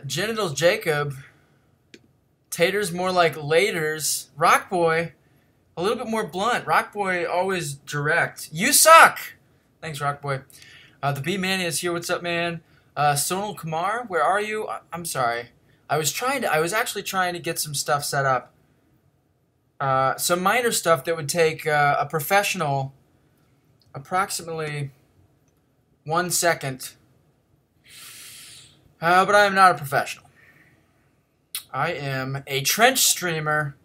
Genitals Jacob. Tater's more like laters. Rockboy, a little bit more blunt. Rockboy always direct. You suck! Thanks, Rockboy. The B-Mania is here. What's up, man? Sonal Kumar, where are you? I'm sorry. I was actually trying to get some stuff set up. Some minor stuff that would take a professional approximately 1 second. But I am not a professional. I am a trench streamer.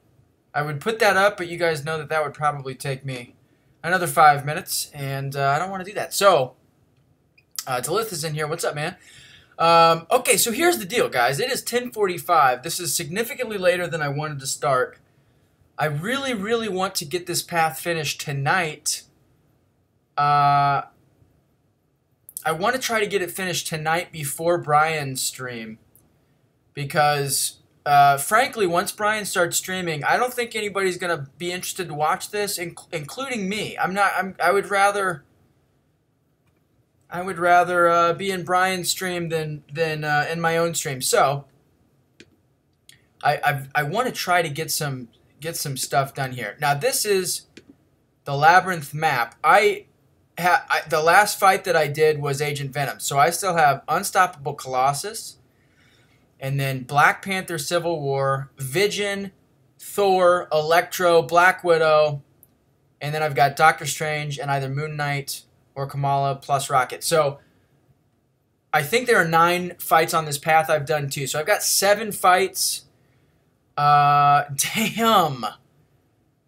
I would put that up, but you guys know that that would probably take me another 5 minutes, and I don't want to do that. So, Delith is in here. What's up, man? Okay, so here's the deal, guys. It is 10:45. This is significantly later than I wanted to start. I really, really want to get this path finished tonight. I want to try to get it finished tonight before Brian's stream, because frankly, once Brian starts streaming, I don't think anybody's gonna be interested to watch this, including me. I would rather be in Brian's stream than in my own stream. So I want to try to get some stuff done here. Now this is the Labyrinth map. The last fight that I did was Agent Venom, so I still have Unstoppable Colossus, and then Black Panther Civil War, Vision, Thor, Electro, Black Widow, and then I've got Doctor Strange and either Moon Knight or Kamala plus Rocket. So I think there are 9 fights on this path. I've done 2. So I've got 7 fights. Damn.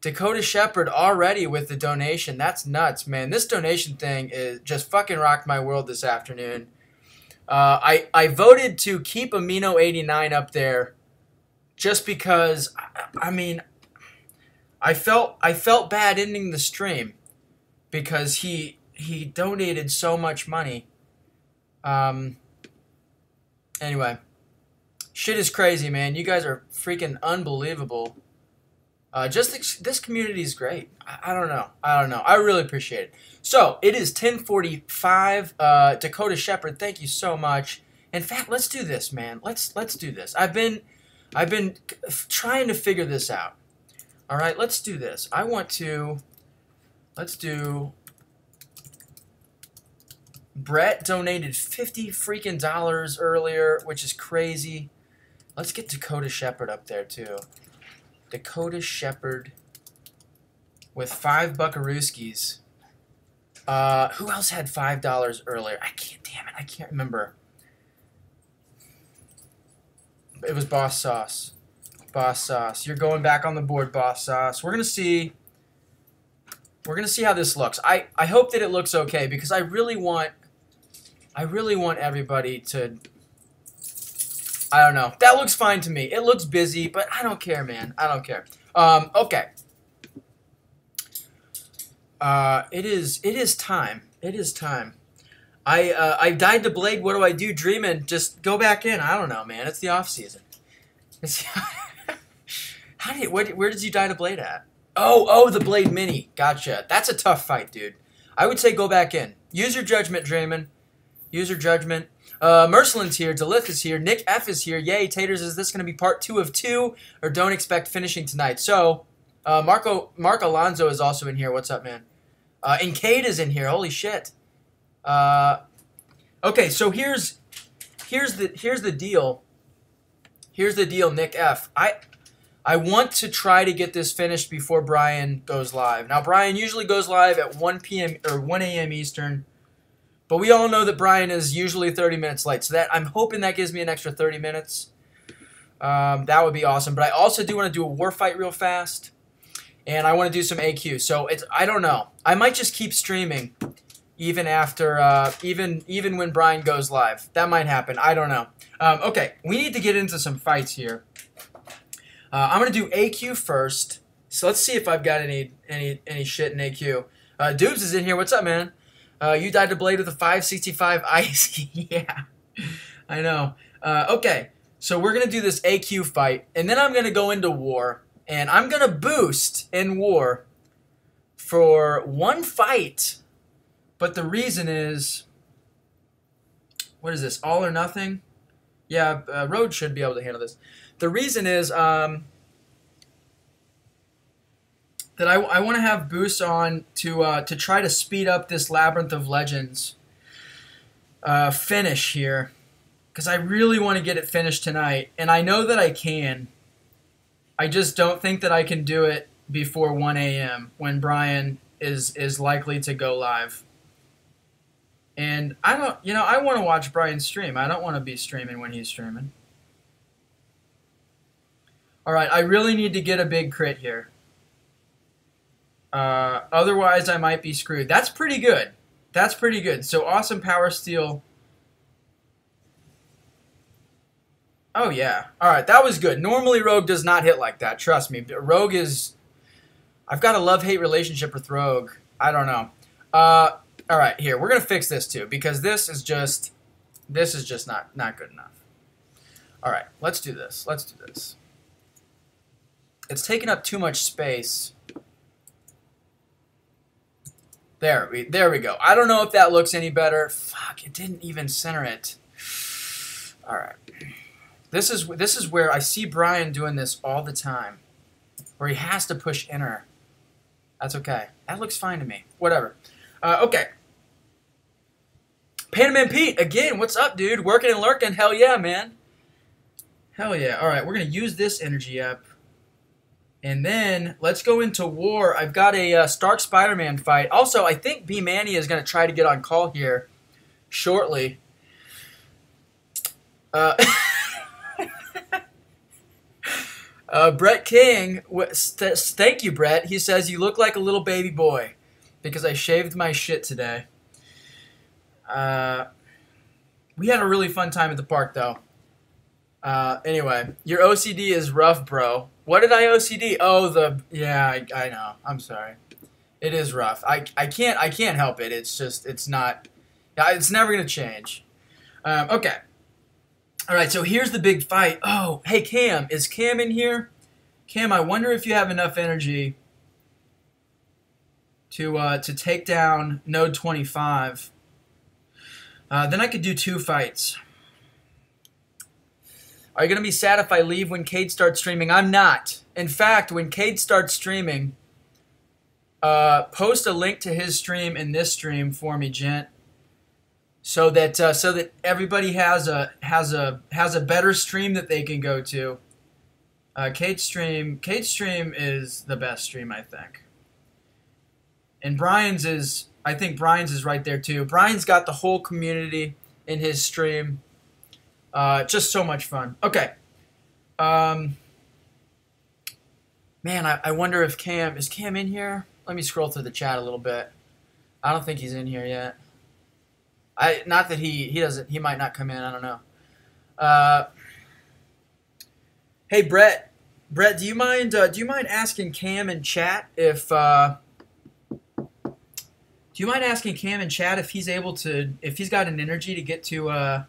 Dakota Shepherd already with the donation. That's nuts, man. This donation thing is just fucking rocked my world this afternoon. I voted to keep Amino89 up there just because, I mean, I felt bad ending the stream because he donated so much money. Anyway, shit is crazy, man. You guys are freaking unbelievable. This community is great. I don't know. I really appreciate it. So it is 10:45. Dakota Shepherd, thank you so much. In fact, let's do this, man. Let's do this. I've been trying to figure this out. All right, let's do this. Let's do. Brett donated $50 freaking dollars earlier, which is crazy. Let's get Dakota Shepherd up there too. Dakota Shepherd with 5 buckarooskies. Who else had $5 earlier? Damn it, I can't remember. It was Boss Sauce. Boss Sauce. You're going back on the board, Boss Sauce. We're gonna see how this looks. I hope that it looks okay, because I really want everybody to, I don't know. That looks fine to me. It looks busy, but I don't care, man. I don't care. Okay. It is time. It is time. I died to Blade. What do I do? Dreaming. Just go back in. I don't know, man. It's the off season. Where did you die to Blade at? Oh, the Blade Mini. Gotcha. That's a tough fight, dude. I would say go back in. Use your judgment, Draymond. Use your judgment. Mercelin's here. Delith is here. Nick F is here. Yay, Taters, is this going to be part 2 of 2? Or don't expect finishing tonight? So, Mark Alonso is also in here. What's up, man? And Cade is in here. Holy shit. Okay, so here's the deal. Here's the deal, Nick F. I want to try to get this finished before Brian goes live. Now, Brian usually goes live at 1 p.m. or 1 a.m. Eastern. But we all know that Brian is usually 30 minutes late. So I'm hoping that gives me an extra 30 minutes. That would be awesome. But I also do want to do a war fight real fast. And I want to do some AQ. So I don't know. I might just keep streaming even after, even when Brian goes live. That might happen. I don't know. Okay, we need to get into some fights here. I'm going to do AQ first. So let's see if I've got any shit in AQ. Dubes is in here. What's up, man? You died to Blade with a 565 ice. Yeah, I know. Okay, So we're going to do this AQ fight, and then I'm going to go into war, and I'm going to boost in war for one fight. But the reason is, what is this, all or nothing? Yeah, Road should be able to handle this. The reason is that I want to have boosts on to try to speed up this Labyrinth of Legends finish here. Because I really want to get it finished tonight. And I know that I can. I just don't think that I can do it before 1 a.m. when Brian is likely to go live. And I don't, I want to watch Brian stream. I don't want to be streaming when he's streaming. Alright, I really need to get a big crit here. Otherwise, I might be screwed. That's pretty good. That's pretty good. So, awesome power steal. Oh, yeah. Alright, that was good. Normally, Rogue does not hit like that. Trust me. Rogue is... I've got a love-hate relationship with Rogue. I don't know. Alright, here. We're going to fix this, too. Because this is just not good enough. Alright, let's do this. Let's do this. It's taking up too much space. There we go. I don't know if that looks any better. Fuck, it didn't even center it. Alright. This is where I see Brian doing this all the time. Where he has to push enter. That's okay. That looks fine to me. Whatever. Okay. Panaman Pete, again, what's up, dude? Working and lurking. Hell yeah, man. Hell yeah. Alright, we're going to use this energy up. And then, let's go into war. I've got a Stark Spider-Man fight. Also, I think B. Manny is going to try to get on call here shortly. Brett King, thank you, Brett. He says, you look like a little baby boy because I shaved my shit today. We had a really fun time at the park, though. Anyway, your OCD is rough, bro. What did I OCD? Oh, yeah, I know. I'm sorry. It is rough. I can't help it. It's just, it's not, it's never going to change. Okay. All right, so here's the big fight. Oh, hey, Cam. Is Cam in here? Cam, I wonder if you have enough energy to take down Node 25. Then I could do 2 fights. Are you going to be sad if I leave when Cade starts streaming? I'm not. In fact, when Cade starts streaming, post a link to his stream in this stream for me, gent. So that everybody has a better stream that they can go to. Cade's stream is the best stream, I think. And I think Brian's is right there too. Brian's got the whole community in his stream. Just so much fun. Okay. Man, I wonder if is Cam in here? Let me scroll through the chat a little bit. I don't think he's in here yet. Not that he might not come in, I don't know. Hey Brett, do you mind asking Cam in chat if he's able to, if he's got an energy to get to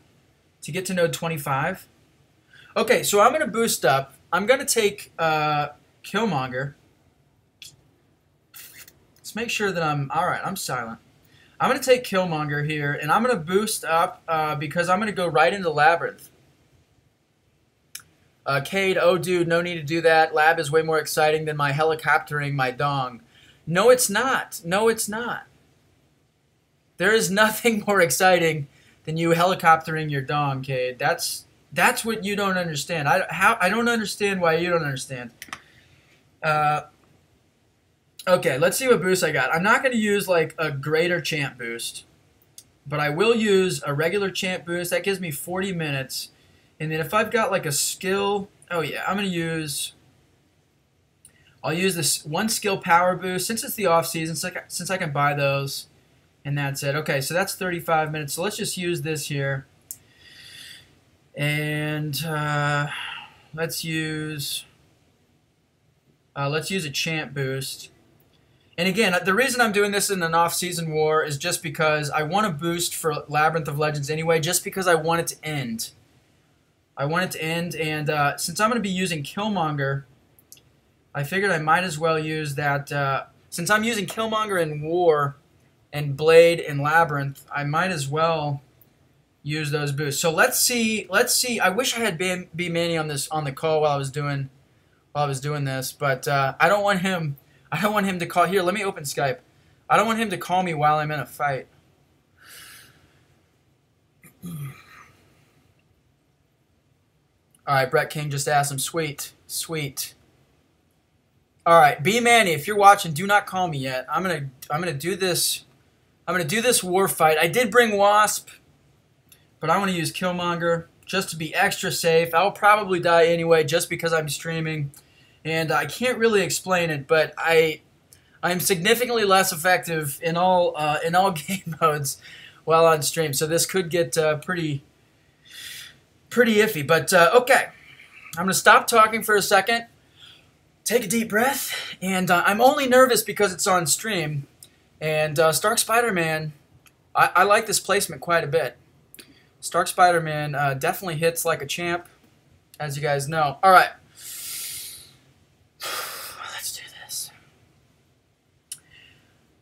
node 25? Okay, so I'm gonna boost up. I'm gonna take Killmonger. Let's make sure that I'm silent. I'm going to take Killmonger here, and I'm going to boost up because I'm going to go right into Labyrinth. Cade, oh dude, no need to do that. Lab is way more exciting than my helicoptering my dong. No, it's not. No, it's not. There is nothing more exciting than you helicoptering your dong, Cade. That's what you don't understand. I don't understand why you don't understand. Okay, let's see what boost I got. I'm not going to use like a greater champ boost, but I will use a regular champ boost. That gives me 40 minutes. And then if I've got like a skill, oh yeah, I'll use this 1 skill power boost since it's the off season, since I can buy those, and that's it. Okay, so that's 35 minutes. So let's just use this here. And let's use a champ boost. And again, the reason I'm doing this in an off-season war is just because I want to boost for Labyrinth of Legends anyway, just because I want it to end. I want it to end, and since I'm going to be using Killmonger, I figured I might as well use that. Since I'm using Killmonger in War and Blade and Labyrinth, I might as well use those boosts. So let's see. I wish I had B Manny on the call while I was doing this, but I don't want him. I don't want him to call. Here, let me open Skype. I don't want him to call me while I'm in a fight. All right, Brett King just asked him. Sweet, sweet. All right, B Manny, if you're watching, do not call me yet. I'm gonna do this. I'm gonna do this war fight. I did bring Wasp, but I want to use Killmonger just to be extra safe. I'll probably die anyway, just because I'm streaming, and I can't really explain it, but I'm significantly less effective in all game modes while on stream. So this could get pretty iffy, but okay. I'm going to stop talking for a second, take a deep breath, and I'm only nervous because it's on stream. And Stark Spider-Man, I like this placement quite a bit. Stark Spider-Man definitely hits like a champ, as you guys know. All right. Let's do this.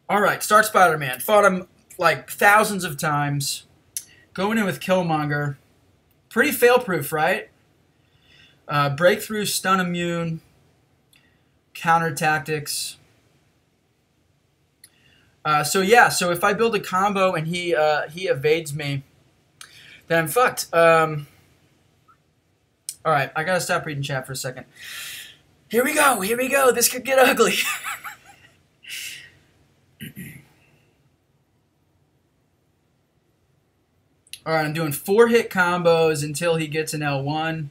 All right, Stark Spider-Man. Fought him like thousands of times. Going in with Killmonger. Pretty fail-proof, right? Breakthrough, stun immune, counter tactics. So if I build a combo and he evades me, then I'm fucked. All right, I gotta stop reading chat for a second. Here we go. This could get ugly. All right, I'm doing 4-hit combos until he gets an L1.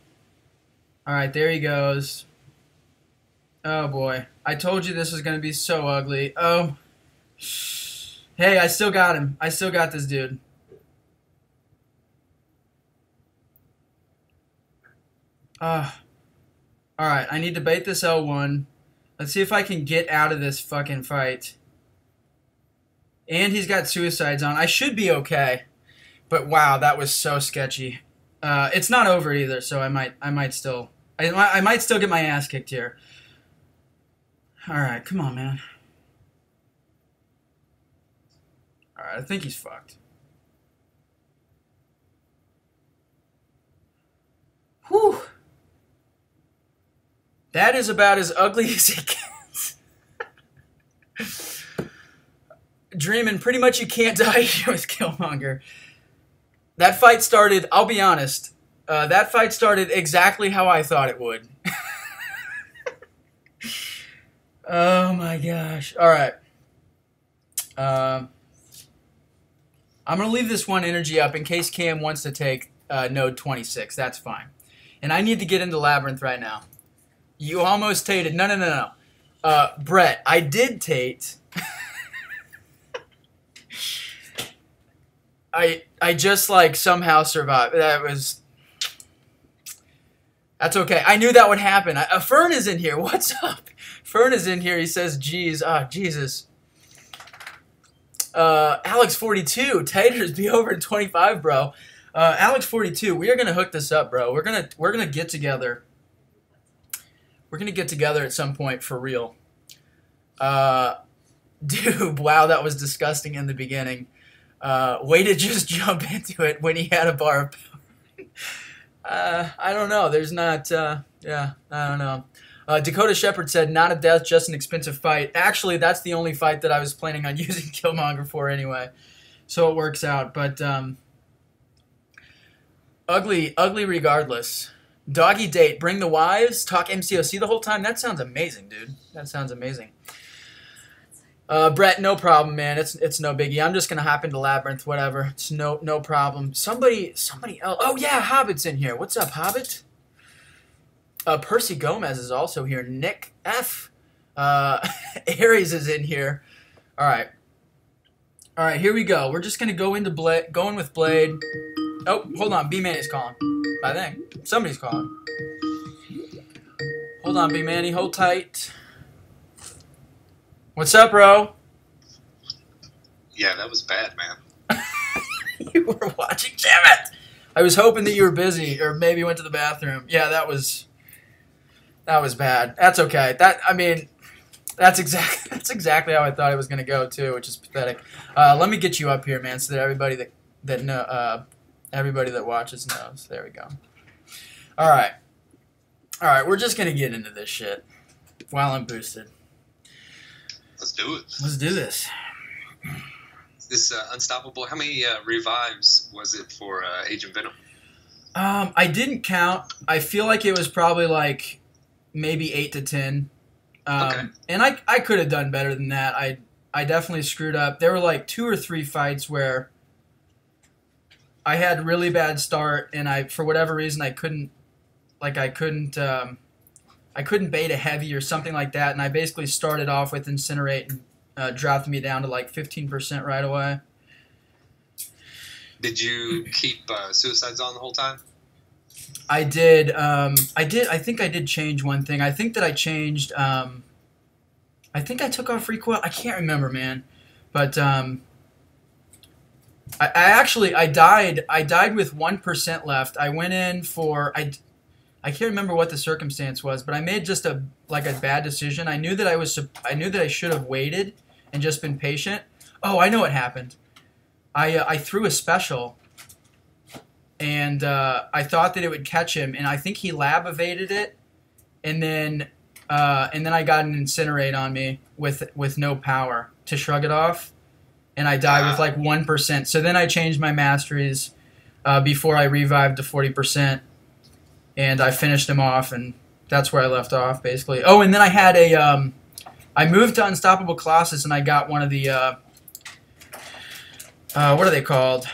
All right, there he goes. Oh, boy. I told you this was going to be so ugly. Oh. Hey, I still got him. I still got this dude. All right, I need to bait this L1. Let's see if I can get out of this fucking fight. And he's got suicides on. I should be okay. But wow, that was so sketchy. It's not over either, so I might still get my ass kicked here. All right, come on, man. All right, I think he's fucked. Whew. That is about as ugly as it gets. Dreaming, pretty much you can't die here with Killmonger. That fight started, I'll be honest, that fight started exactly how I thought it would. Oh my gosh. All right. I'm going to leave this one energy up in case Cam wants to take node 26. That's fine. And I need to get into Labyrinth right now. You almost tated. No. Brett, I did tate. I just like somehow survived. That's okay. I knew that would happen. Fern is in here. What's up? Fern is in here. He says, "Geez, Jesus." Alex 42. Taters be over in 25, bro. Alex 42. We are gonna hook this up, bro. We're gonna get together. We're gonna get together at some point for real. Dude, wow, that was disgusting in the beginning. Way to just jump into it when he had a bar of power. I don't know. There's not, yeah, I don't know. Dakota Shepard said, not a death, just an expensive fight. Actually, that's the only fight that I was planning on using Killmonger for anyway. So it works out. But ugly regardless. Doggy date, bring the wives, talk MCOC the whole time. That sounds amazing, dude. That sounds amazing. Brett, no problem, man. It's no biggie. I'm just gonna hop into Labyrinth, whatever. It's no problem. Somebody else. Oh yeah, Hobbit's in here. What's up, Hobbit? Percy Gomez is also here. Nick F. Aries is in here. All right. Here we go. We're just gonna go into going with Blade. Oh, hold on. B-Man is calling. I think somebody's calling. Hold on, B-Manny. Hold tight. What's up, bro? Yeah, that was bad, man. You were watching. Damn it! I was hoping that you were busy or maybe went to the bathroom. Yeah, that was bad. That's okay. That's exactly how I thought it was going to go too, which is pathetic. Let me get you up here, man, so that everybody that watches knows. There we go. All right. We're just going to get into this shit while I'm boosted. Let's do it. Let's do this. This Unstoppable, how many revives was it for Agent Venom? I didn't count. I feel like it was probably like maybe 8 to 10. Okay. And I could have done better than that. I definitely screwed up. There were like 2 or 3 fights where I had a really bad start, and for whatever reason I couldn't bait a heavy or something like that, and I basically started off with Incinerate and dropped me down to like 15% right away. Did you keep suicides on the whole time? I did. I think I did change one thing. I think that I changed. I think I took off recoil. I can't remember, man. But I died. I died with 1% left. I went in for I can't remember what the circumstance was, but I made just a bad decision. I knew that I should have waited and just been patient. Oh, I know what happened. I threw a special, and I thought that it would catch him, and I think he lab evaded it, and then I got an Incinerate on me with no power to shrug it off, and I died with like 1%. So then I changed my masteries before I revived to 40%, and I finished him off, and that's where I left off basically. Oh, and then I had I moved to Unstoppable Colossus, and I got one of the what are they called?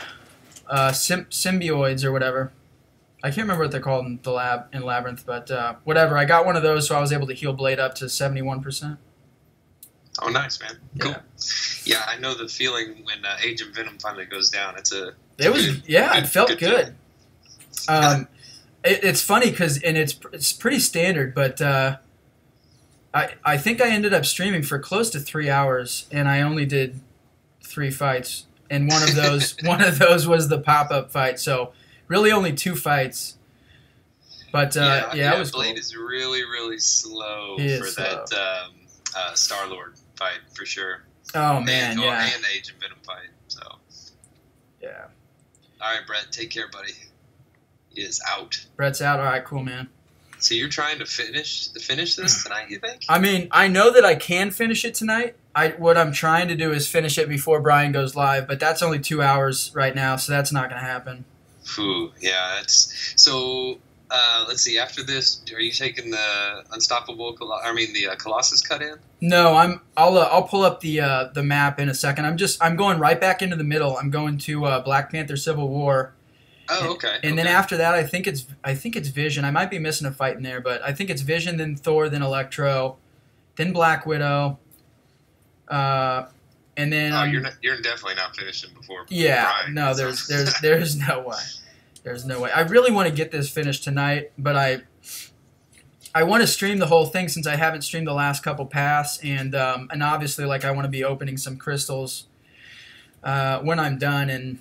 Symbioids or whatever. I can't remember what they're called in Labyrinth, but whatever. I got one of those, so I was able to heal Blade up to 71%. Oh, nice, man. Cool. Yeah, yeah, I know the feeling when Agent Venom finally goes down. It felt good. It's funny because it's pretty standard, but I think I ended up streaming for close to 3 hours, and I only did 3 fights, and one of those was the pop-up fight. So really only 2 fights. But it was Blade cool. is really, really slow that Star-Lord fight for sure. Oh man, yeah. And Agent Venom fight. So yeah. All right, Brett, take care, buddy. He is out. Brett's out. All right, cool, man. So you're trying to finish this tonight, you think? I mean, I know that I can finish it tonight. What I'm trying to do is finish it before Brian goes live, but that's only 2 hours right now, so that's not going to happen. Phew, yeah, that's so. Let's see. After this, are you taking the the Colossus cut in? No, I'll pull up the map in a second. I'm going right back into the middle. I'm going to Black Panther Civil War. Oh, okay. And then after that, I think it's Vision. I might be missing a fight in there, but I think it's Vision, then Thor, then Electro, then Black Widow, and then. You're definitely not finishing before. Yeah, Brian, no, there's no way. There's no way. I really want to get this finished tonight, but I want to stream the whole thing since I haven't streamed the last couple paths, and obviously I want to be opening some crystals when I'm done. And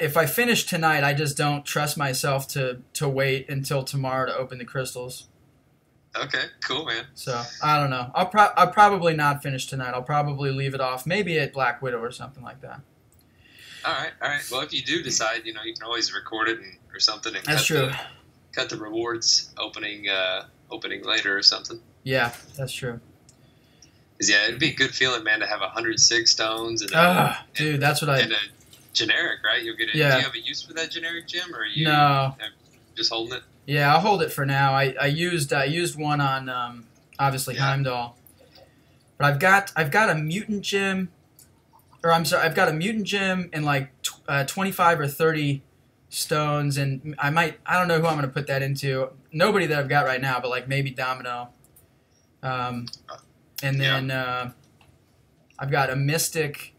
if I finish tonight, I just don't trust myself to wait until tomorrow to open the crystals. Okay, cool, man. So I don't know. I'll probably not finish tonight. I'll probably leave it off, maybe at Black Widow or something like that. All right. Well, if you do decide, you can always record it or something and cut the rewards opening later or something. Yeah, that's true. 'Cause, yeah, it'd be a good feeling, man, to have 106 stones and that's what and a generic, right? You'll get it. Yeah. Do you have a use for that generic gem, or are you just holding it? Yeah, I'll hold it for now. I used one on obviously Heimdall, but I've got a mutant gem. Or I'm sorry, I've got a mutant gem and 25 or 30 stones, and I don't know who I'm going to put that into. Nobody that I've got right now, but maybe Domino. And then I've got a Mystic,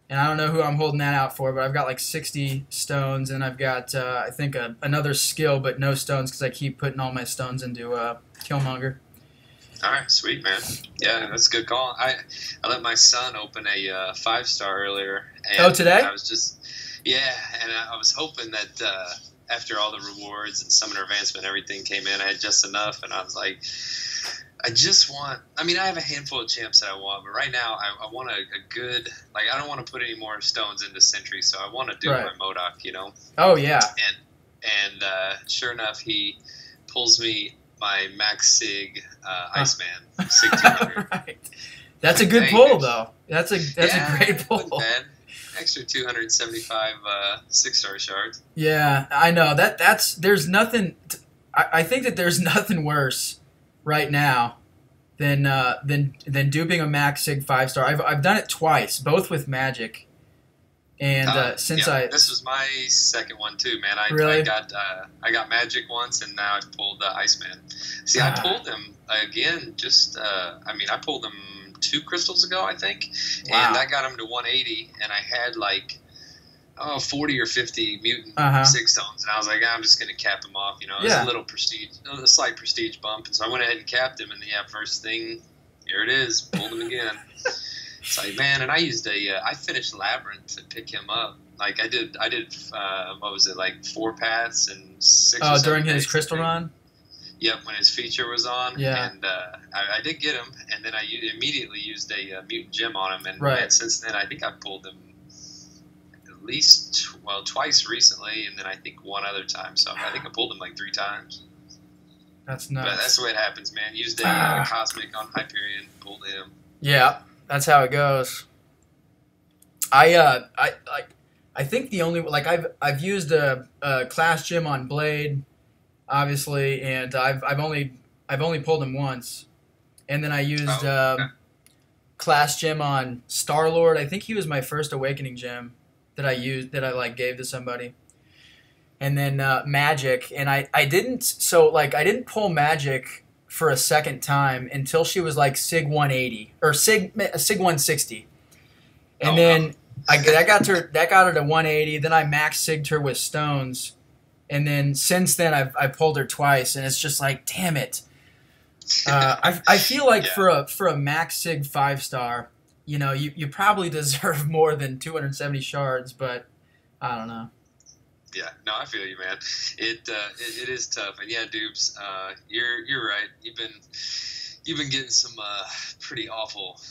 and I don't know who I'm holding that out for, but I've got 60 stones, and I've got I think another skill, but no stones because I keep putting all my stones into Killmonger. All right, sweet, man. Yeah, that's a good call. I let my son open a 5-star earlier. And today? I was just, Yeah, and I was hoping that after all the rewards and summoner advancement, everything came in, I had just enough, and I was like, I just want. I mean, I have a handful of champs that I want, but right now I want a good. Like, I don't want to put any more stones into Sentry, so I want to do my Modok, you know. Oh yeah. And sure enough, he pulls me my Max Sig Iceman Sig 200. Right. That's a good pull, though. That's a great pull. Extra 275 6-star shards. Yeah, I know there's nothing. I think that there's nothing worse right now than duping a Max Sig 5-star. I've done it twice, both with Magic, and this was my second one too, man. I got Magic once, and now I pulled Iceman. See, I pulled them again. I pulled them 2 crystals ago, I think, and I got them to 180, and I had 40 or 50 mutant 6 stones, and I was like, I'm just gonna cap them off. You know, it was a little prestige, a slight prestige bump, and so I went ahead and capped him, and first thing, here it is, pulled him again. It's like, man, and I used I finished Labyrinth to pick him up. Like I did what was it, 4 paths and 6. Oh, during his crystal run. Yep, when his feature was on, and I did get him, and then I immediately used a mutant gem on him, and since then I think I've pulled him at least twice recently, and then I think one other time. So I think I pulled him 3 times. That's nuts. But that's the way it happens, man. Used a Cosmic on Hyperion, pulled him. Yeah, that's how it goes. I think the only I've used a class gem on Blade, obviously, and I've only pulled him once, and then I used class gem on Star-Lord. I think he was my first awakening gem that I gave to somebody, and then Magic, and I didn't pull Magic for a second time until she was Sig 180 or Sig 160, and then I got her to 180. Then I max sigged her with stones. And then since then, I've pulled her twice, and it's just damn it. I feel like for a Max Sig 5-star, you probably deserve more than 270 shards, but I don't know. Yeah, no, I feel you, man. It is tough, and yeah, Dupes, you're right. You've been getting some pretty awful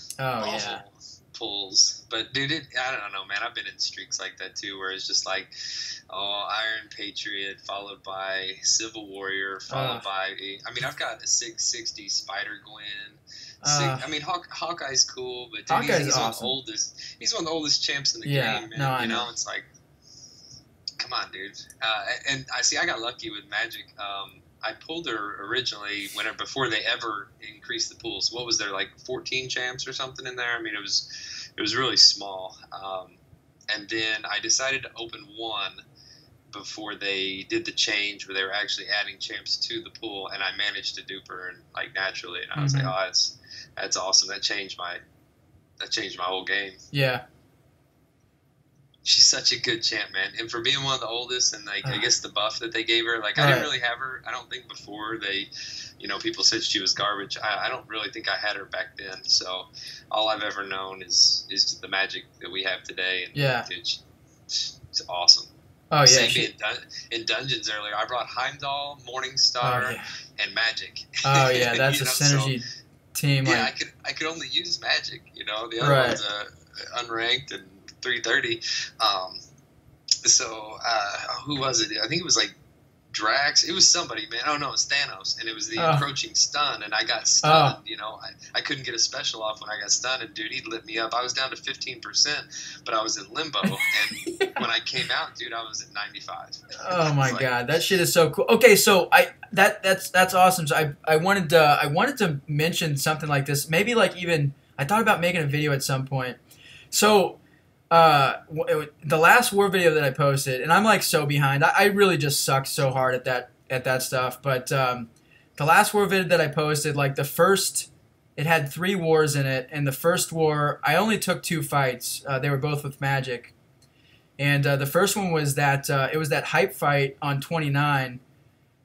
pulls, but dude, I don't know, man. I've been in streaks like that too, where it's just Iron Patriot followed by Civil Warrior followed by I've got a 660 Spider Gwen. Hawkeye's cool, but dude, he's awesome. He's one of the oldest champs in the game, man. No, I know. It's come on, dude. And I got lucky with Magic. I pulled her originally before they ever increased the pool. So what was there, 14 champs or something in there? I mean, it was really small. And then I decided to open one before they did the change where they were actually adding champs to the pool, and I managed to dupe her naturally. And I was like, oh, that's awesome. That changed my whole game. Yeah. She's such a good champ, man. And for being one of the oldest, and I guess the buff that they gave her, I didn't really have her. I don't think before they, people said she was garbage. I don't really think I had her back then. So all I've ever known is the Magic that we have today. And dude, it's awesome. Oh yeah. Same in dungeons earlier. I brought Heimdall, Morningstar, and Magic. Oh yeah, that's a synergy team. Yeah, I could only use Magic. The other one's unranked and 330. Who was it? I think it was Drax. It was somebody, man. Oh no, it was Thanos, and it was the encroaching stun, and I got stunned. I couldn't get a special off when I got stunned, and dude, he lit me up. I was down to 15%, but I was in limbo, and when I came out, dude, I was at 95. Oh my god, that shit is so cool. Okay, so that's awesome. So I wanted to mention something like this. Maybe even I thought about making a video at some point. So. The last war video that I posted, and I'm so behind. I really just sucked so hard at that stuff. But the last war video that I posted, the first, it had 3 wars in it, and the first war I only took 2 fights. They were both with Magic, and the first one was that it was that hype fight on 29,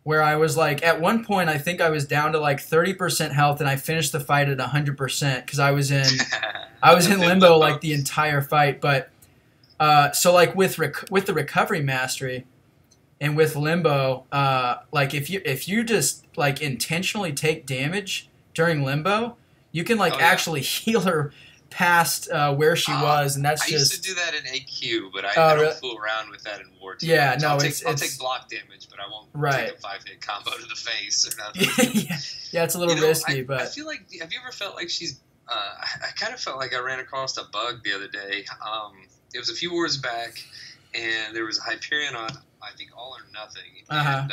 where I was at one point I think I was down to 30% health, and I finished the fight at 100% because I was in limbo the entire fight. But So like with the recovery mastery and with limbo, like if you just like intentionally take damage during limbo, you can like actually heal her past where she was, and that's I just. used to do that in AQ, but I don't really? fool around with that in War too Yeah, much. no, I'll it's take block damage, but I won't take a 5-hit combo to the face or nothing. Yeah, it's a little risky, but I feel like, have you ever felt like she's? I kind of felt like I ran across a bug the other day. It was a few wars back, and there was a Hyperion on, I think, All or Nothing, and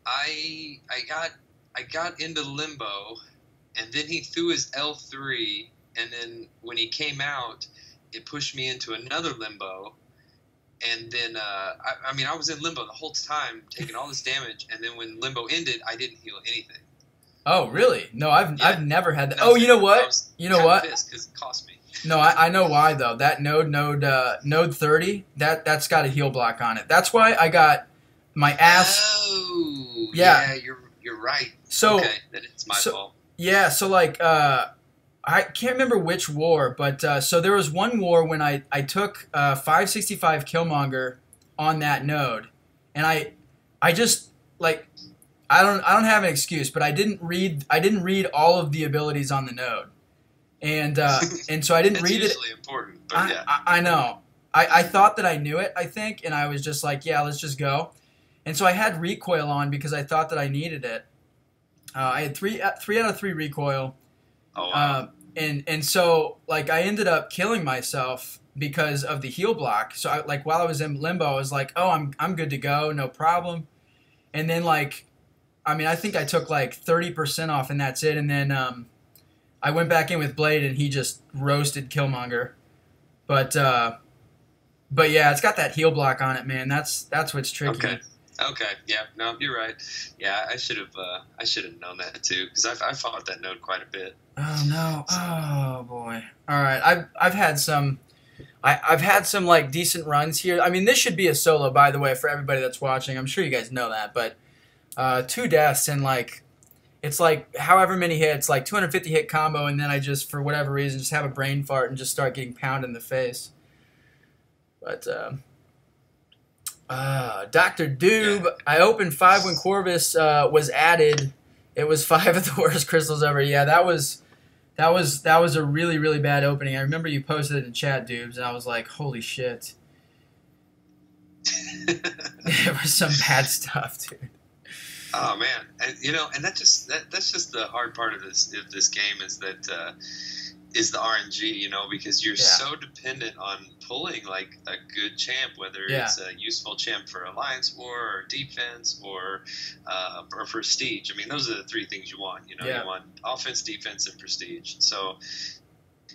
I got into limbo, and then he threw his L3, and then when he came out, it pushed me into another limbo, and then I was in limbo the whole time, taking all this damage, and then when limbo ended, I didn't heal anything. Oh, really? No, I've never had that. Oh, you know what? You know what? Because it cost me. No, I know why though. That node 30, that's got a heal block on it. That's why I got my ass. Oh, yeah, you're right. So okay, then it's my fault. Yeah, so like I can't remember which war, but so there was one war when I took 565 Killmonger on that node, and I just like I don't have an excuse, but I didn't read all of the abilities on the node, and so I didn't read it. It's usually important, but yeah. I know. I thought that I knew it, I think, and I was just like, yeah, let's just go. And so I had recoil on because I thought that I needed it. I had 3 out of 3 recoil. Oh, wow. And so like I ended up killing myself because of the heal block. So while I was in limbo, I was like, oh, I'm good to go, no problem. And then like, I mean, I think I took like 30% off, and that's it. And then I went back in with Blade, and he just roasted Killmonger. But yeah, it's got that heal block on it, man. That's what's tricky. Okay. Yeah. No, you're right. Yeah, I should have known that too, because I fought that node quite a bit. Oh no! Oh boy! All right, I've had some like decent runs here. I mean, this should be a solo, by the way, for everybody that's watching. I'm sure you guys know that, but 2 deaths and like it's like however many hits, like 250 hit combo, and then I just for whatever reason just have a brain fart and just start getting pounded in the face. But Dr. Doob, I opened 5 when Corvus was added. It was 5 of the worst crystals ever. Yeah, that was a really, really bad opening. I remember you posted it in chat, Doobs, and I was like, holy shit. It was some bad stuff, dude. Oh man, and that's just the hard part of this game is that is the RNG, because you're so dependent on pulling like a good champ, whether it's a useful champ for Alliance War or defense or prestige. I mean, those are the 3 things you want. You want offense, defense, and prestige. So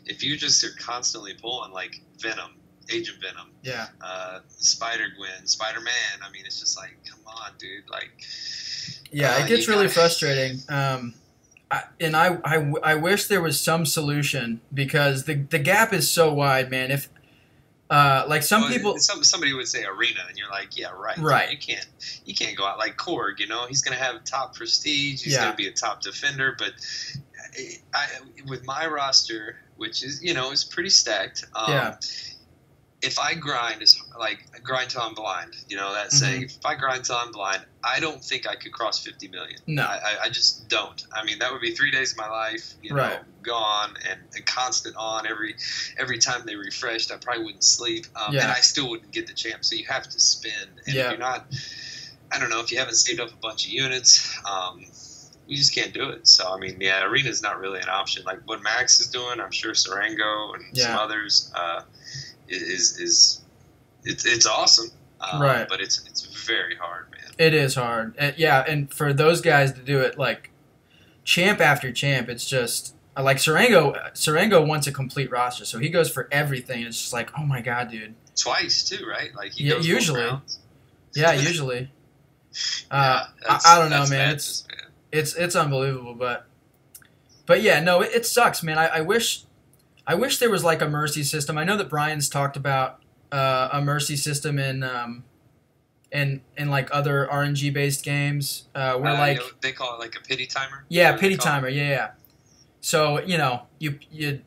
if you just are constantly pulling like Venom, Agent Venom, Spider-Gwen, Spider-Man, I mean, it's just like, come on, dude, like. Yeah, it gets really frustrating. I wish there was some solution because the gap is so wide, man. If like people, somebody would say arena, and you're like, yeah, right. Right. You can't go out like Korg. He's gonna have top prestige. He's gonna be a top defender. But with my roster, which is is pretty stacked. If I grind till I'm blind, saying, if I grind till I'm blind, I don't think I could cross 50 million. No. I just don't. I mean, that would be 3 days of my life, gone and constant on every time they refreshed. I probably wouldn't sleep. And I still wouldn't get the champ. So you have to spend. And if you're not, I don't know, if you haven't saved up a bunch of units, you just can't do it. So, I mean, arena's not really an option. Like what Max is doing, I'm sure Sarango and some others, it's awesome, but it's very hard, man. It is hard, and for those guys to do it like champ after champ, it's just like Sarango wants a complete roster, so he goes for everything. It's just like, oh my god, dude. Twice too, right? Like he goes usually. Usually. I don't know, man. It's unbelievable, but yeah, no, it sucks, man. I wish there was like a mercy system. I know that Brian's talked about a mercy system in like other RNG based games where they call it like a pity timer. Yeah, pity timer. Yeah. So you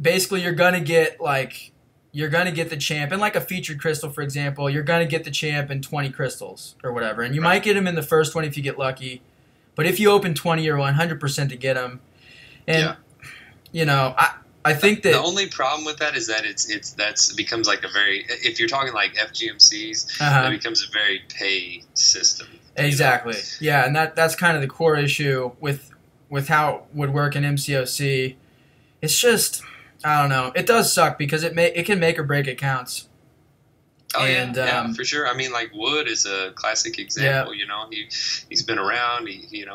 basically you're gonna get like you're going to get the champ. And like a featured crystal, for example, you're going to get the champ in 20 crystals or whatever. And you might get him in the first one if you get lucky. But if you open 20, you're 100% to get him. And, you know, I think that... The only problem with that is that it becomes like a very... If you're talking like FGMCs, it becomes a very pay system. Exactly. You know? Yeah, and that's kind of the core issue with how it would work in MCOC. It's just... I don't know. It does suck because it can make or break accounts. Oh, yeah, for sure. I mean, like Wood is a classic example. You know, he's been around. He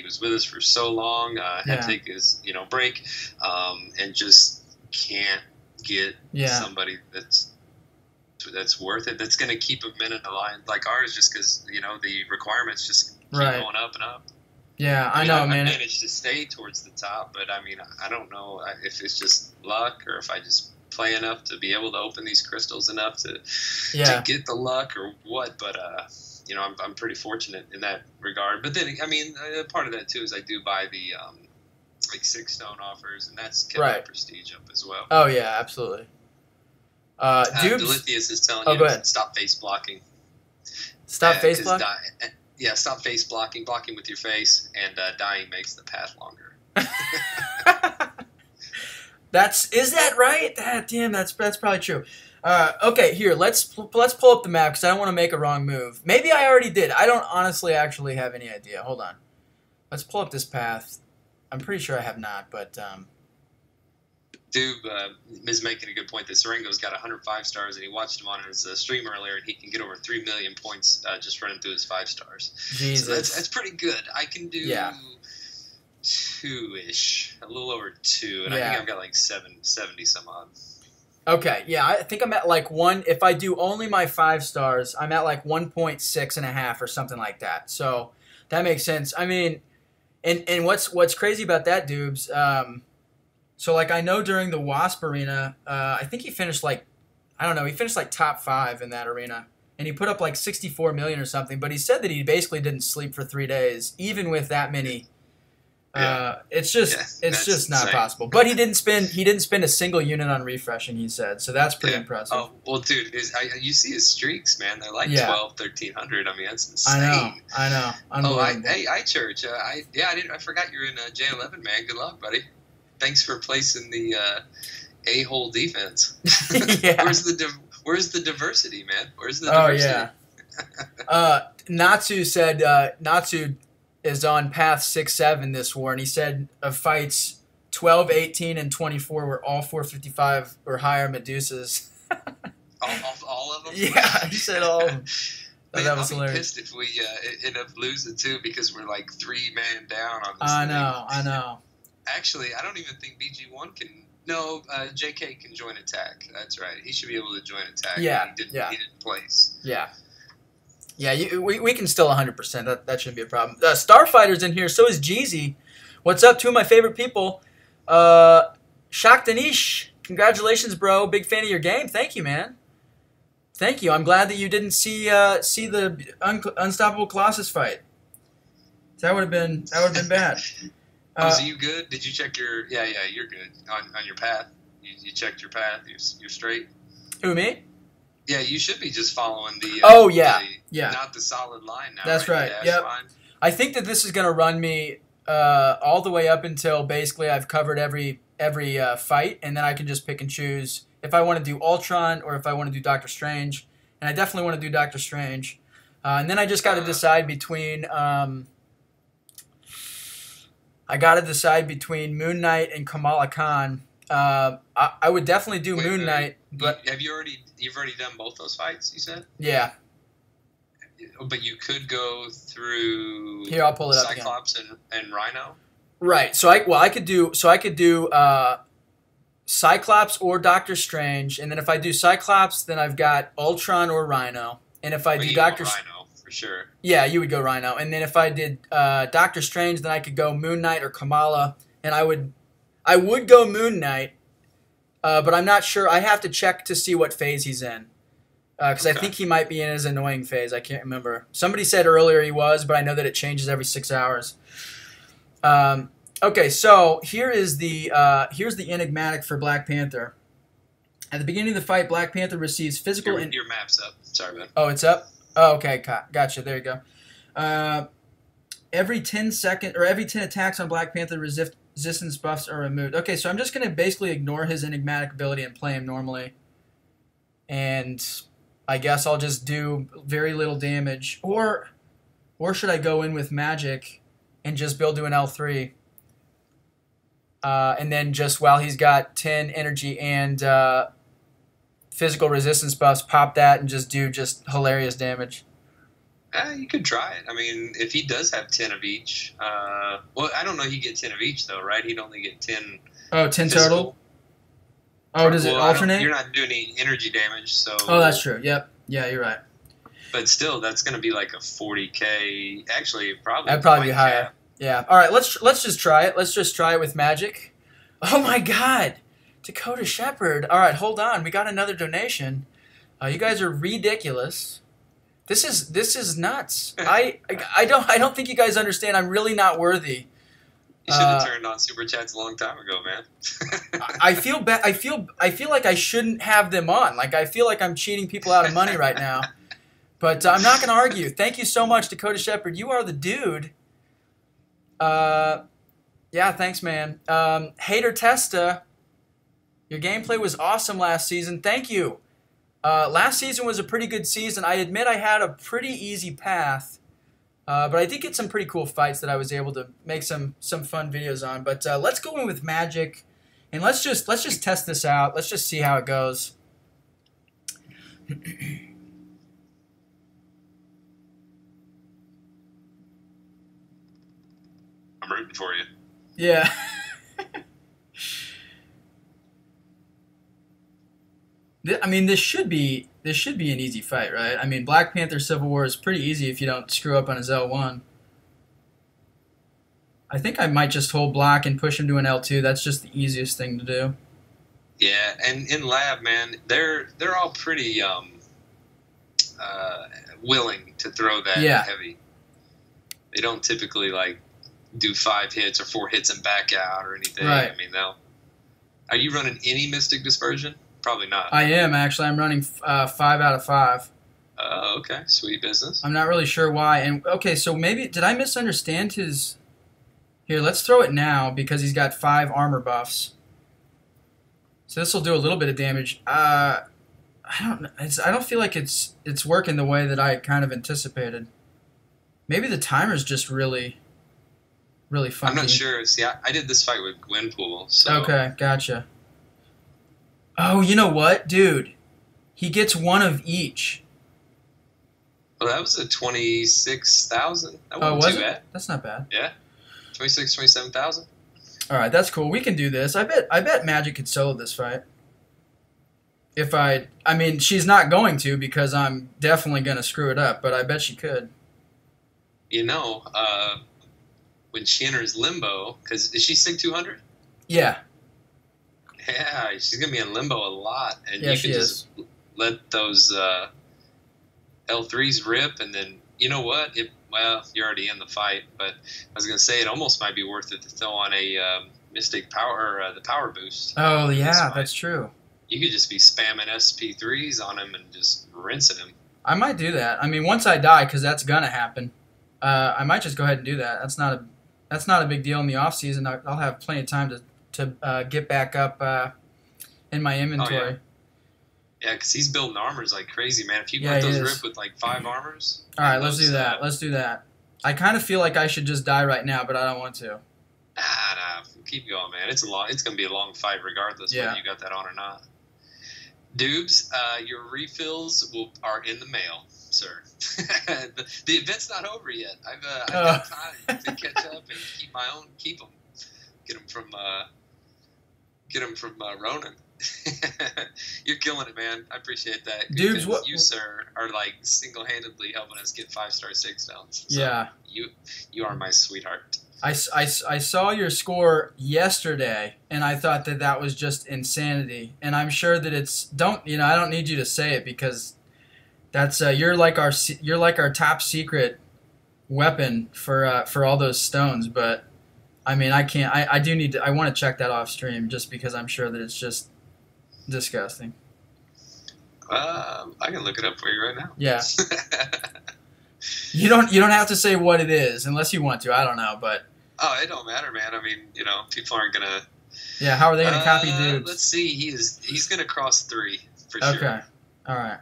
was with us for so long. Had to take his break, and just can't get somebody that's worth it. That's going to keep him in a line like ours, just because the requirements just keep going up and up. Yeah, I know, man. I managed to stay towards the top, but I mean, I don't know if it's just luck or if I just play enough to be able to open these crystals enough to get the luck or what. But I'm pretty fortunate in that regard. But then, I mean, part of that too is I do buy the like 6-stone offers, and that's kept my prestige up as well. Oh yeah, absolutely. Delithius is telling you to stop face blocking. Stop face blocking. Yeah, stop face blocking with your face, and dying makes the path longer. Is that right? Damn, that's probably true. Okay, here, let's pull up the map because I don't want to make a wrong move. Maybe I already did. I don't honestly actually have any idea. Hold on. Let's pull up this path. I'm pretty sure I have not, but... Dude is making a good point that Serengo's got 105 stars, and he watched him on his stream earlier, and he can get over 3 million points just running through his 5 stars. Jesus. So that's pretty good. I can do 2-ish, a little over 2, and I think I've got like 70 some odd. Okay, yeah, I think I'm at like 1. If I do only my 5 stars, I'm at like 1.6.5 or something like that. So that makes sense. I mean, and what's crazy about that, Dubes? So, like, I know during the WASP arena, I think he finished, like, I don't know, he finished, like, top 5 in that arena. And he put up, like, 64 million or something. But he said that he basically didn't sleep for 3 days, even with that many. It's just not possible. But he didn't spend a single unit on refreshing, he said. So that's pretty impressive. Oh, well, dude, you see his streaks, man. They're like 12, 1,300. I mean, that's insane. I know. Unbelievable. iChurch. I forgot you're in J11, man. Good luck, buddy. Thanks for placing the a-hole defense. Where's the diversity, man? Where's the diversity? Oh, yeah. Natsu said Natsu is on path 6-7 this war, and he said of fights 12, 18, and 24 were all 455 or higher Medusas. all of them? Yeah, he said all of them. Man, that was I'll hilarious. be pissed if we end up losing, too, because we're like 3-man down on this I know. Actually, I don't even think BG1 can. No, JK can join attack. That's right. He should be able to join attack. Yeah, he didn't place. Yeah. Yeah, we can still 100%. That shouldn't be a problem. Starfighter's in here. So is Jeezy. What's up? 2 of my favorite people. Shak Danish. Congratulations, bro. Big fan of your game. Thank you, man. Thank you. I'm glad that you didn't see the Unstoppable Colossus fight. That would have been bad. So you good? Did you check your... Yeah, you're good. On your path. You checked your path. You're straight. Who, me? Yeah, you should be just following the... Not the solid line now. That's right. Yep. I think that this is going to run me all the way up until basically I've covered every fight, and then I can just pick and choose if I want to do Ultron or if I want to do Doctor Strange. And I definitely want to do Doctor Strange. And then I just got to decide between... Moon Knight and Kamala Khan. I would definitely do Moon Knight, but you've already done both those fights, you said? Yeah. But you could go through Here, I'll pull it up Cyclops and Rhino. Right. So I could do Cyclops or Doctor Strange, and then if I do Cyclops, then I've got Ultron or Rhino. And if I do Doctor Rhino. For sure. Yeah, you would go Rhino. And then if I did Doctor Strange, then I could go Moon Knight or Kamala. And I would go Moon Knight, but I'm not sure. I have to check to see what phase he's in. Because I think he might be in his annoying phase. I can't remember. Somebody said earlier he was, but I know that it changes every 6 hours. Okay, so here's the enigmatic for Black Panther. At the beginning of the fight, Black Panther receives physical... Your map's up. Sorry, man. Oh, it's up? Oh, okay. Gotcha. There you go. Every 10 attacks on Black Panther, resistance buffs are removed. Okay, so I'm just going to basically ignore his enigmatic ability and play him normally. And I guess I'll just do very little damage. Or should I go in with magic and just build to an L3? And then just while he's got 10 energy and physical resistance buffs, pop that and just do hilarious damage. You could try it. I mean, if he does have 10 of each, well, I don't know. He'd get 10 of each though, right? He'd only get 10. Oh, 10 physical. Total. Oh, does it alternate? You're not doing any energy damage, so. Oh, that's true. Yep. Yeah, you're right. But still, that's going to be like a 40K. Actually, probably. That'd probably be higher. Cap. Yeah. All right. Let's just try it. Let's just try it with magic. Oh my God, Dakota Shepherd. All right, hold on. We got another donation. You guys are ridiculous. This is nuts. I don't think you guys understand. I'm really not worthy. You should have turned on super chats a long time ago, man. I feel bad. I feel like I shouldn't have them on. Like I feel like I'm cheating people out of money right now. But I'm not going to argue. Thank you so much, Dakota Shepherd. You are the dude. Yeah, thanks, man. Hater Testa, your gameplay was awesome last season. Thank you. Last season was a pretty good season. I admit I had a pretty easy path, but I did get some pretty cool fights that I was able to make some fun videos on. But let's go in with magic, and let's just test this out. Let's just see how it goes. I'm rooting for you. Yeah. I mean, this should be an easy fight, right? I mean, Black Panther Civil War is pretty easy if you don't screw up on his L1. I think I might just hold block and push him to an L2. That's just the easiest thing to do. Yeah, and in lab, man, they're all pretty willing to throw that heavy. They don't typically like do 5 hits or 4 hits and back out or anything. Right. I mean, are you running any Mystic Dispersion? Probably not. I am, actually. I'm running 5 out of 5. Okay. Sweet business. I'm not really sure why. And okay, so maybe, did I misunderstand his... Here, let's throw it now because he's got 5 armor buffs. So this will do a little bit of damage. I don't feel like it's working the way that I kind of anticipated. Maybe the timer's just really funky. I'm not sure. See, I did this fight with Gwenpool, so... Okay, gotcha. Oh, you know what, dude? He gets 1 of each. Well, that was a 26,000. That wasn't too it? bad. That's not bad. Yeah, 26, 27,000. All right, that's cool. We can do this. I bet Magic could solo this fight. I mean, she's not going to because I'm definitely going to screw it up, but I bet she could. You know, when she enters Limbo, because is she Sig 200? Yeah. Yeah, she's going to be in Limbo a lot, and yeah, you can just let those L3s rip, and then, you know what? Well, you're already in the fight, but I was going to say it almost might be worth it to throw on a Mystic Power, the Power Boost. Oh, yeah, that's true. You could just be spamming SP3s on him and just rinsing him. I might do that. I mean, once I die, because that's going to happen, I might just go ahead and do that. That's not a big deal in the off season. I'll have plenty of time to get back up in my inventory. Oh, yeah, because he's building armors like crazy, man. If you let those rip with like 5 armors. All right, let's do that. Let's do that. I kind of feel like I should just die right now, but I don't want to. Nah, keep going, man. It's going to be a long fight regardless whether you got that on or not. Dubes, your refills are in the mail, sir. the event's not over yet. I've got time to catch up and keep my own. Keep them. Get them from Ronan. You're killing it, man. I appreciate that. Dudes, you, sir, are like single-handedly helping us get 5-star 6 stones. So yeah. You are my sweetheart. I saw your score yesterday, and I thought that was just insanity. And I'm sure that I don't need you to say it because that's you're like our top secret weapon for all those stones. But I mean, I can't. I do need to. I want to check that off stream just because I'm sure that it's just Disgusting. I can look it up for you right now. Yeah. You don't have to say what it is unless you want to. I don't know, but Oh, it don't matter, man. I mean, people aren't gonna. yeah, how are they gonna copy dudes? Let's see. He's gonna cross 3 for sure. Okay. All right.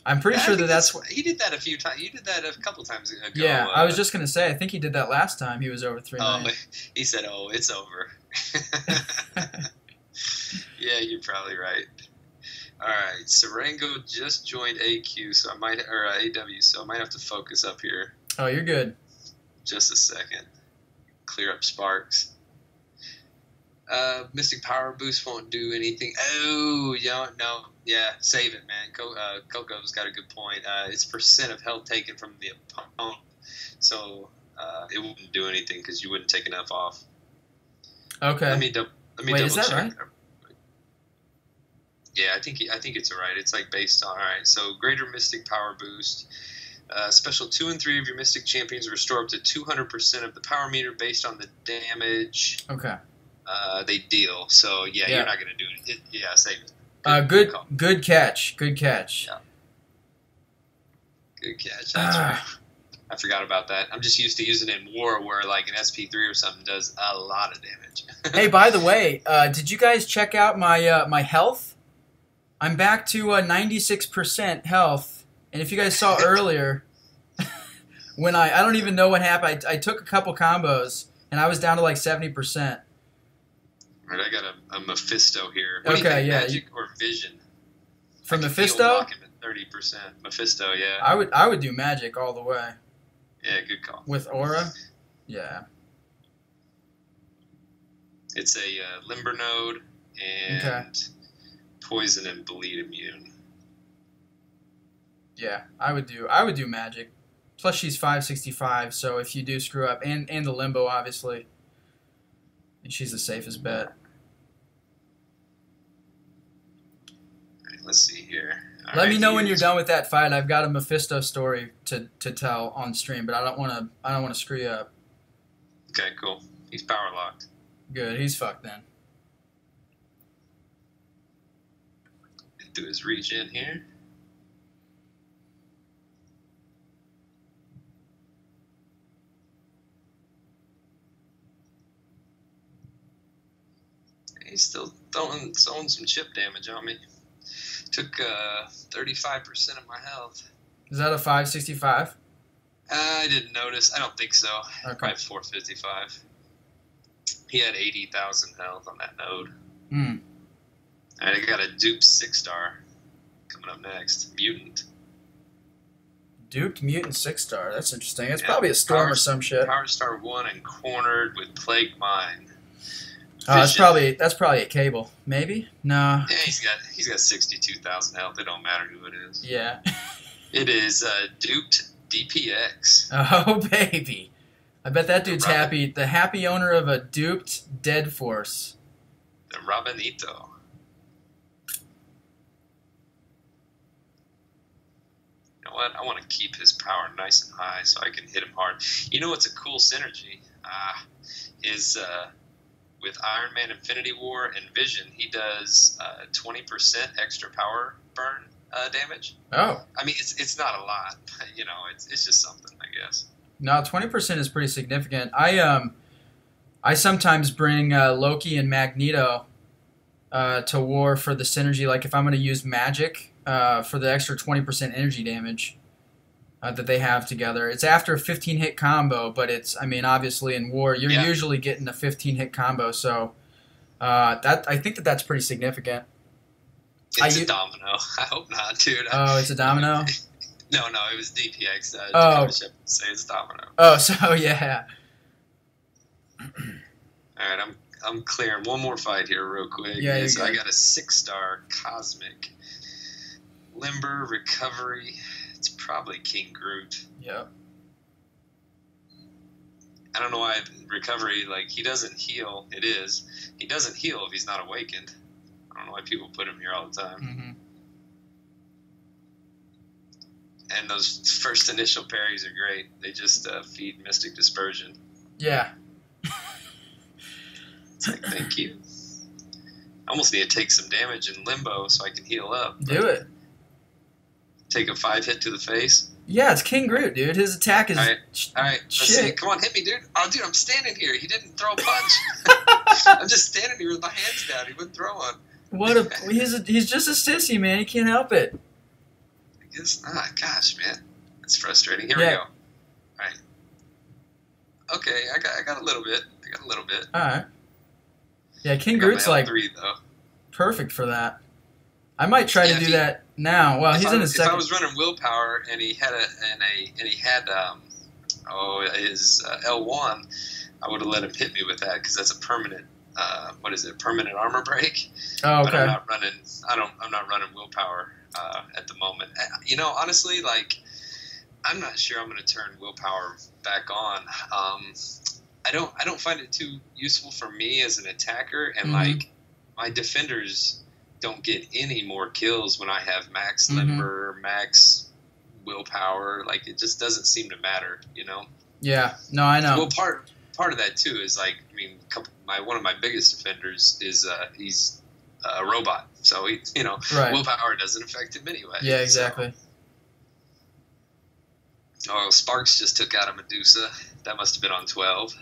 I'm pretty sure that's what he did that a few times. You did that a couple times ago. Yeah, I was just gonna say. I think he did that last time. He was over 3 million. He said, "Oh, it's over." Yeah, you're probably right. All right, Serengo just joined AQ, so AW, so I might have to focus up here. Oh, you're good. Just a second. Clear up sparks. Mystic Power Boost won't do anything. Oh, no. Yeah, save it, man. Coco's got a good point. It's percent of health taken from the opponent, so it wouldn't do anything because you wouldn't take enough off. Okay. Let me double is that check. right? Yeah, I think it's right. It's like based on, all right, so greater Mystic Power Boost. Special 2 and 3 of your Mystic Champions restore up to 200% of the power meter based on the damage they deal. So, yeah, you're not going to do it. Yeah, save it. Good catch. Good catch. Yeah. Good catch. That's right. I forgot about that. I'm just used to using it in war where like an SP3 or something does a lot of damage. Hey, by the way, did you guys check out my my health? I'm back to 96% health. And if you guys saw earlier, when I don't even know what happened, I took a couple combos, and I was down to like 70%. All right, I got a Mephisto here. What do you think, Magic or Vision? From Mephisto? Lock him at 30%. Mephisto, yeah. I would do Magic all the way. Yeah, good call. With Aura? Yeah. It's a Limber node and poison and bleed immune. Yeah, I would do Magic. Plus she's 565, so if you do screw up, and the Limbo obviously, she's the safest bet. All right, let's see here. Let me know when you're done with that fight. I've got a Mephisto story to tell on stream, but I don't want to screw you up. Okay, cool. He's power locked. Good, he's fucked then. Do his reach in here. He's still throwing some chip damage on me. Took 35% of my health. Is that a 565? I didn't notice. I don't think so. Okay. Probably 455. He had 80,000 health on that node. Hmm. All right, I got a dupe 6-star coming up next. Mutant. Duped Mutant 6-star. That's interesting. It's probably a Storm or some shit. Power Star 1 and cornered with Plague Mine. That's probably a Cable. Maybe? No. Yeah, he's got 62,000 health. It don't matter who it is. Yeah. It is duped DPX. Oh, baby. I bet that dude's happy. The happy owner of a duped Dead Force. The Rabinito. You know what? I want to keep his power nice and high so I can hit him hard. You know what's a cool synergy? Is with Iron Man Infinity War and Vision, he does 20% extra power burn damage. Oh. I mean, it's not a lot, but, it's just something, I guess. No, 20% is pretty significant. I sometimes bring Loki and Magneto to war for the synergy. Like if I'm going to use magic for the extra 20% energy damage that they have together. It's after a 15-hit combo, but obviously in war you're usually getting a 15-hit combo. So I think that's pretty significant. It's a domino. I hope not, dude. Oh, it's a domino? No, it was DPX. Oh. Say it's domino. Oh, so yeah. All right, I'm clearing one more fight here real quick. Yeah, I got a 6-star Cosmic. Limber, Recovery. It's probably King Groot. Yep. I don't know why Recovery, he doesn't heal. It is. He doesn't heal if he's not awakened. I don't know why people put him here all the time. Mm-hmm. And those first initial parries are great. They just feed Mystic Dispersion. Yeah. It's like, thank you. almost need to take some damage in limbo so I can heal up. Do it. Take a 5 hit to the face. Yeah, it's King Groot, dude. His attack is all right. Let's shit. see. Come on, hit me, dude. Oh, dude, I'm standing here. He didn't throw a punch. I'm just standing here with my hands down. He wouldn't throw one. He's just a sissy, man. He can't help it. I guess not. Gosh, man, it's frustrating. Here we go. All right. Okay, I got a little bit. All right. Yeah, King Groot's like L3, though. Perfect for that. I might try to do that now. Well, he's in his second. If I was running willpower and he had his L1, I would have let him hit me with that because that's a permanent. What is it? Permanent armor break. Oh, okay. But I'm not running willpower at the moment. You know, honestly, like, I'm not sure I'm going to turn willpower back on. I don't find it too useful for me as an attacker, and like my defenders don't get any more kills when I have max limber, max willpower. Like, it just doesn't seem to matter, you know? Yeah, no, I know. Well, part of that too is, like, I mean, one of my biggest defenders is he's a robot, so he, you know, willpower doesn't affect him anyway. Yeah, exactly. So. Oh, Sparks just took out a Medusa. That must have been on 12.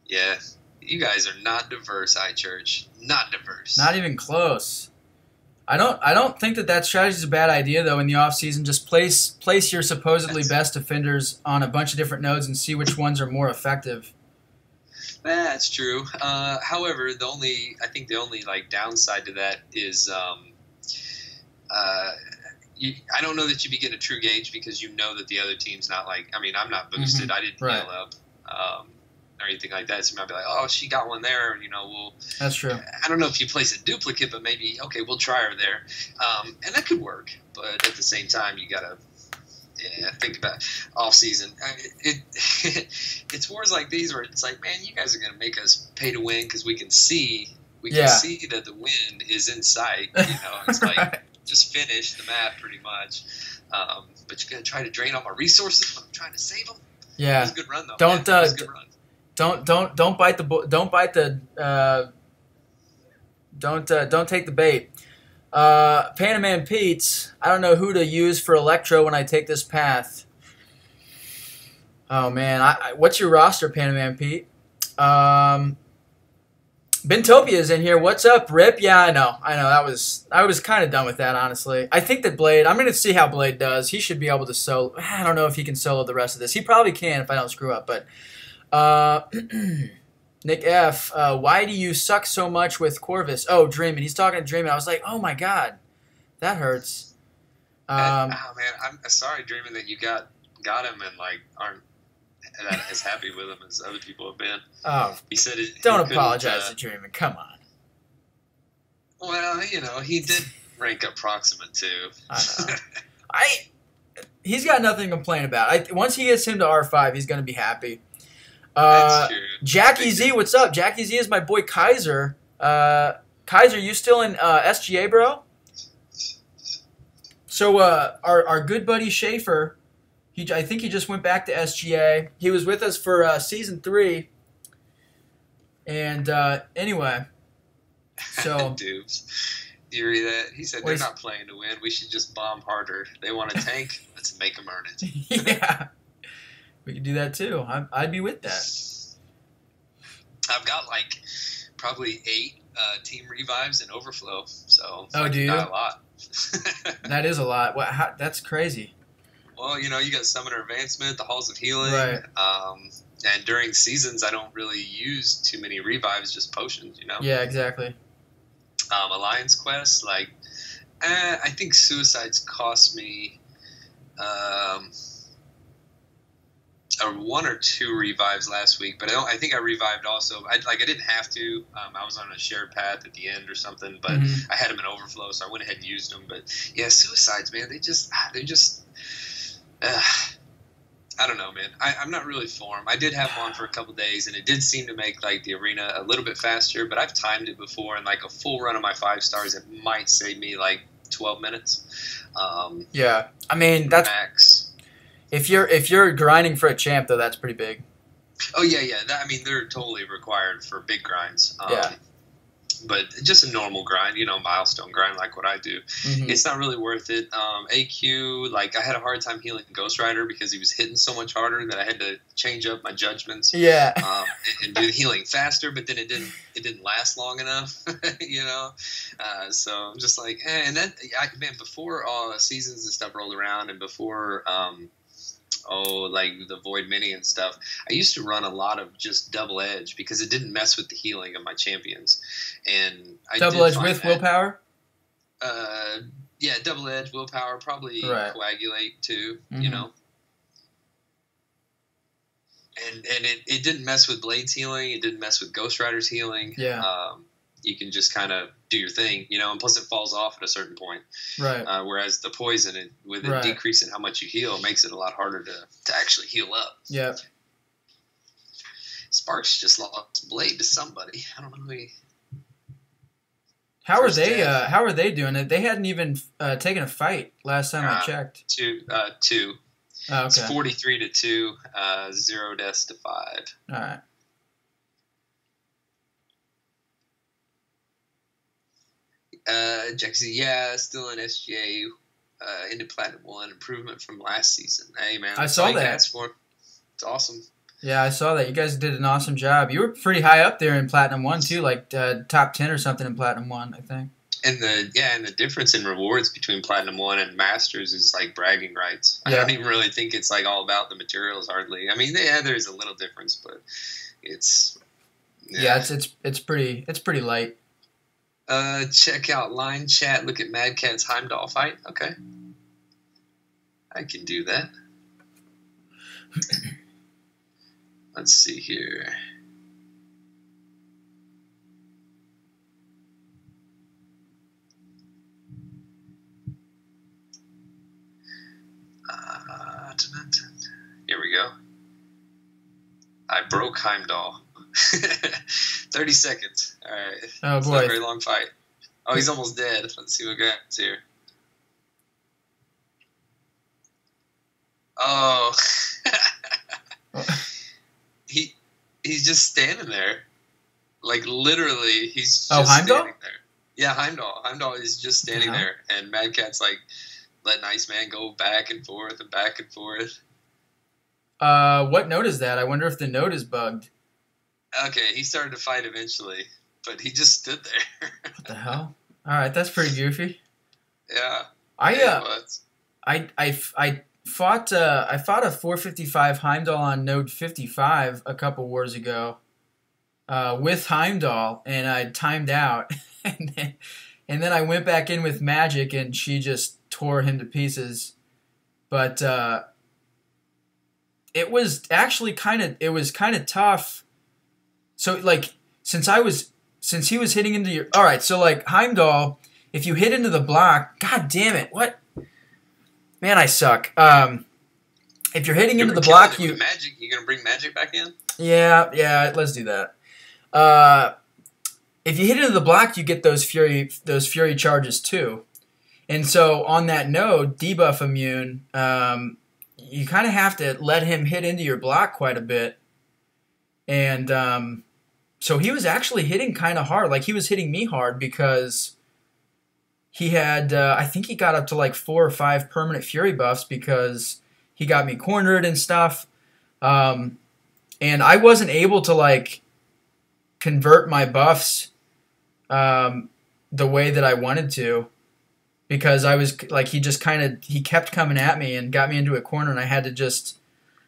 Yeah. You guys are not diverse, iChurch. Not diverse. Not even close. I don't think that strategy is a bad idea, though, in the offseason. Just place your supposedly best defenders on a bunch of different nodes and see which ones are more effective. That's true. However, I think the only like downside to that is I don't know that you'd be getting a true gauge because you know that the other team's not like, I mean, I'm not boosted. I didn't heal up. Or anything like that, so you might be like, oh, she got one there, you know, That's true. I don't know if you place a duplicate, but maybe, okay, we'll try her there. And that could work, but at the same time, you gotta think about off-season. It's wars like these where it's like, man, you guys are gonna make us pay to win because we can see that the win is in sight, you know, it's like, just finish the map pretty much. But you're gonna try to drain all my resources when I'm trying to save them? Yeah. It was a good run, though. It was a good run. Don't take the bait. Panaman Pete's, I don't know who to use for Electro when I take this path. Oh man, what's your roster, Panaman Pete? Bentopia is in here. What's up, Rip? Yeah, I know. I was kind of done with that, honestly. I think that Blade, I'm going to see how Blade does. He should be able to solo. I don't know if he can solo the rest of this. He probably can if I don't screw up, but Nick F, why do you suck so much with Corvus? Oh, Dreamin'. He's talking to Dreamin'. I was like, oh my god, that hurts. Man, I'm sorry, Dreamin', that you got him and like aren't as happy with him as other people have been. Oh, he said it. Don't apologize to Dreamin'. Come on. Well, you know, he did rank up Proxima too. I know. He's got nothing to complain about. Once he gets him to R5, he's going to be happy. That's true. Jackie Z, what's up? Jackie Z is my boy Kaiser. Kaiser, you still in SGA, bro? So our good buddy Schaefer, I think he just went back to SGA. He was with us for Season 3. And anyway, so... Dupes. Do you read that? He said they're not playing to win. We should just bomb harder. They want to tank. Let's make them earn it. Yeah. We could do that too. I'd be with that. I've got like probably 8 team revives and overflow. So do you? Not a lot. That is a lot. That's crazy. Well, you know, you got Summoner Advancement, the Halls of Healing. Right. And during seasons, I don't really use too many revives, just potions, you know? Yeah, exactly. Alliance quests, like, I think Suicides cost me 1 or 2 revives last week, but I think I revived also. I didn't have to. I was on a shared path at the end or something, but I had them in overflow, so I went ahead and used them. But yeah, Suicides, man, they're just I don't know, man. I'm not really for them. I did have one for a couple days, and it did seem to make like the arena a little bit faster. But I've timed it before, and like a full run of my 5 stars, it might save me like 12 minutes. Yeah, I mean that's max. If you're grinding for a champ, though, that's pretty big. Oh yeah. I mean, they're totally required for big grinds. Yeah. but just a normal grind, milestone grind like what I do. Mm-hmm. It's not really worth it. AQ, like I had a hard time healing Ghost Rider because he was hitting so much harder that I had to change up my judgments. Yeah. And do the healing faster, but then it didn't last long enough, So I'm just like, and then before all seasons and stuff rolled around, and before like the Void Mini and stuff, I used to run a lot of just double edge because it didn't mess with the healing of my champions. And I double edge with willpower? Yeah, double edge, willpower, probably coagulate too, Mm-hmm. And it didn't mess with Blade's healing, it didn't mess with Ghost Rider's healing. Yeah. You can just kind of do your thing, and plus it falls off at a certain point. Right. Whereas the poison, with a decrease in how much you heal, makes it a lot harder to actually heal up. Yeah. Sparks just lost Blade to somebody. I don't know who he... How are they doing it? They hadn't even taken a fight last time I checked. Two. Oh, okay. It's 43-2, 0 deaths to 5. All right. Jackson, still in SGA, into Platinum 1, improvement from last season. Hey, man. I saw that. It's awesome. Yeah, I saw that. You guys did an awesome job. You were pretty high up there in Platinum 1, too, like top 10 or something in Platinum 1, I think. And the difference in rewards between Platinum 1 and Masters is like bragging rights. Yeah. I don't even really think it's like all about the materials hardly. I mean, there's a little difference, but it's... Yeah, it's pretty light. Check out line chat. Look at Mad Cat's Heimdall fight. Okay. I can do that. Let's see here. Here we go. I broke Heimdall. 30 seconds. All right. Oh, it's boy. not a very long fight. Oh, he's almost dead. Let's see what happens here. Oh. He's just standing there. Like, literally, he's just Heimdall? standing there. Yeah, Heimdall. Heimdall is just standing there, and Mad Cat's, like, letting Iceman go back and forth and back and forth. What node is that? I wonder if the node is bugged. Okay, he started to fight eventually, but he just stood there. What the hell? All right, that's pretty goofy. Yeah. I fought a 455 Heimdall on node 55 a couple wars ago with Heimdall, and I timed out, and then I went back in with Magic, and she just tore him to pieces. But it was actually kind of tough. So like since he was hitting into your... All right, so like Heimdall, if you hit into the block, god damn it, what? Man, I suck. If you're hitting into the block, you Magic, you gonna bring Magic back in? Yeah, let's do that. If you hit into the block, you get those fury charges too. And so on that node, debuff immune, you kind of have to let him hit into your block quite a bit. And so he was actually hitting kind of hard. Like, he was hitting me hard because he had, I think he got up to like 4 or 5 permanent fury buffs because he got me cornered and stuff. And I wasn't able to like convert my buffs the way that I wanted to, because I was like, he kept coming at me and got me into a corner, and I had to just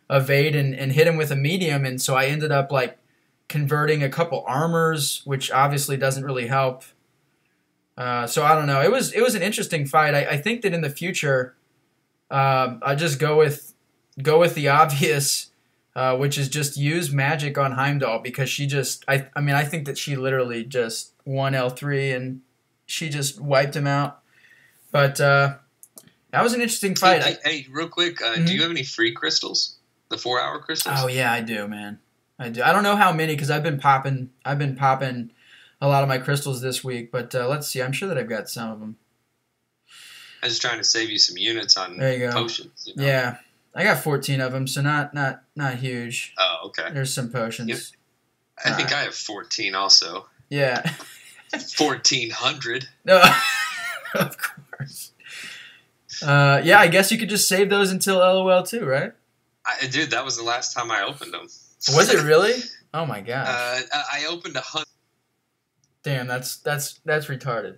evade and hit him with a medium. And so I ended up like converting a couple armors, which obviously doesn't really help. So I don't know. It was an interesting fight. I think that in the future, I just go with the obvious, which is just use Magic on Heimdall, because she just I think that she literally just won L3 and she just wiped him out. But that was an interesting fight. Hey, real quick, do you have any free crystals? The 4-hour crystals? Oh yeah, I do, man. I do. I don't know how many, because I've been popping a lot of my crystals this week. But let's see. I'm sure that I've got some of them. I was just trying to save you some units on there you go. Potions. You know? Yeah, I got 14 of them, so not huge. Oh, okay. There's some potions. Yeah. I think I have 14 also. Yeah. 1,400. No, of course. Yeah, I guess you could just save those until LOL too, right? Dude, that was the last time I opened them. Was it really? Oh my gosh. I opened 100. Damn, that's retarded.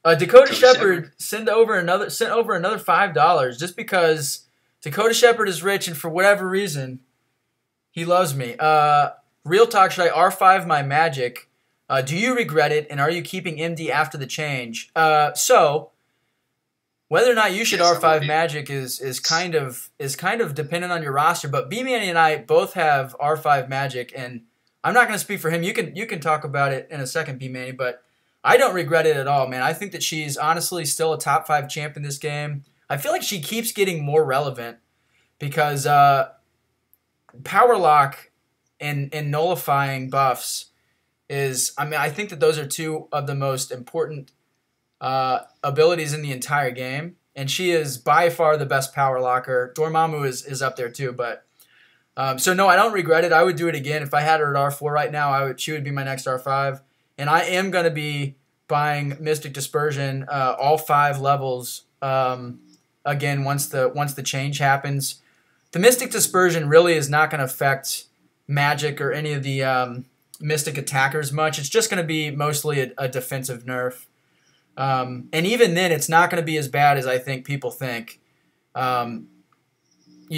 Dakota Shepard sent over another $5 just because Dakota Shepard is rich and for whatever reason he loves me. Real talk, should I R5 my Magic? Do you regret it, and are you keeping MD after the change? So whether or not you should R5 Magic is kind of dependent on your roster. But B-Manny and I both have R5 Magic, and I'm not going to speak for him. You can talk about it in a second, B-Manny, but I don't regret it at all, man. I think that she's honestly still a top 5 champ in this game. I feel like she keeps getting more relevant because Power Lock and nullifying buffs I think that those are two of the most important abilities in the entire game, and she is by far the best Power Locker. Dormammu is up there too, but so no, I don't regret it. I would do it again if I had her at R4 right now. She would be my next R5, and I am going to be buying Mystic Dispersion all 5 levels again once the change happens. The Mystic Dispersion really is not going to affect Magic or any of the Mystic attackers much. It's just going to be mostly a defensive nerf. And even then, it's not going to be as bad as I think people think. It's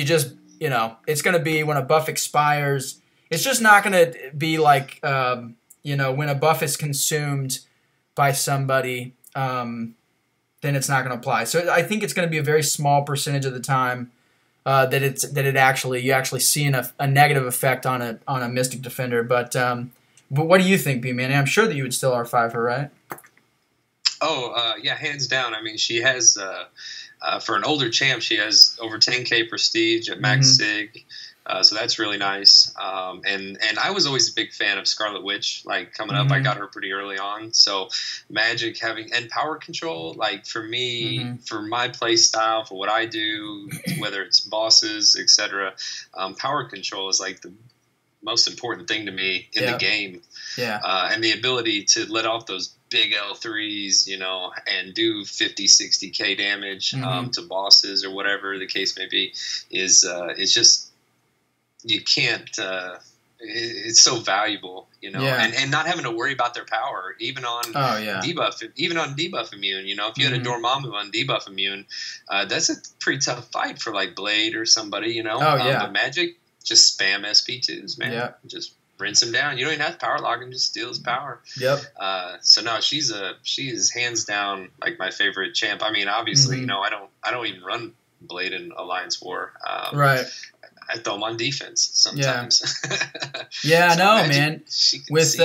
going to be when a buff expires. It's just not going to be like, when a buff is consumed by somebody, then it's not going to apply. So I think it's going to be a very small percentage of the time you actually see a negative effect on a Mystic Defender. But what do you think, B-Manny? I'm sure that you would still R5 her, right? Oh, yeah, hands down. I mean, she has, for an older champ, she has over 10K prestige at max sig. So that's really nice. And I was always a big fan of Scarlet Witch. Like, coming up, I got her pretty early on. So Magic and power control, like, for me, for my play style, for what I do, whether it's bosses, etc., power control is, like, the most important thing to me in the game. Yeah. And the ability to let off those big L3s, and do 50, 60K damage to bosses or whatever the case may be is just, you can't, it's so valuable, and not having to worry about their power, even on debuff immune, if you had a Dormammu on debuff immune, that's a pretty tough fight for like Blade or somebody, but Magic, just spam SP2s, man. Yeah. Just rinse him down. You don't even have to power lock him, just steal his power. Yep. So no, she is hands down like my favorite champ. I mean, obviously, I don't even run Blade in Alliance War. Right. I throw him on defense sometimes. Yeah, so no, man. With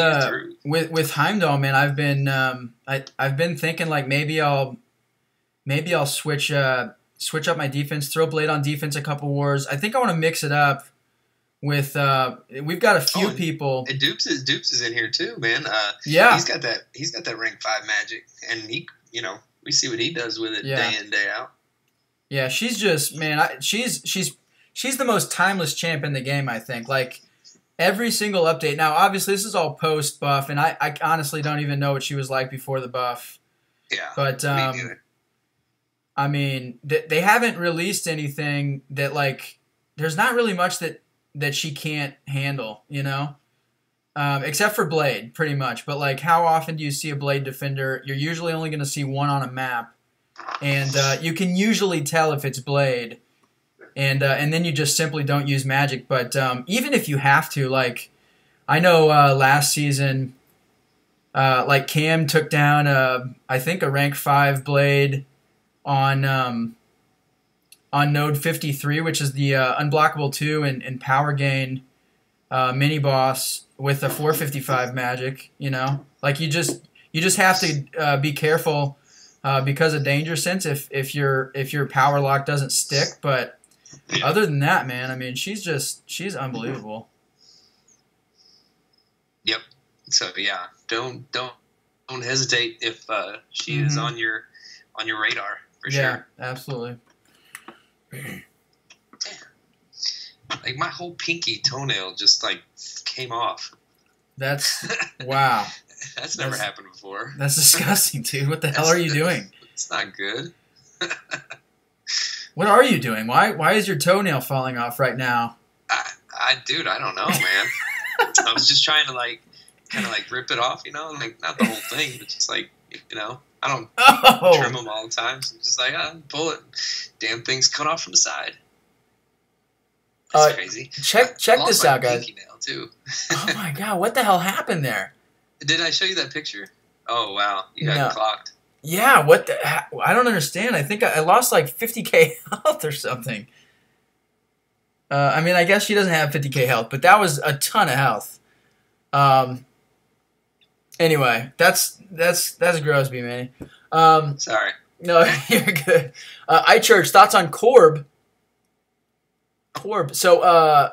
Heimdall, man, I've been thinking like maybe I'll switch up my defense, throw Blade on defense a couple wars. I think I want to mix it up with we've got a few people. And Dupes is in here too, man. He's got that rank 5 Magic, and he we see what he does with it day in, day out. Yeah, she's just, man, she's the most timeless champ in the game, I think. Like, every single update. Now, obviously, this is all post-buff, and I honestly don't even know what she was like before the buff. Yeah, but, I mean, they haven't released anything that, like, there's not really much that she can't handle, except for Blade, pretty much. But, like, how often do you see a Blade defender? You're usually only going to see one on a map, and you can usually tell if it's Blade. And then you just simply don't use Magic. But even if you have to, like, I know last season, like Cam took down I think a rank 5 Blade on node 53, which is the unblockable 2 and power gain mini boss with a 455 Magic. Like you just have to be careful because of danger sense if your power lock doesn't stick, but. Other than that, man, I mean, she's unbelievable. Yep. So yeah, don't hesitate if she is on your radar for sure. Yeah, absolutely. Like my whole pinky toenail just like came off. That's wow. That's never happened before. That's disgusting, dude. What the hell are you doing? It's not good. What are you doing? Why is your toenail falling off right now? Dude, I don't know, man. I was just trying to kind of rip it off, like not the whole thing, but just I don't trim them all the time. So just pull it. Damn thing's cut off from the side. That's crazy. Check this out, guys. Pinky nail too. Oh my god, what the hell happened there? Did I show you that picture? Oh wow, you got clocked. Yeah, what the? I don't understand. I think I lost like 50k health or something. I mean, I guess she doesn't have 50k health, but that was a ton of health. Anyway, that's Grosby, man. Sorry. No, you're good. iChurch, thoughts on Corb? So,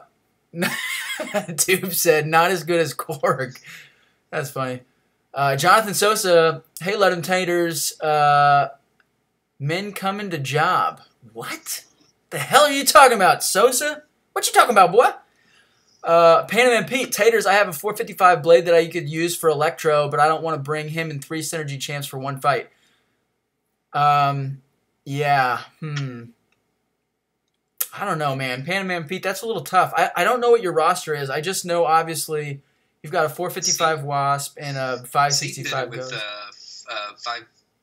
Tube said, not as good as Korg. That's funny. Jonathan Sosa, hey, let 'em taters. Men coming to job. What? The hell are you talking about, Sosa? What you talking about, boy? Panaman Pete, taters, I have a 455 blade that I could use for Electro, but I don't want to bring him in 3 synergy champs for 1 fight. Yeah, I don't know, man. Panaman Pete, that's a little tough. I don't know what your roster is. I just know, obviously, you've got a 455 Wasp and a 565 Ghost. With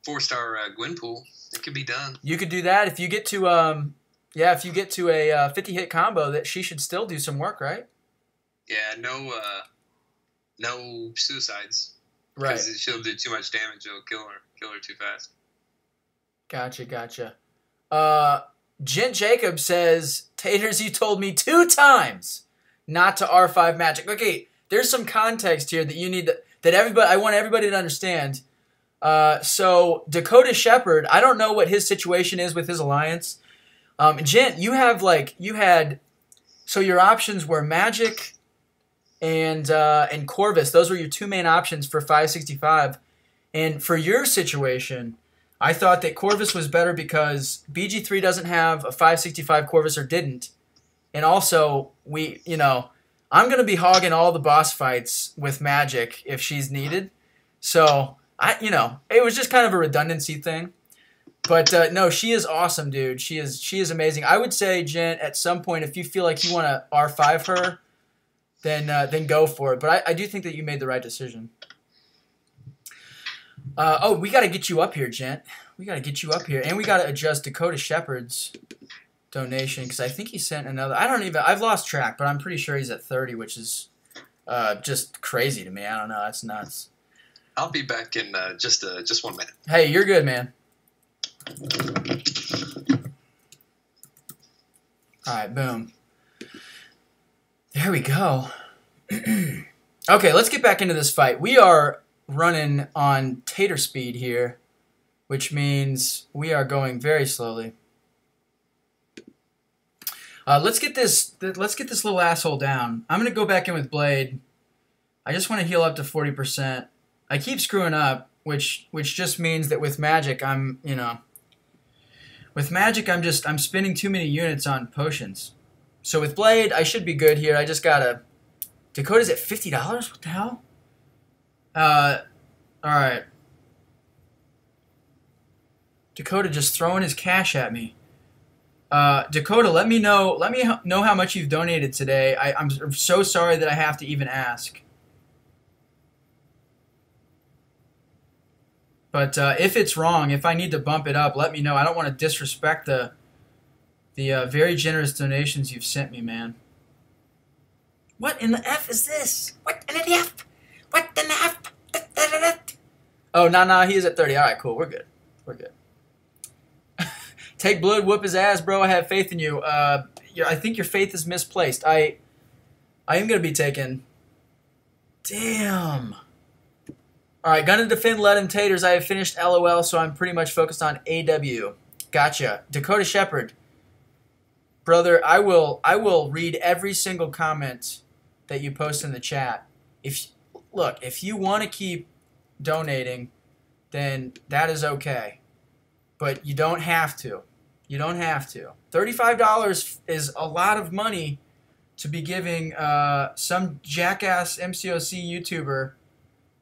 4-star Gwenpool. It could be done. You could do that. If you get to, if you get to a 50-hit combo, that she should still do some work, right? Yeah, no suicides. Right. Because she'll do too much damage. It'll kill her too fast. Gotcha. Gent Jacob says, taters, you told me 2 times not to R5 Magic. Okay, there's some context here that you need I want everybody to understand. So Dakota Shepard, I don't know what his situation is with his alliance. Gent, so your options were Magic and Corvus. Those were your 2 main options for 565. And for your situation, I thought that Corvus was better because BG3 doesn't have a 565 Corvus, or didn't. And also, I'm going to be hogging all the boss fights with Magic if she's needed. So, it was just kind of a redundancy thing. But no, she is awesome, dude. She is amazing. I would say, Jen, at some point, if you feel like you want to R5 her, then go for it. But I do think that you made the right decision. We got to get you up here, Gent. We got to get you up here. And we got to adjust Dakota Shepard's donation because I think he sent another. I've lost track, but I'm pretty sure he's at 30, which is just crazy to me. I don't know. That's nuts. I'll be back in just 1 minute. Hey, you're good, man. All right, boom. There we go. Okay, let's get back into this fight. We are running on tater speed here, which means we are going very slowly. Let's get this little asshole down. I'm gonna go back in with Blade. I just want to heal up to 40%. I keep screwing up, which just means that with Magic, I'm spending too many units on potions. So with Blade, I should be good here. I just gotta. Dakota's at $50. What the hell? Alright. Dakota just throwing his cash at me. Dakota, let me know how much you've donated today. I'm so sorry that I have to even ask. But if it's wrong, if I need to bump it up, let me know. I don't want to disrespect the very generous donations you've sent me, man. What in the F is this? What in the F? What in the F? Oh, no, he is at 30. All right, cool. We're good. Take blood, whoop his ass, bro. I have faith in you. I think your faith is misplaced. I am going to be taken. Damn. All right, gonna defend Lead and Taters. I have finished LOL, so I'm pretty much focused on AW. Gotcha. Dakota Shepard. Brother, I will read every single comment that you post in the chat. If you want to keep donating, then that is okay. But you don't have to. $35 is a lot of money to be giving some jackass MCOC YouTuber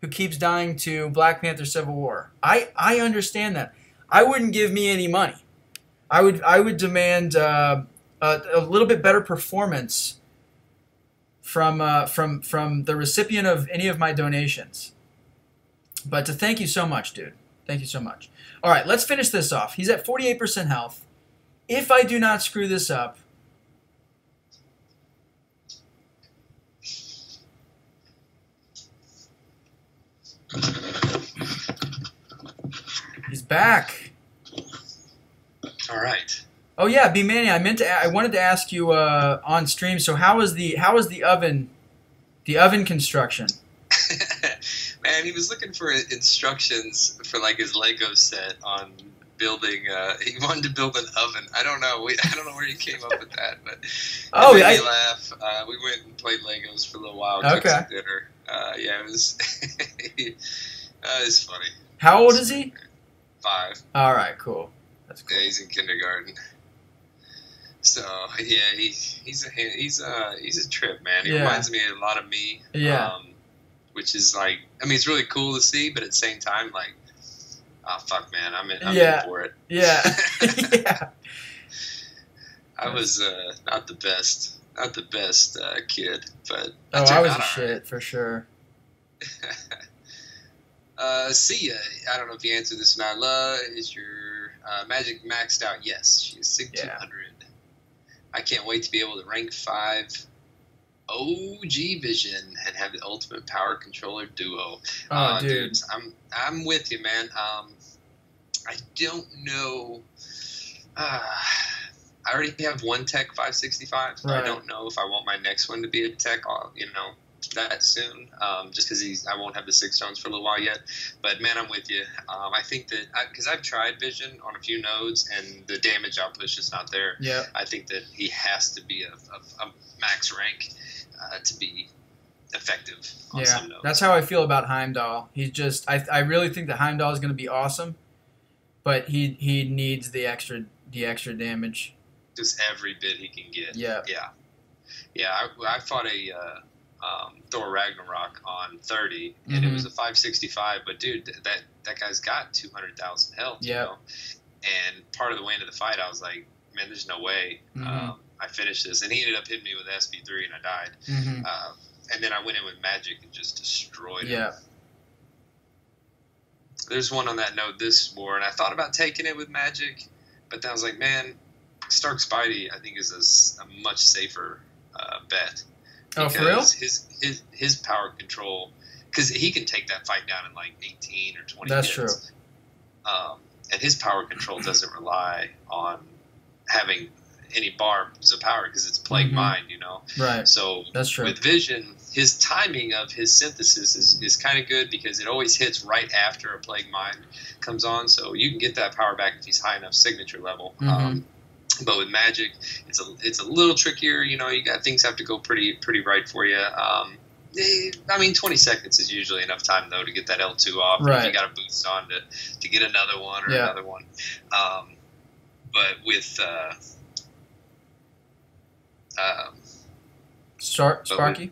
who keeps dying to Black Panther Civil War. I understand that. I wouldn't give me any money. I would demand a little bit better performance from the recipient of any of my donations. But to thank you so much, dude. Thank you so much. All right, let's finish this off. He's at 48% health. If I do not screw this up, he's back. All right. Oh yeah, B Manny, I wanted to ask you on stream. So how was the oven construction? Man, he was looking for instructions for like his Lego set on building. He wanted to build an oven. I don't know. I don't know where he came up with that, but it made me laugh. We went and played Legos for a little while. Cooked some dinner. Yeah, it was. It's funny. How old is he? 5. All right, cool. That's cool. Yeah, he's in kindergarten. So yeah, he's a trip, man. He reminds me a lot of me. Yeah. Which is like, I mean, it's really cool to see, but at the same time, like, oh fuck, man, I'm in for it. Yeah. Yeah. I was not the best kid, but I was a shit for sure. Sia, I don't know if you answered this or not. Is your magic maxed out? Yes, she's SIG 200. I can't wait to be able to rank 5 OG Vision and have the ultimate power controller duo. Oh, dude, I'm with you, man. I don't know. I already have one Tech 565. So I don't know if I want my next one to be a Tech. That soon. Just because I won't have the 6 stones for a little while yet. But man, I'm with you. I think that because I've tried Vision on a few nodes and the damage output is just not there. Yeah. I think that he has to be a max rank to be effective on some nodes. That's how I feel about Heimdall. He's just I really think that Heimdall is going to be awesome, but he needs the extra damage. Just every bit he can get. Yeah. I fought a Thor Ragnarok on 30, and it was a 565. But dude, that guy's got 200,000 health. Yeah. You know? And part of the way into the fight, I was like, man, there's no way I finished this. And he ended up hitting me with SP3, and I died. And then I went in with magic and just destroyed him. Yeah. There's one on that node this war, and I thought about taking it with magic, but then I was like, man, Stark Spidey, I think, is a much safer bet. Oh, for real? His power control, because he can take that fight down in like 18 or 20 That's minutes. True. And his power control doesn't rely on having any barbs of power because it's Plague Mind, you know? Right. So that's true. With Vision, his timing of his synthesis is kind of good because it always hits right after a Plague Mind comes on, so you can get that power back if he's high enough signature level. But with magic, it's a little trickier. You know, things have to go pretty right for you. I mean, 20 seconds is usually enough time though to get that L2 off. Right. If you got a boost on to get another one or another one. But with Sparky.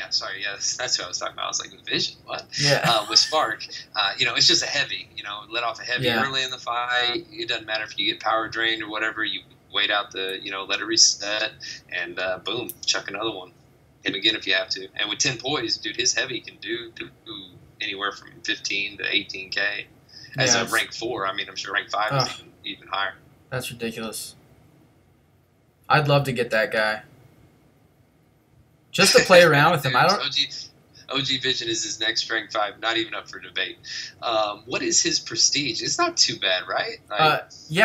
Sorry, that's what I was talking about. I was like, with Vision, what? Yeah. With Spark, it's just a heavy. Let off a heavy early in the fight. It doesn't matter if you get power drained or whatever. You wait out let it reset, and boom, chuck another one. Hit him again if you have to. And with 10 poise, dude, his heavy can do anywhere from 15 to 18K. As a rank 4, I mean, I'm sure rank 5 is even higher. That's ridiculous. I'd love to get that guy. Just to play around with him. I don't. OG Vision is his next rank 5, not even up for debate. What is his prestige? It's not too bad, right?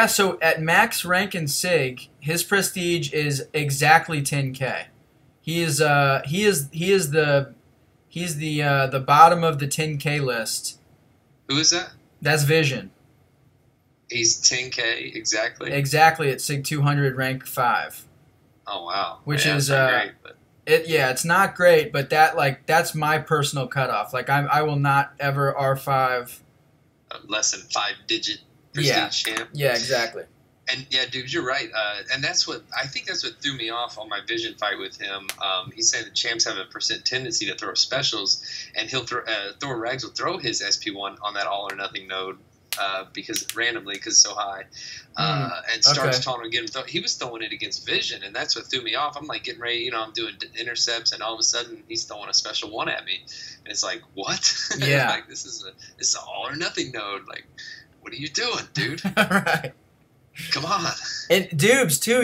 So at max rank in SIG, his prestige is exactly 10K. He's the bottom of the 10K list. Who is that? That's Vision. He's 10K exactly. Exactly at SIG 200 rank 5. Oh wow. Which is great, but... it's not great, but that's my personal cutoff. Like I will not ever R5 less than 5-digit prestige champ. Yeah, exactly. And yeah, dude, you're right. And I think that's what threw me off on my Vision fight with him. He's saying the champs have a % tendency to throw specials, and he'll Thor Rags will throw his SP1 on that all or nothing node because it's so high, and starts taunting again. He was throwing it against Vision, and that's what threw me off. I'm like getting ready, I'm doing intercepts, and all of a sudden he's throwing a special one at me, and it's like, what? Yeah, like this is an all or nothing node. Like, what are you doing, dude? Right. Come on. And Dubes too,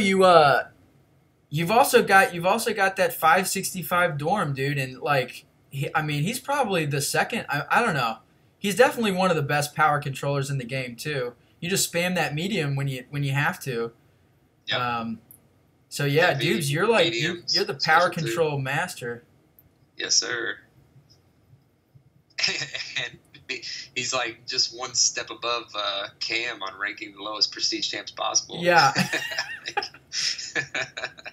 you've also got that 565 Dorm, dude, and like he's probably the second. I don't know. He's definitely one of the best power controllers in the game too. You just spam that medium when you have to. Yep. So yeah, Dubes, you're like you're the power control master. Yes, sir. And he's like just one step above Cam on ranking the lowest prestige champs possible. Yeah.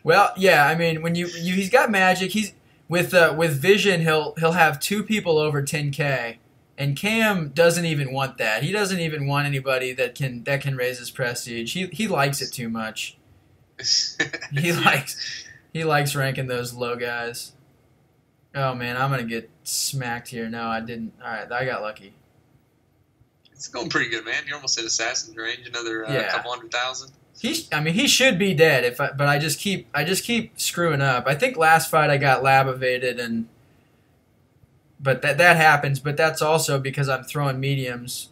Well, yeah. I mean, when he's got magic. He's with Vision. He'll have 2 people over 10K, and Cam doesn't even want that. He doesn't even want anybody that can raise his prestige. He likes it too much. He likes ranking those low guys. Oh man, I'm gonna get smacked here. No, I didn't. All right, I got lucky. It's going pretty good, man. You're almost at assassin's range. Another couple 100,000. He should be dead but I just keep screwing up. I think last fight I got lab evaded but that happens. But that's also because I'm throwing mediums.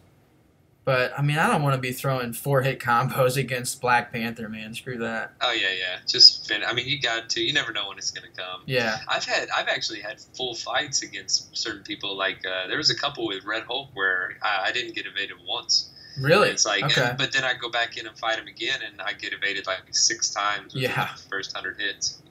But I mean, I don't want to be throwing 4-hit combos against Black Panther, man. Screw that. Oh yeah. Just I mean, you got to. You never know when it's gonna come. Yeah. I've actually had full fights against certain people. Like there was a couple with Red Hulk where I didn't get evaded once. Really? And it's like, okay. But then I go back in and fight him again, and I get evaded like 6 times. Within the first 100 hits.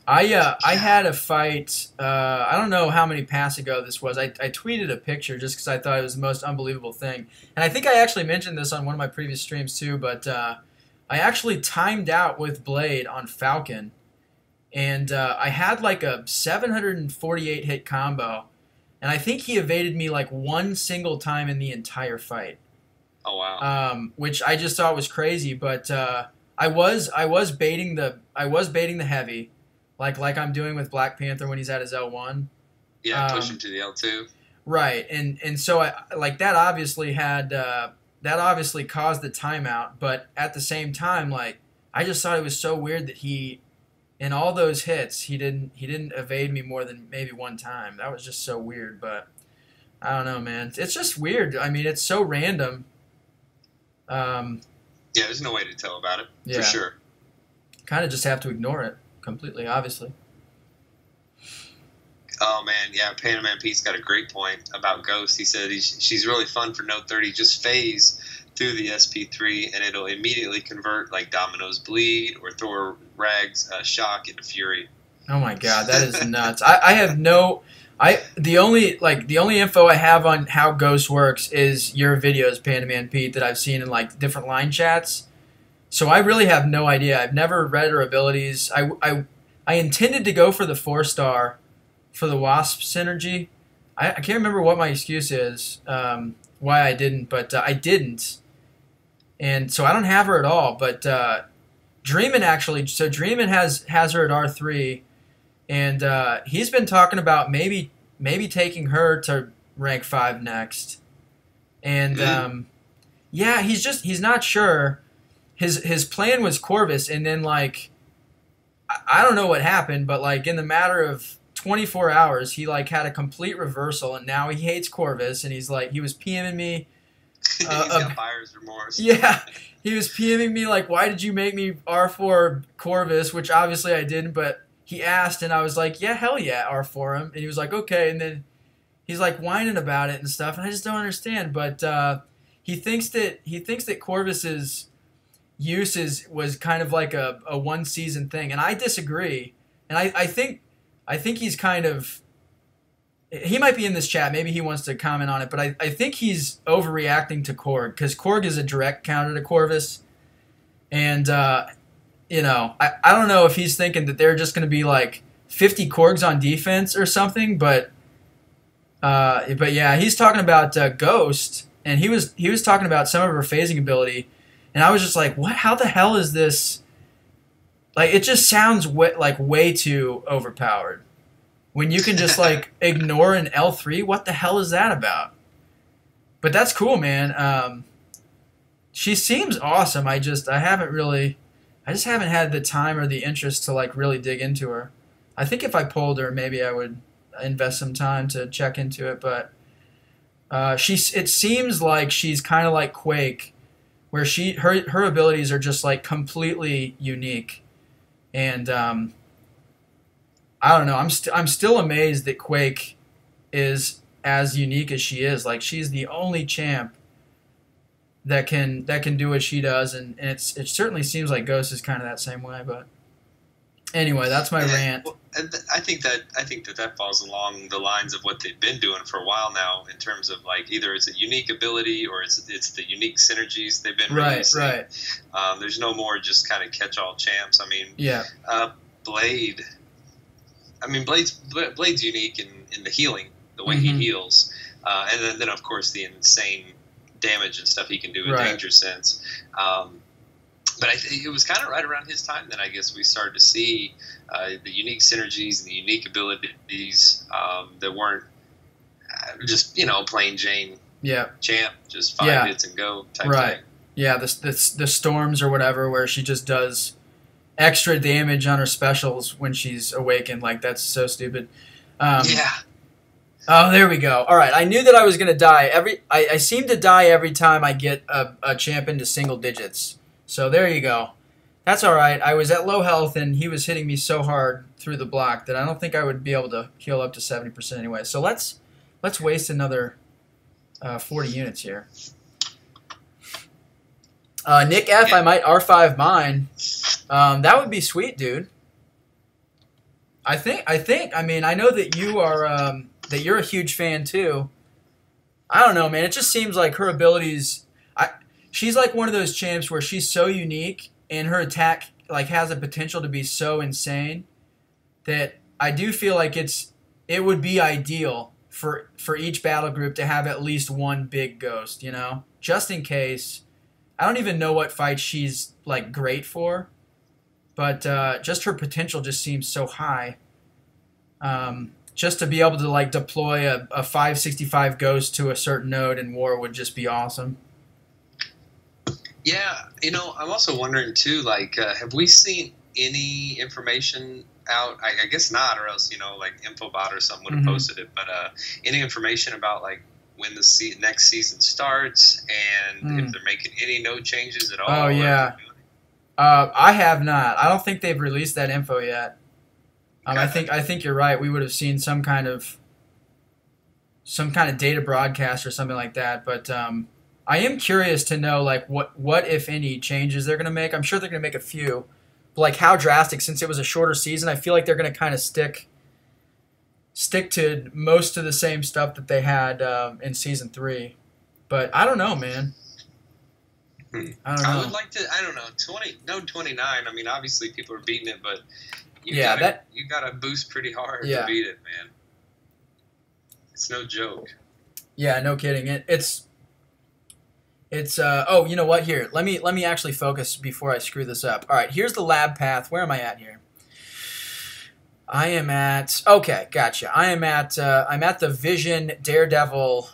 I had a fight. I don't know how many pass ago this was. I tweeted a picture just because I thought it was the most unbelievable thing. And I think I actually mentioned this on one of my previous streams too. But I actually timed out with Blade on Falcon, and I had like a 748 hit combo, and I think he evaded me like 1 single time in the entire fight. Oh wow! Which I just thought was crazy. But I was baiting the heavy. Like I'm doing with Black Panther when he's at his L1. Yeah, push him to the L2. Right, and so that obviously caused the timeout. But at the same time, like I just thought it was so weird that in all those hits he didn't evade me more than maybe 1 time. That was just so weird. But I don't know, man. It's just weird. I mean, it's so random. Yeah, there's no way to tell about it for sure. Kind of just have to ignore it. Completely, obviously. Oh man, yeah. Panaman Pete's got a great point about Ghost. He said she's really fun for Note 30. Just phase through the SP3, and it'll immediately convert like Domino's Bleed or Thor Rags Shock into Fury. Oh my god, that is nuts. I have no. The only info I have on how Ghost works is your videos, Panaman Pete, that I've seen in like different line chats. So I really have no idea. I've never read her abilities. I intended to go for the 4-star for the Wasp synergy. I can't remember what my excuse is, why I didn't, but I didn't. And so I don't have her at all. But Dreamin actually, so Dreamin has her at R3, and he's been talking about maybe taking her to rank 5 next. And yeah, he's not sure. His plan was Corvus, and then like I don't know what happened, but like in the matter of 24 hours, he like had a complete reversal, and now he hates Corvus, and he's like he was PMing me. He's got buyer's remorse. Yeah, he was PMing me like, why did you make me R4 Corvus? Which obviously I didn't, but he asked, and I was like, yeah, hell yeah, R4 him, and he was like, okay, and then he's like whining about it and stuff, and I just don't understand, but he thinks that Corvus's use was kind of like a 1-season thing, and I disagree. And I think he's kind of, he might be in this chat, maybe he wants to comment on it, but I think he's overreacting to Korg, because Korg is a direct counter to Corvus, and I don't know if he's thinking that they're just going to be like 50 Korgs on defense or something, but yeah, he's talking about Ghost, and he was talking about some of her phasing ability. And I was just like, what? How the hell is this? Like, it just sounds like way too overpowered. When you can just like ignore an L3, what the hell is that about? But that's cool, man. She seems awesome. I just haven't had the time or the interest to like really dig into her. I think if I polled her, maybe I would invest some time to check into it. But it seems like she's kind of like Quake, where her abilities are just like completely unique, and I don't know. I'm still amazed that Quake is as unique as she is. Like, she's the only champ that can do what she does, and it certainly seems like Ghost is kind of that same way. But anyway, that's my rant. Well, I think that falls along the lines of what they've been doing for a while now, in terms of like either it's a unique ability or it's the unique synergies they've been releasing. Right. There's no more just kind of catch-all champs. I mean, yeah. Blade. I mean, Blade's unique in the healing, the way he heals, and then of course the insane damage and stuff he can do in Danger Sense. But I think it was kind of right around his time that I guess we started to see the unique synergies and the unique abilities that weren't just plain Jane champ, just 5 hits and go type thing. Yeah, the storms or whatever, where she just does extra damage on her specials when she's awakened. Like, that's so stupid. Oh, there we go. All right, I knew that I was going to die. I seem to die every time I get a champ into single digits. So there you go. That's all right. I was at low health, and he was hitting me so hard through the block that I don't think I would be able to heal up to 70% anyway. So let's waste another 40 units here. Nick F, I might R5 mine. That would be sweet, dude. I think. I mean, I know that you are that you're a huge fan too. I don't know, man. It just seems like her abilities. She's like one of those champs where she's so unique, and her attack like has a potential to be so insane that I do feel like it would be ideal for each battle group to have at least one big ghost, just in case. I don't even know what fight she's like great for, but just her potential just seems so high. Just to be able to like deploy a 565 ghost to a certain node in war would just be awesome. Yeah, I'm also wondering too, like, have we seen any information out? I guess not, or else, like Infobot or something would have posted it. But any information about like when the next season starts and if they're making any node changes at all? Oh yeah, I have not. I don't think they've released that info yet. I think you're right. We would have seen some kind of data broadcast or something like that. But I am curious to know like what if any changes they're going to make. I'm sure they're going to make a few, but like how drastic. Since it was a shorter season, I feel like they're going to kind of stick to most of the same stuff that they had in season 3. But I don't know, man. I would like to. I don't know. Node 29. I mean, obviously people are beating it, but you gotta boost pretty hard to beat it, man. It's no joke. Yeah, no kidding. It's oh, you know what? Here, let me actually focus before I screw this up. All right, here's the lab path. Where am I at here? I am at, okay, gotcha. I'm at the Vision Daredevil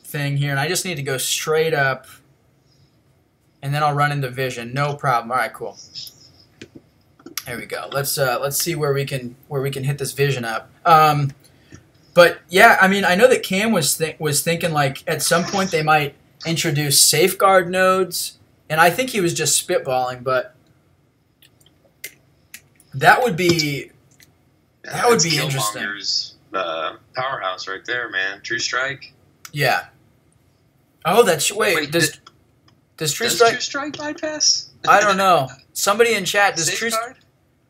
thing here, and I just need to go straight up, and then I'll run into Vision. No problem. All right, cool. There we go. Let's see where we can hit this Vision up. But yeah, I mean, I know that Cam was thinking like at some point they might introduce safeguard nodes, and I think he was just spitballing, but that would be interesting. Powerhouse right there, man. True Strike. Yeah. Oh, wait. Does True Strike bypass? I don't know. Somebody in chat does True Strike?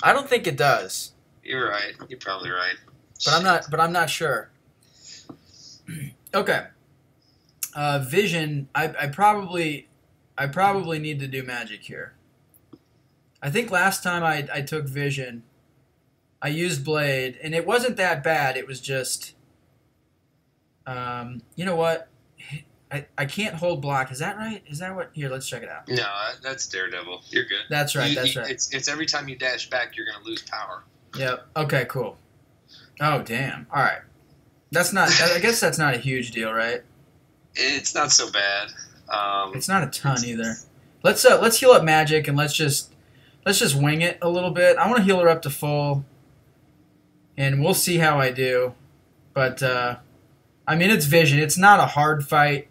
I don't think it does. You're right. You're probably right. But I'm not sure. Okay. Vision. I probably need to do magic here. I think last time I took Vision, I used Blade, and it wasn't that bad. It was just, you know what? I can't hold block. Is that right? Is that what? Here, let's check it out. No, that's Daredevil. You're good. That's right. That's right. It's every time you dash back, you're gonna lose power. Yep. Okay. Cool. Oh damn. All right. That's not. I guess that's not a huge deal, right? It's not so bad. It's not a ton either. Let's heal up Magic and let's just wing it a little bit. I want to heal her up to full, and we'll see how I do. But I mean, it's Vision. It's not a hard fight,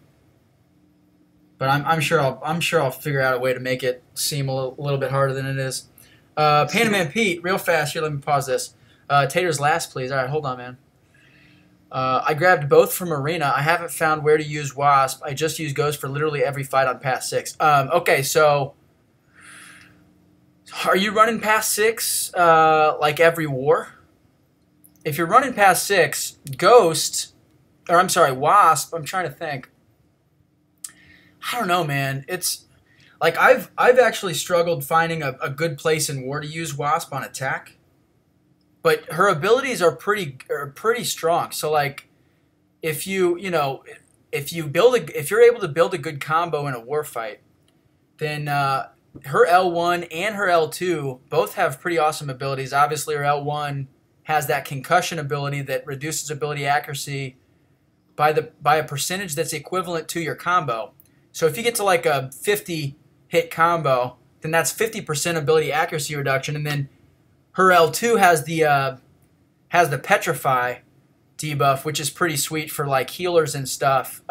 but I'm sure I'll figure out a way to make it seem a little bit harder than it is. Panaman Pete, real fast here. Let me pause this. Tater's last, please. All right, hold on, man. I grabbed both from Arena. I haven't found where to use Wasp. I just use Ghost for literally every fight on Pass 6. Okay, so are you running Pass 6 like every war? If you're running Pass 6, Wasp, I'm trying to think. I don't know, man. It's like I've actually struggled finding a good place in war to use Wasp on attack. But her abilities are pretty strong. So like, if you're able to build a good combo in a war fight, then her L1 and her L2 both have pretty awesome abilities. Obviously, her L1 has that concussion ability that reduces ability accuracy by a percentage that's equivalent to your combo. So if you get to like a 50 hit combo, then that's 50% ability accuracy reduction, and then her L2 has the Petrify debuff, which is pretty sweet for like healers and stuff.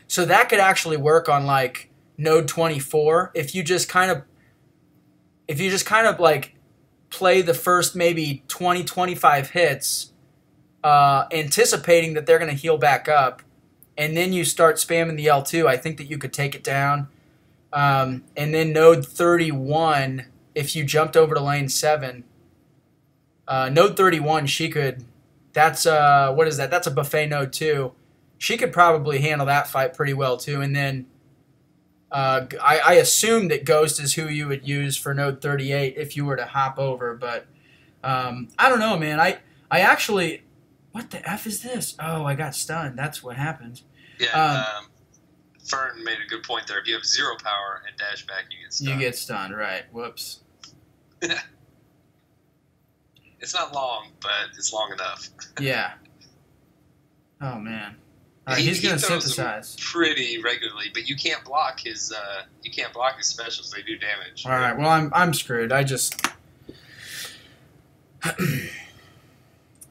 So that could actually work on like node 24 if you just kind of like play the first maybe 20-25 hits, anticipating that they're going to heal back up, and then you start spamming the L2. I think that you could take it down. And then node 31, if you jumped over to lane 7. Node 31, she could. That's what is that? That's a buffet node too. She could probably handle that fight pretty well too. And then I assume that Ghost is who you would use for node 38 if you were to hop over. But I don't know, man. I actually, what the F is this? Oh, I got stunned. That's what happened. Yeah. Fern made a good point there. If you have 0 power and dash back, you get stunned. You get stunned, right? Whoops. It's not long, but it's long enough. Yeah. Oh man. All right, he's gonna synthesize pretty regularly, but you can't block his specials. They do damage. All right. Well, I'm screwed. I just.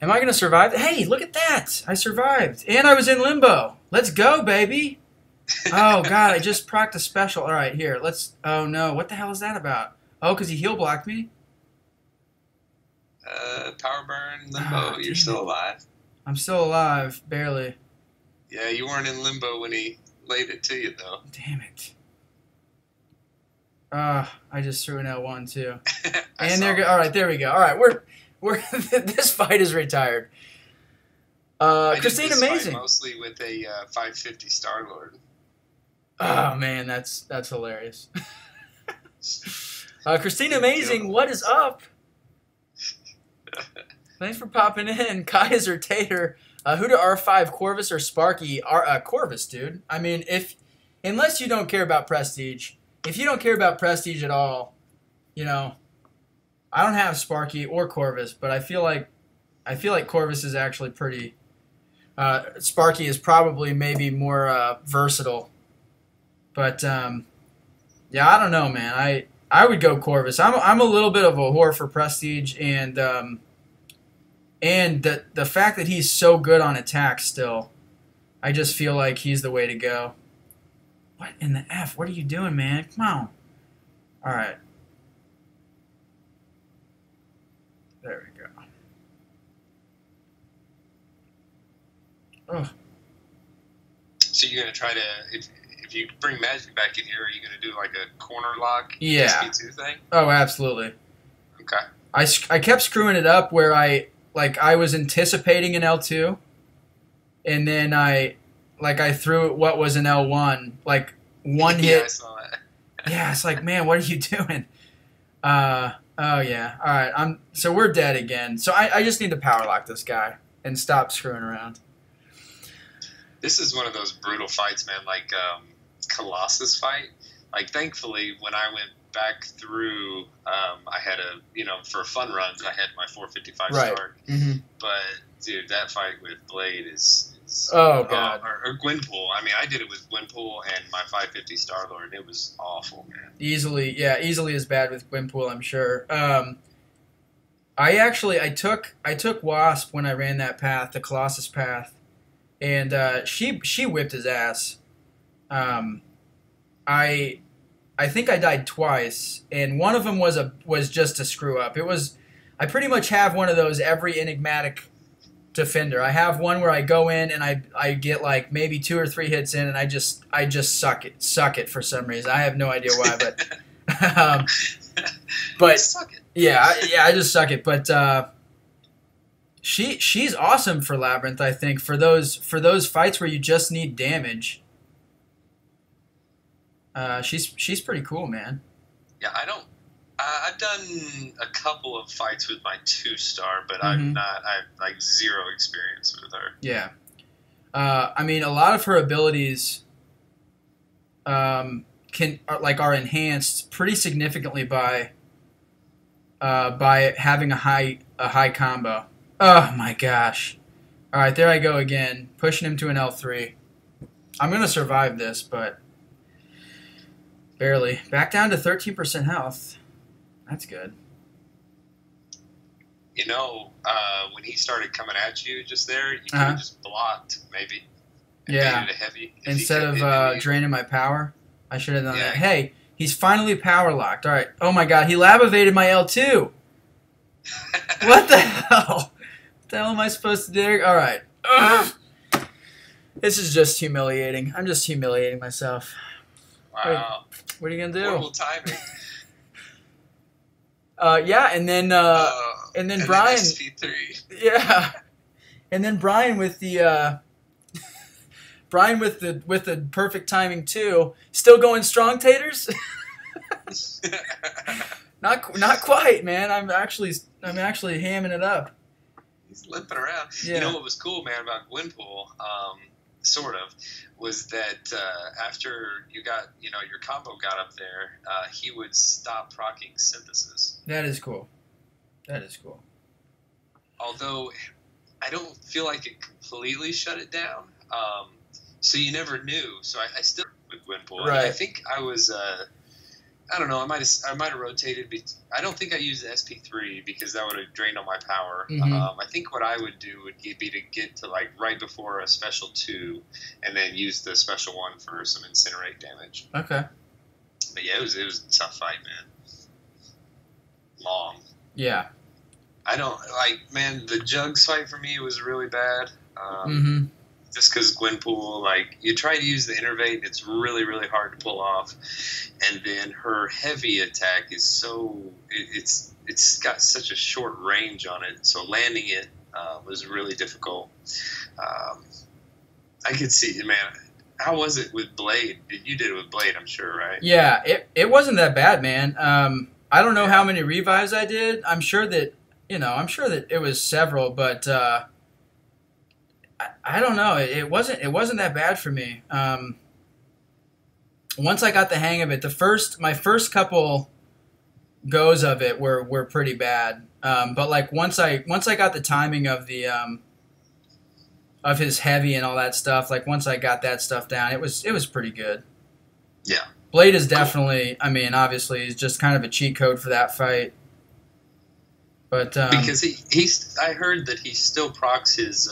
Am I gonna survive? Hey, look at that! I survived, and I was in limbo. Let's go, baby. Oh god, I just procced a special. All right, here. Let's. Oh no, what the hell is that about? Oh, because he heal blocked me. Power burn, limbo. You're still alive. I'm still alive, barely. Yeah, you weren't in limbo when he laid it to you, though. Damn it. I just threw an L1 too. And they're good. All right, there we go. All right, we're this fight is retired. Christine Amazing. Mostly with a 550 Star Lord. Oh man, that's hilarious. Christine Amazing, what is up? Thanks for popping in, Kaiser Tater. Who to R5, Corvus or Sparky? Corvus, dude. I mean, unless you don't care about Prestige, if you don't care about Prestige at all, I don't have Sparky or Corvus, but I feel like Corvus is actually pretty. Sparky is probably maybe more versatile, but yeah, I don't know, man. I would go Corvus. I'm a little bit of a whore for Prestige, and the fact that he's so good on attack still, I just feel like he's the way to go. What in the F? What are you doing, man? Come on. All right. There we go. Oh. So you're going to try to, if you bring Magic back in here, are you going to do like a corner lock yeah. SK2 thing? Oh, absolutely. Okay. I kept screwing it up where I was anticipating an L2, and then I threw what was an L1, like one hit. Yeah, I saw that. Yeah, it's like, man, what are you doing? Oh yeah, all right. So we're dead again. So I just need to power lock this guy and stop screwing around. This is one of those brutal fights, man. Like Colossus fight. Like, thankfully, when I went back through, I had for fun runs, I had my 455 start. Mm-hmm. But dude, that fight with Blade is oh god, or Gwenpool. I mean, I did it with Gwenpool and my 550 Starlord. It was awful, man. Easily as bad with Gwenpool, I'm sure. I took Wasp when I ran that path, the Colossus path, and she whipped his ass. I think I died twice, and one of them was just a screw up. I pretty much have one of those every enigmatic defender. I have one where I go in and I get like maybe 2 or 3 hits in, and I just suck it for some reason. I have no idea why, but suck it. Yeah, I just suck it. But she's awesome for Labyrinth. I think for those fights where you just need damage. She's pretty cool, man. Yeah, I've done a couple of fights with my 2-star, but Mm-hmm. I have like 0 experience with her. Yeah. I mean, a lot of her abilities are enhanced pretty significantly by having a high combo. Oh my gosh. All right, there I go again, pushing him to an L3. I'm going to survive this, but barely. Back down to 13% health. That's good. You know, when he started coming at you just there, you could have just blocked, maybe. Yeah. Made it a heavy. Instead of draining my power, I should have done that. Yeah. Hey, he's finally power locked. All right. Oh my god, he lab evaded my L2. What the hell? What the hell am I supposed to do? All right. Ugh. This is just humiliating. I'm just humiliating myself. Wow. What are you gonna do? Horrible timing. Yeah, and then Brian. SP3. Yeah, and then Brian with the with the perfect timing too. Still going strong, Taters. Not quite, man. I'm actually hamming it up. He's limping around. Yeah. You know what was cool, man, about Gwenpool, sort of, was that after you got, your combo got up there, he would stop proccing synthesis. That is cool. Although, I don't feel like it completely shut it down. So you never knew. So I still with Gwenpool. Right. I think I was. I don't know. I might have rotated. I don't think I used the SP3 because that would have drained all my power. Mm-hmm. I think what I would do would be to get to like right before a special 2, and then use the special 1 for some incinerate damage. Okay. But yeah, it was a tough fight, man. Long. Yeah. I don't like, man. The Jugs fight for me was really bad. Mm-hmm. Just because Gwenpool, like, you try to use the innervate, it's really, really hard to pull off. And then her heavy attack is so, it's got such a short range on it, so landing it was really difficult. I could see, man, how was it with Blade? You did it with Blade, I'm sure, right? Yeah, it wasn't that bad, man. I don't know how many revives I did. I'm sure that it was several, but I don't know. It wasn't that bad for me. Once I got the hang of it, my first couple goes of it were pretty bad. But like once I got the timing of the of his heavy and all that stuff, like once I got that stuff down, it was pretty good. Yeah. Blade is definitely, I mean, obviously he's just kind of a cheat code for that fight. But because I heard that he still procs his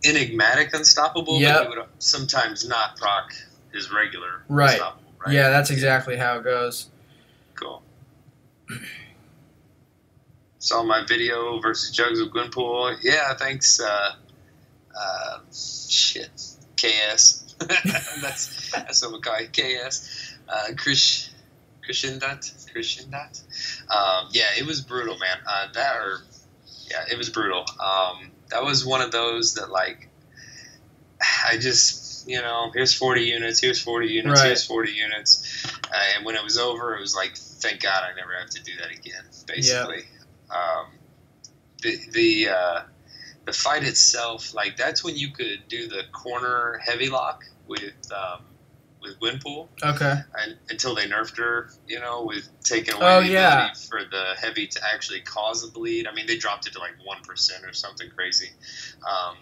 enigmatic unstoppable, but he would sometimes not proc his regular unstoppable, right? Yeah, that's exactly how it goes. Cool. Saw my video versus Jugs of Gwenpool. Yeah, thanks. Shit. KS. that's what we call it. KS. Krishindat. Yeah, it was brutal, man. It was brutal. That was one of those that, like, I just, here's 40 units, here's 40 units, right. Here's 40 units. And when it was over, it was like, thank God I never have to do that again, basically. Yep. the fight itself, like that's when you could do the corner heavy lock with Winpool. Okay. And until they nerfed her, you know, with taking away the ability for the heavy to actually cause a bleed. I mean, they dropped it to like 1% or something crazy,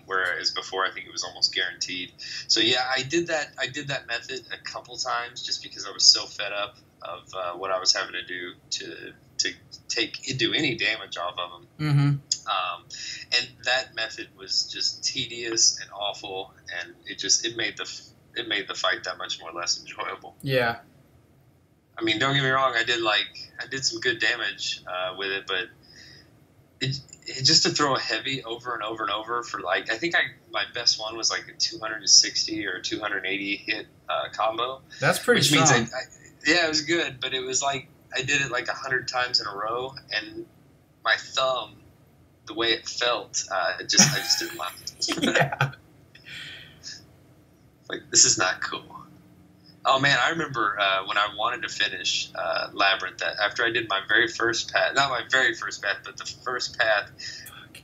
whereas before I think it was almost guaranteed. So yeah, I did that method a couple times just because I was so fed up of what I was having to do to do any damage off of them. Mm-hmm. And that method was just tedious and awful, and it made the fight that much more less enjoyable. Yeah. I mean, don't get me wrong. I did some good damage with it, but it just to throw a heavy over and over and over for like I think my best one was like a 260 or 280 hit combo. That's pretty strong. Which means yeah, it was good, but it was like I did it like 100 times in a row, and my thumb, the way it felt, I just didn't like it. Yeah. Like, this is not cool. Oh man, I remember when I wanted to finish Labyrinth, that after I did my very first path, not my very first path, but the first path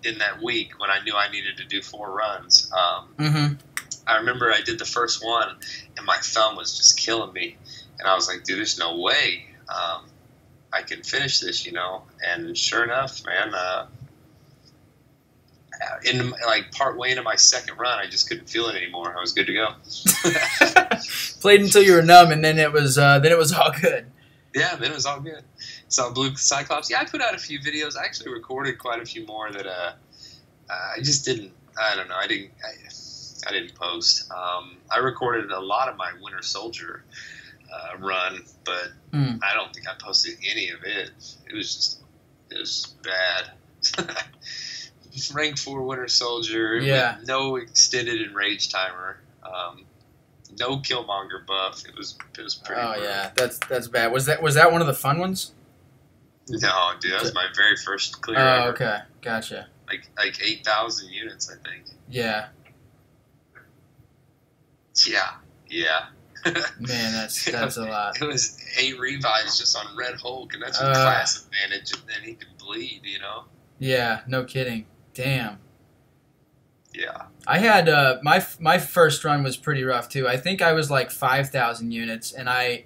in that week when I knew I needed to do 4 runs. I remember I did the first one, and my thumb was just killing me. And I was like, dude, there's no way I can finish this, you know? And sure enough, man, in like part way into my second run, I just couldn't feel it anymore. I was good to go. Played until you were numb, and then it was all good. Yeah, then it was all good. Saw Blue Cyclops. Yeah, I put out a few videos. I actually recorded quite a few more that I just didn't. I don't know. I didn't post. I recorded a lot of my Winter Soldier run, but I don't think I posted any of it. It was bad. Rank 4 Winter Soldier, with no extended enrage timer, no Killmonger buff. It was pretty. Oh brutal. Yeah, that's bad. Was that one of the fun ones? No, dude, that was my very first clear. Oh, ever. Okay, gotcha. Like 8,000 units, I think. Yeah. Yeah. Man, that's a lot. It was 8 revives just on Red Hulk, and that's a class advantage, and then he could bleed, you know? Yeah, no kidding. Damn. Yeah. I had my first run was pretty rough too. I think I was like 5,000 units, and a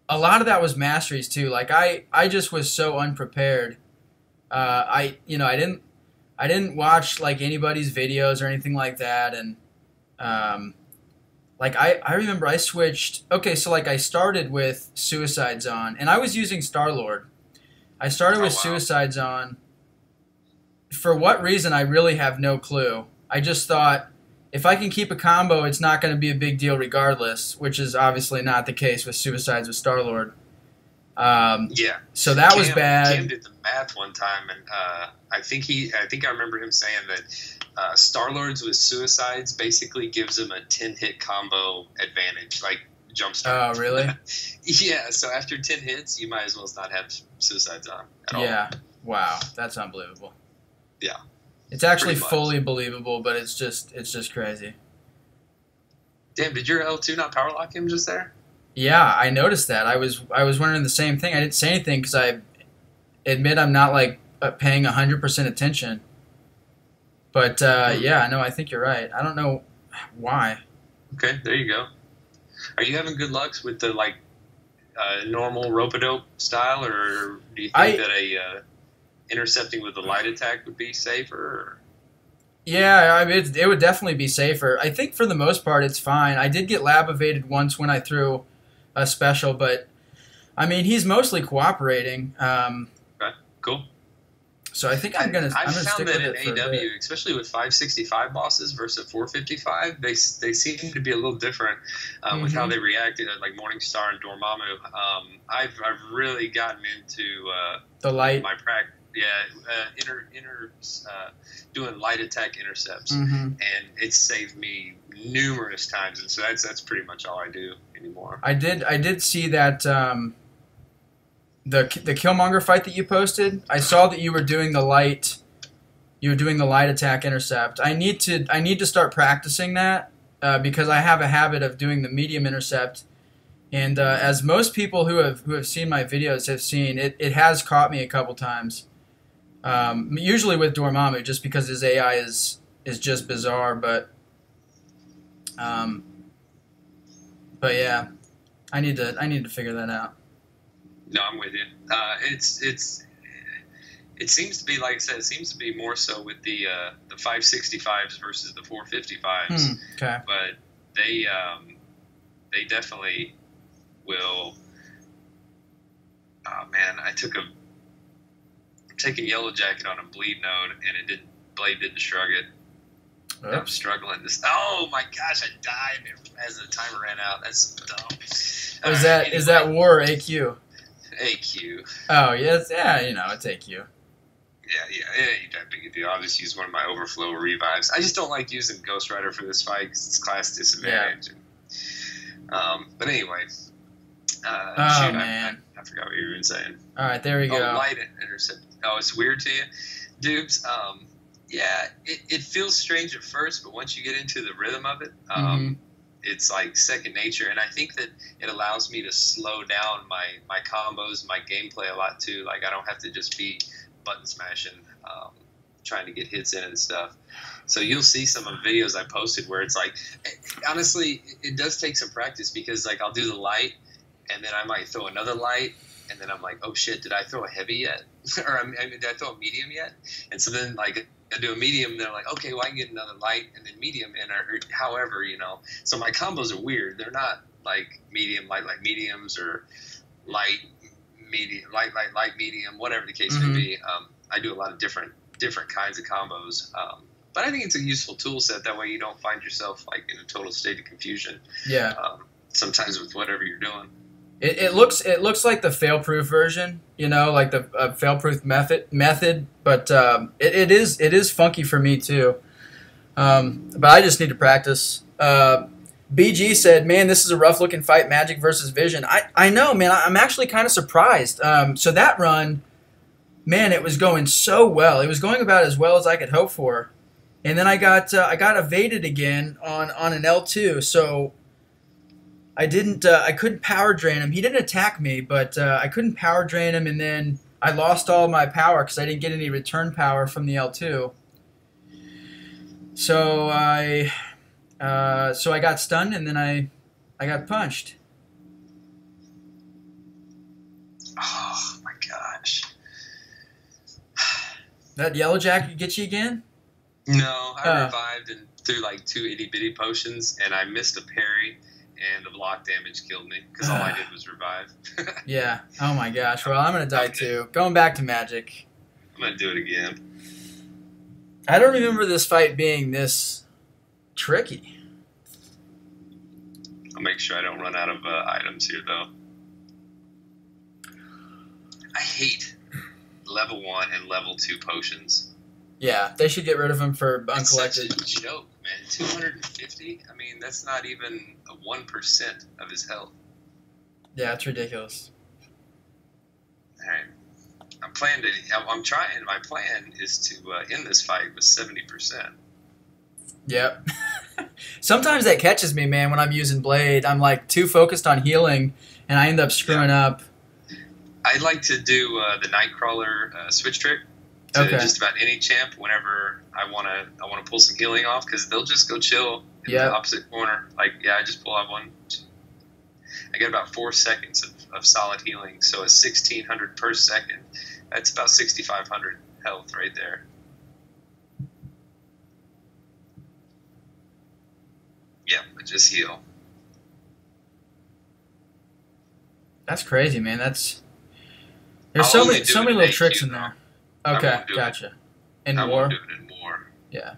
lot of that was masteries too. Like I just was so unprepared. I didn't watch like anybody's videos or anything like that, and like I remember I switched. Okay, so like I started with Suicide Zone, and I was using Star-Lord. I started with Suicide Zone. For what reason, I really have no clue. I just thought, if I can keep a combo, it's not going to be a big deal regardless, which is obviously not the case with Suicides with Star-Lord. Yeah. So that was bad. Cam did the math one time, and I think I remember him saying that Star-Lords with Suicides basically gives him a 10-hit combo advantage, like jumpstart. Oh, really? Yeah, so after 10 hits, you might as well not have Suicides on at all. Yeah. Wow, that's unbelievable. Yeah. It's actually fully believable, but it's just crazy. Damn, did your L2 not power lock him just there? Yeah, I noticed that. I was wondering the same thing. I didn't say anything because I admit I'm not like paying 100% attention. But yeah, no, I think you're right. I don't know why. Okay, there you go. Are you having good lucks with the like normal rope-a-dope style, or do you think that a intercepting with the light attack would be safer? Or? Yeah, I mean, it would definitely be safer. I think for the most part it's fine. I did get lab evaded once when I threw a special, but I mean he's mostly cooperating. Okay, cool. So I think I'm gonna stick with it. I've found that in AW, especially with 565 bosses versus 455, they seem to be a little different with how they reacted, like Morningstar and Dormammu. I've really gotten into the light. My practice. Yeah, doing light attack intercepts, and it's saved me numerous times, and so that's pretty much all I do anymore. I did see that the Killmonger fight that you posted. I saw that you were doing the light. You were doing the light attack intercept. I need to start practicing that because I have a habit of doing the medium intercept, and as most people who have seen my videos have seen, it has caught me a couple times. Usually with Dormammu, just because his AI is just bizarre. But yeah, I need to figure that out. No, I'm with you. It seems to be, like I said, it seems to be more so with the 565s versus the 455s. Okay. But they definitely will. Oh man, I'm taking Yellow Jacket on a bleed node, and blade didn't shrug it. Oops. I'm struggling. Oh my gosh, I died as the timer ran out. That's dumb. Is that war or AQ? AQ. Oh yes, yeah, it's AQ. Yeah, you don't big a deal. I'll just use one of my overflow revives. I just don't like using Ghost Rider for this fight because it's class disadvantage. Yeah. But anyway. Man. I forgot what you were even saying. All right, there we go. Light intercept. Oh, it's weird to you? Dubes, yeah, it feels strange at first, but once you get into the rhythm of it, it's like second nature. And I think that it allows me to slow down my combos, my gameplay a lot too. Like I don't have to just be button smashing, trying to get hits in and stuff. So you'll see some of the videos I posted where it's like, honestly, it does take some practice because like I'll do the light and then I might throw another light and then I'm like, oh shit, did I throw a heavy yet? Or I mean, did I throw a medium yet? And so then like I do a medium and they're like, okay, well I can get another light and then medium and or however, So my combos are weird. They're not like medium, light mediums or light, medium, light, medium, whatever the case may be. I do a lot of different kinds of combos. But I think it's a useful tool set. That way you don't find yourself like in a total state of confusion. Yeah. Sometimes with whatever you're doing. It looks like the fail-proof version, like the fail-proof method. But it is funky for me too. But I just need to practice. BG said, "Man, this is a rough-looking fight. Magic versus Vision." I know, man. I'm actually kind of surprised. So that run, man, it was going so well. It was going about as well as I could hope for. And then I got evaded again on an L2, so I couldn't power drain him. He didn't attack me, but I couldn't power drain him, and then I lost all my power because I didn't get any return power from the L2. So I got stunned, and then I got punched. Oh my gosh! That Yellow Jacket get you again? No, I revived and threw like 2 itty bitty potions, and I missed a parry, and the block damage killed me because all I did was revive. Yeah. Oh my gosh. Well, I'm gonna die too. Going back to Magic. I'm gonna do it again. I don't remember this fight being this tricky. I'll make sure I don't run out of items here, though. I hate level 1 and level 2 potions. Yeah, they should get rid of them for uncollected. It's such a joke, man. 250? I mean, that's not even a 1% of his health. Yeah, it's ridiculous. All right. I'm trying. My plan is to end this fight with 70%. Yep. Sometimes that catches me, man, when I'm using Blade. I'm like too focused on healing, and I end up screwing up. I like to do the Nightcrawler switch trick to just about any champ whenever I want to pull some healing off, because they'll just go chill in the opposite corner. Like, I just pull out one. I get about 4 seconds of solid healing, so at 1,600 per second, that's about 6,500 health right there. Yeah, but just heal. That's crazy, man. There's so many little tricks in there. Okay, gotcha. In war? I won't do it in war. Yeah.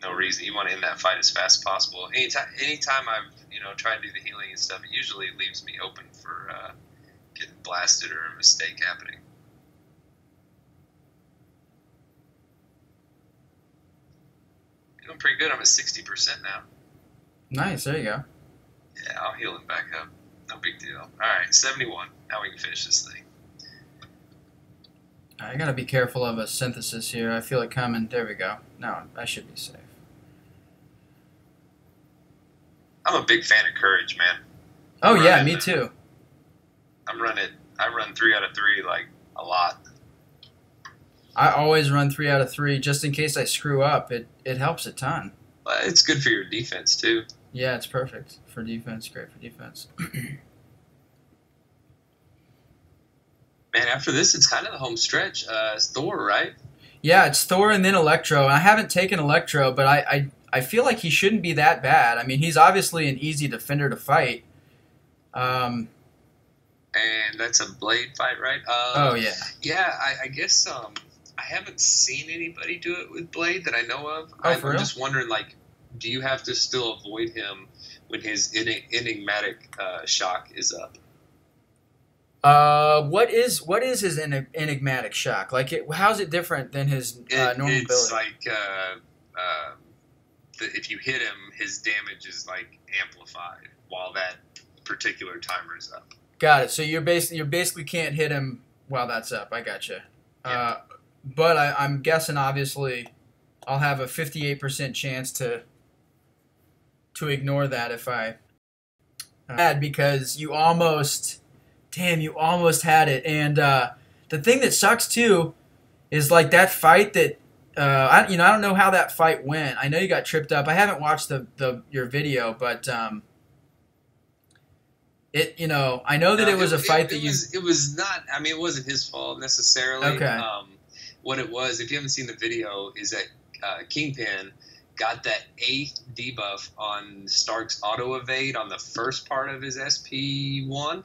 No reason. You want to end that fight as fast as possible. Anytime I've tried to do the healing and stuff, it usually leaves me open for getting blasted or a mistake happening. Doing pretty good. I'm at 60% now. Nice. There you go. Yeah, I'll heal him back up. No big deal. All right, 71. Now we can finish this thing. I gotta be careful of a synthesis here. I feel it coming. There we go. No, I should be safe. I'm a big fan of courage, man. Oh yeah, me too. I run 3 out of 3 like a lot. I always run 3 out of 3 just in case I screw up. It helps a ton. It's good for your defense too. Yeah, it's perfect for defense. Great for defense. Man, after this, it's kind of the home stretch. It's Thor, right? Yeah, it's Thor and then Electro. And I haven't taken Electro, but I feel like he shouldn't be that bad. I mean, he's obviously an easy defender to fight. And that's a blade fight, right? Oh, yeah. Yeah, I guess I haven't seen anybody do it with blade that I know of. Oh, for I'm real? just wondering, like, do you have to still avoid him when his enigmatic shock is up? What is his enigmatic shock? Like, how's it different than his normal ability? It's like if you hit him, his damage is like amplified while that particular timer is up. Got it. So you basically can't hit him while that's up. I gotcha. Yeah. But I'm guessing obviously I'll have a 58% chance to ignore that if I had, because you almost had it. And the thing that sucks too is like that fight that I don't know how that fight went. I know you got tripped up. I haven't watched your video, but I know that it was a fight it was not. I mean, it wasn't his fault necessarily. Okay. What it was, if you haven't seen the video, is that Kingpin got that 8th debuff on Stark's auto evade on the first part of his SP1,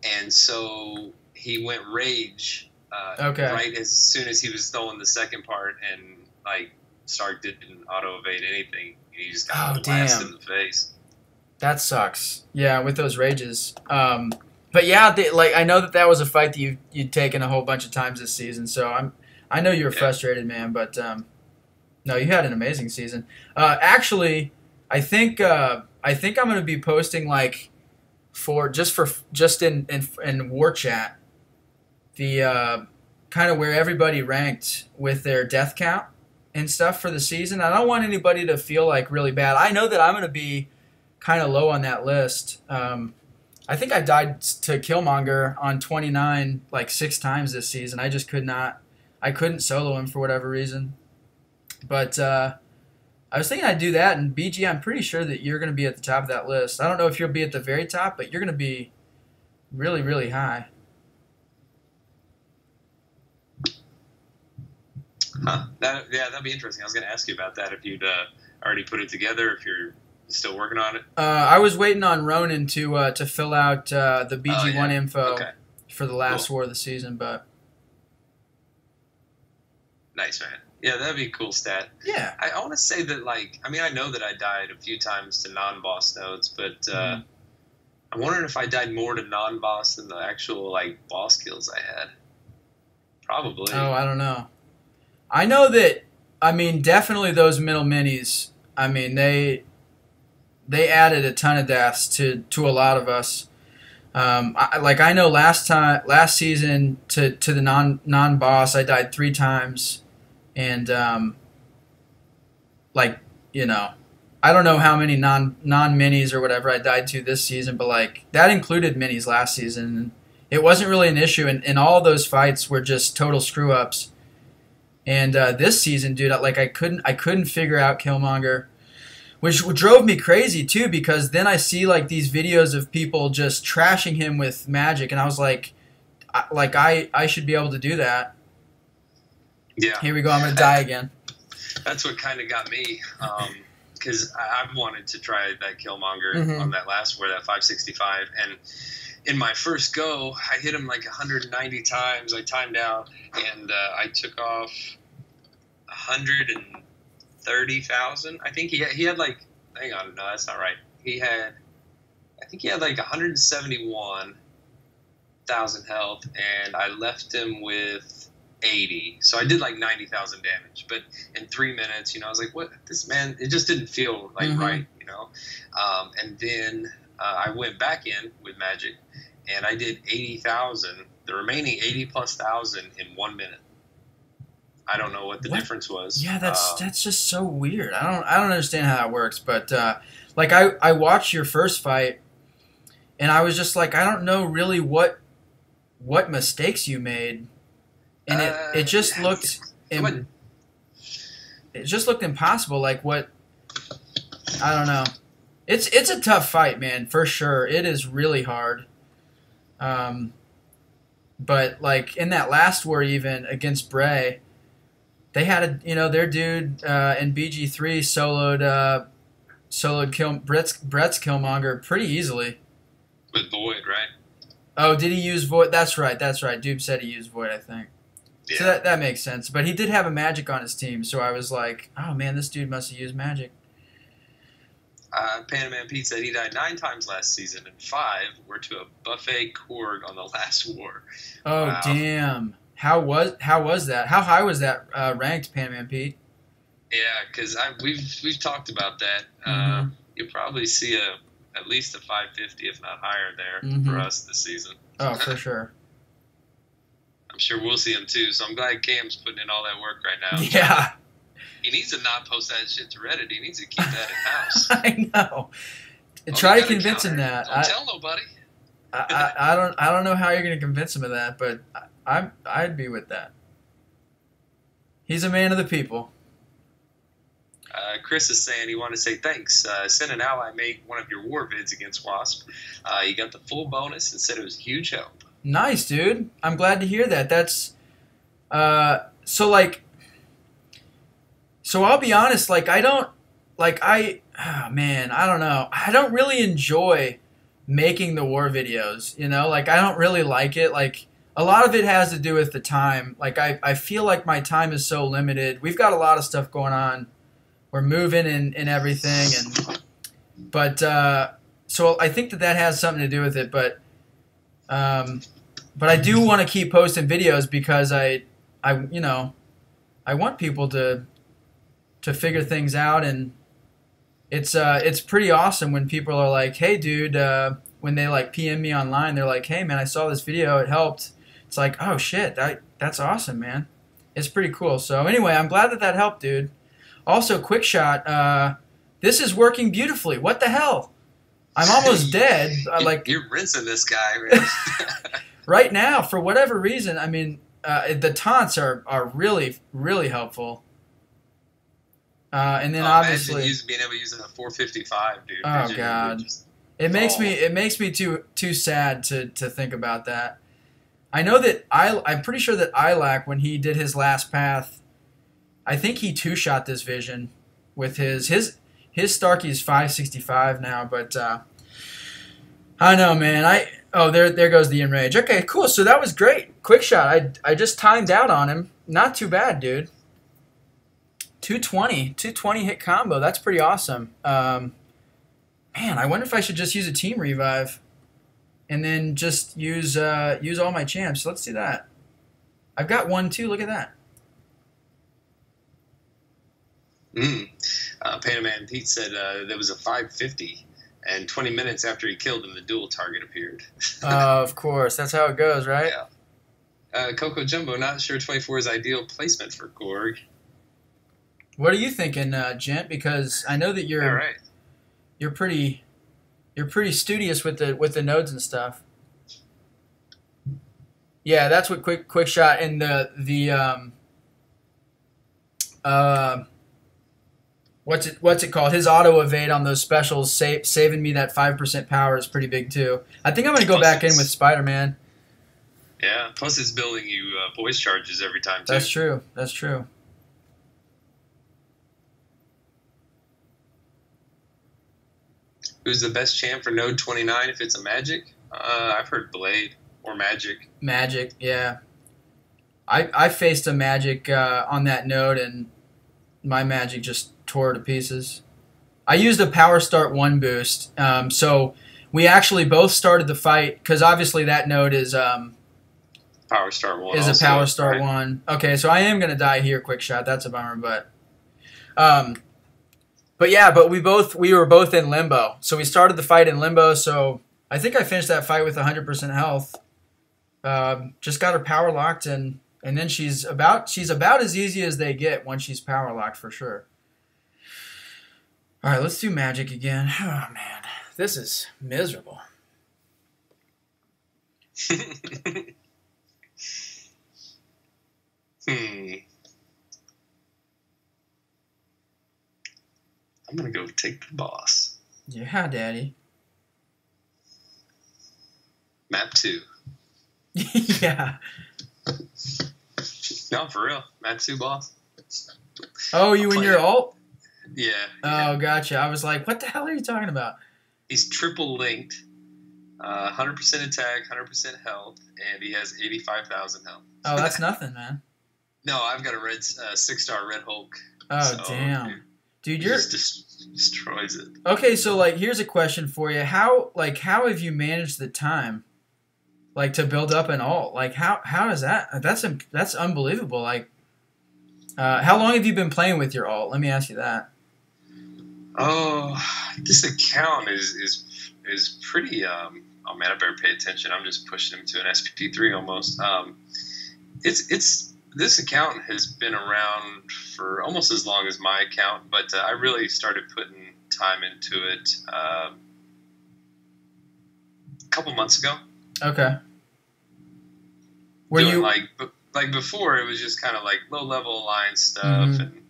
and so he went rage right as soon as he was throwing the second part, and like Stark didn't auto evade anything. He just got blasted in the face. That sucks. Yeah, with those rages. But yeah, I know that was a fight that you'd taken a whole bunch of times this season. So I know you were frustrated, man. But no, you had an amazing season. Actually, I think I'm going to be posting like just in War Chat the kind of where everybody ranked with their death count and stuff for the season. I don't want anybody to feel like really bad. I know that I'm going to be kind of low on that list. I think I died to Killmonger on 29 like 6 times this season. I just couldn't solo him for whatever reason. But I was thinking I'd do that, and BG, I'm pretty sure that you're going to be at the top of that list. I don't know if you'll be at the very top, but you're going to be really, really high. Huh. That'd be interesting. I was going to ask you about that, if you'd already put it together, if you're still working on it. I was waiting on Ronan to fill out the BG1 info for the last war of the season, but nice, man. Yeah, that'd be a cool stat. Yeah. I want to say that, like, I mean, I know that I died a few times to non-boss nodes, but I'm wondering if I died more to non-boss than the actual, like, boss kills I had. Probably. Oh, I don't know. I know that, I mean, definitely those middle minis, I mean, they added a ton of deaths to a lot of us. I know last season to the non-boss, I died 3 times. And, I don't know how many non-minis or whatever I died to this season, but, like, that included minis last season. And it wasn't really an issue, and all of those fights were just total screw-ups. And this season, dude, I couldn't figure out Killmonger, which drove me crazy, too, because then I see, like, these videos of people just trashing him with magic, and I was like, I should be able to do that. Yeah. Here we go. I'm going to die again. That's what kind of got me, because I wanted to try that Killmonger on that last war, that 565, and in my first go, I hit him like 190 times. I timed out, and I took off 130,000. I think he had like, hang on, no, that's not right. I think he had like 171,000 health, and I left him with 80. So I did like 90,000 damage. But in 3 minutes, I was like, what? This man, it just didn't feel like right, And then I went back in with magic, and I did 80,000, the remaining 80,000+ in 1 minute. I don't know what the difference was. Yeah, that's just so weird. I don't understand how that works. But I watched your first fight, and I was just like, I don't know really what mistakes you made. and it just Yeah, looked someone- it just looked impossible. Like what? I don't know. It's a tough fight, man, for sure. It is really hard. But like in that last war, even against Bray, they had their dude in BG3 soloed Brett's Killmonger pretty easily. with Void, right? Oh, did he use Void? That's right. Dude said he used Void, I think. Yeah. So that makes sense. But he did have a magic on his team, so I was like, oh man, this dude must have used magic. Panaman Pete said he died 9 times last season, and 5 were to a buffet Korg on the last war. Oh Wow. damn! How was that? How high was that ranked, Panaman Pete? Yeah, because we've talked about that. Mhm. You'll probably see at least a 550, if not higher, there Mhm. for us this season. Oh, for sure. I'm sure we'll see him too. So I'm glad Cam's putting in all that work right now. Yeah. He needs to not post that shit to Reddit. He needs to keep that in house. I know. Oh, Try you to got a convince him counter. that. Don't tell nobody. I don't know how you're going to convince him of that, but I'd be with that. He's a man of the people. Chris is saying he wanted to say thanks. Send an ally make one of your war vids against Wasp. You got the full bonus and said it was a huge help. Nice, dude. I'm glad to hear that. That's so I'll be honest, like I don't know. I don't really enjoy making the war videos, like I don't really like it. Like a lot of it has to do with the time. Like I feel like my time is so limited. We've got a lot of stuff going on. We're moving and everything, but so I think that has something to do with it. But I do want to keep posting videos because I want people to figure things out, and it's pretty awesome when people are like, hey dude, when they like PM me online, they're like, hey man, I saw this video, it helped. It's like, oh shit, that's awesome, man. It's pretty cool. So anyway, I'm glad that helped, dude. Also, quick shot, this is working beautifully. What the hell? I'm almost dead. You're rinsing this guy, man. Right now, for whatever reason. I mean, the taunts are really, really helpful. And then obviously, imagine being able to use it at 455, dude. Oh god, it makes me too sad to think about that. I know that I'm pretty sure that Ilac, when he did his last path, I think he 2-shot this vision with his Starkey is 565 now, but I know, man. There goes the enrage. Okay, cool. So that was great. Quick shot. I just timed out on him. Not too bad, dude. 220 hit combo. That's pretty awesome. Man, I wonder if I should just use a team revive and then just use all my champs. Let's do that. I've got 1-2. Look at that. Panaman Pete said there was a 550, and 20 minutes after he killed him, the dual target appeared. Of course. That's how it goes, right? Yeah. Coco Jumbo, not sure 24 is ideal placement for Korg. What are you thinking, Gent? Because I know that you're pretty studious with the nodes and stuff. Yeah, that's what quick shot and what's it called? His auto evade on those specials saving me that 5% power is pretty big too. I think I'm gonna go back in with Spider-Man. Yeah, plus it's building you voice charges every time too. That's true. Who's the best champ for Node 29 if it's a Magic? I've heard Blade or Magic. Magic, yeah. I faced a Magic on that node, and my Magic just tore to pieces. I used a Power Start 1 boost, so we actually both started the fight, because obviously that node is Power Start 1. Is also, a Power Start right? 1. Okay, so I am going to die here, quick shot. That's a bummer, but yeah, but we were both in limbo. So we started the fight in limbo, so I think I finished that fight with 100% health. Just got her power locked, and then she's about as easy as they get once she's power locked for sure. All right, let's do Magic again. Oh man, this is miserable. I'm gonna go take the boss. Yeah, Daddy. Map 2. Yeah. No, for real. Map 2 boss. Oh, you and your alt? Yeah. Oh, gotcha. I was like, what the hell are you talking about? He's triple linked, 100% attack, 100% health, and he has 85,000 health. Oh, that's nothing, man. No, I've got a red 6-star Red Hulk. Oh, so, damn. Dude, he just destroys it. Okay, so like, here's a question for you. How have you managed the time, like, to build up an alt? Like, how is that? That's unbelievable. Like, how long have you been playing with your alt? Let me ask you that. Oh, this account is pretty. Oh man, I better pay attention. I'm just pushing him to an SP3 almost. This account has been around for almost as long as my account, but I really started putting time into it a couple months ago. Okay. Were you like before? It was just kind of like low level alliance stuff, and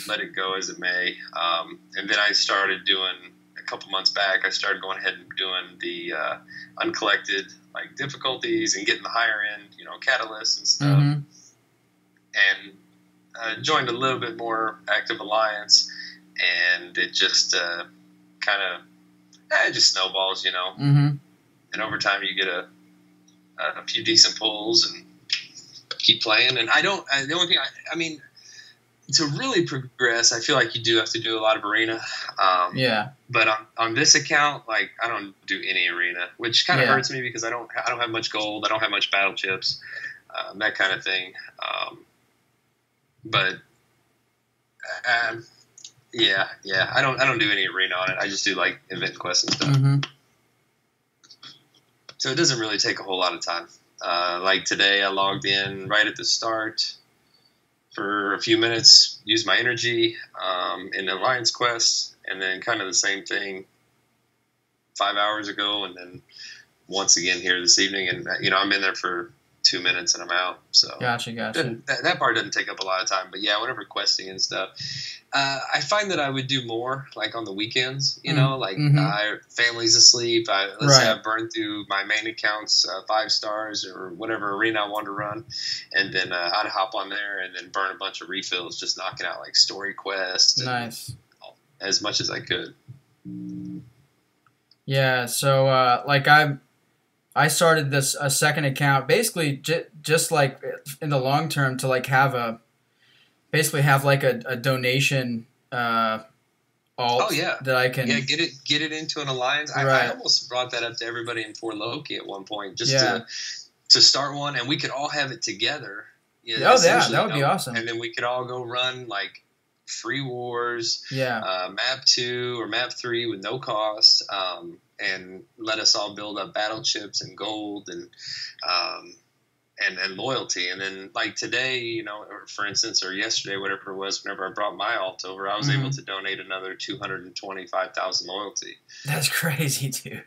let it go as it may. And then I started doing a couple months back. I started going ahead and doing the uncollected like difficulties and getting the higher end, catalysts and stuff. And joined a little bit more active alliance, and it just kind of it just snowballs, And over time, you get a few decent pulls and keep playing. And the only thing I mean, to really progress, I feel like you do have to do a lot of arena. Yeah. But on this account, like I don't do any arena, which kind of hurts me because I don't have much gold. I don't have much battle chips, that kind of thing. But yeah, I don't do any arena on it. I just do like event quests and stuff. So it doesn't really take a whole lot of time. Like today, I logged in right at the start for a few minutes, used my energy in the Alliance quest, and then kind of the same thing 5 hours ago, and then once again here this evening. And I'm in there for 2 minutes and I'm out. So gotcha. That part doesn't take up a lot of time. But yeah, whenever questing and stuff, I find that I would do more like on the weekends. Family's asleep. Let's say I burn through my main accounts 5 stars or whatever arena I want to run, and then I'd hop on there and then burn a bunch of refills, just knocking out like story quests. Nice. As much as I could. Yeah. So I started a second account basically just like in the long term to like have a donation alt. Oh yeah, that I can get it into an alliance. I almost brought that up to everybody in For Loki at one point just to start one, and we could all have it together. That would be awesome. And then we could all go run like free wars, map 2 or map 3 with no cost. And let us all build up battle chips and gold and loyalty. And then like today, or for instance, or yesterday, whatever it was, whenever I brought my alt over, I was able to donate another 225,000 loyalty. That's crazy, dude.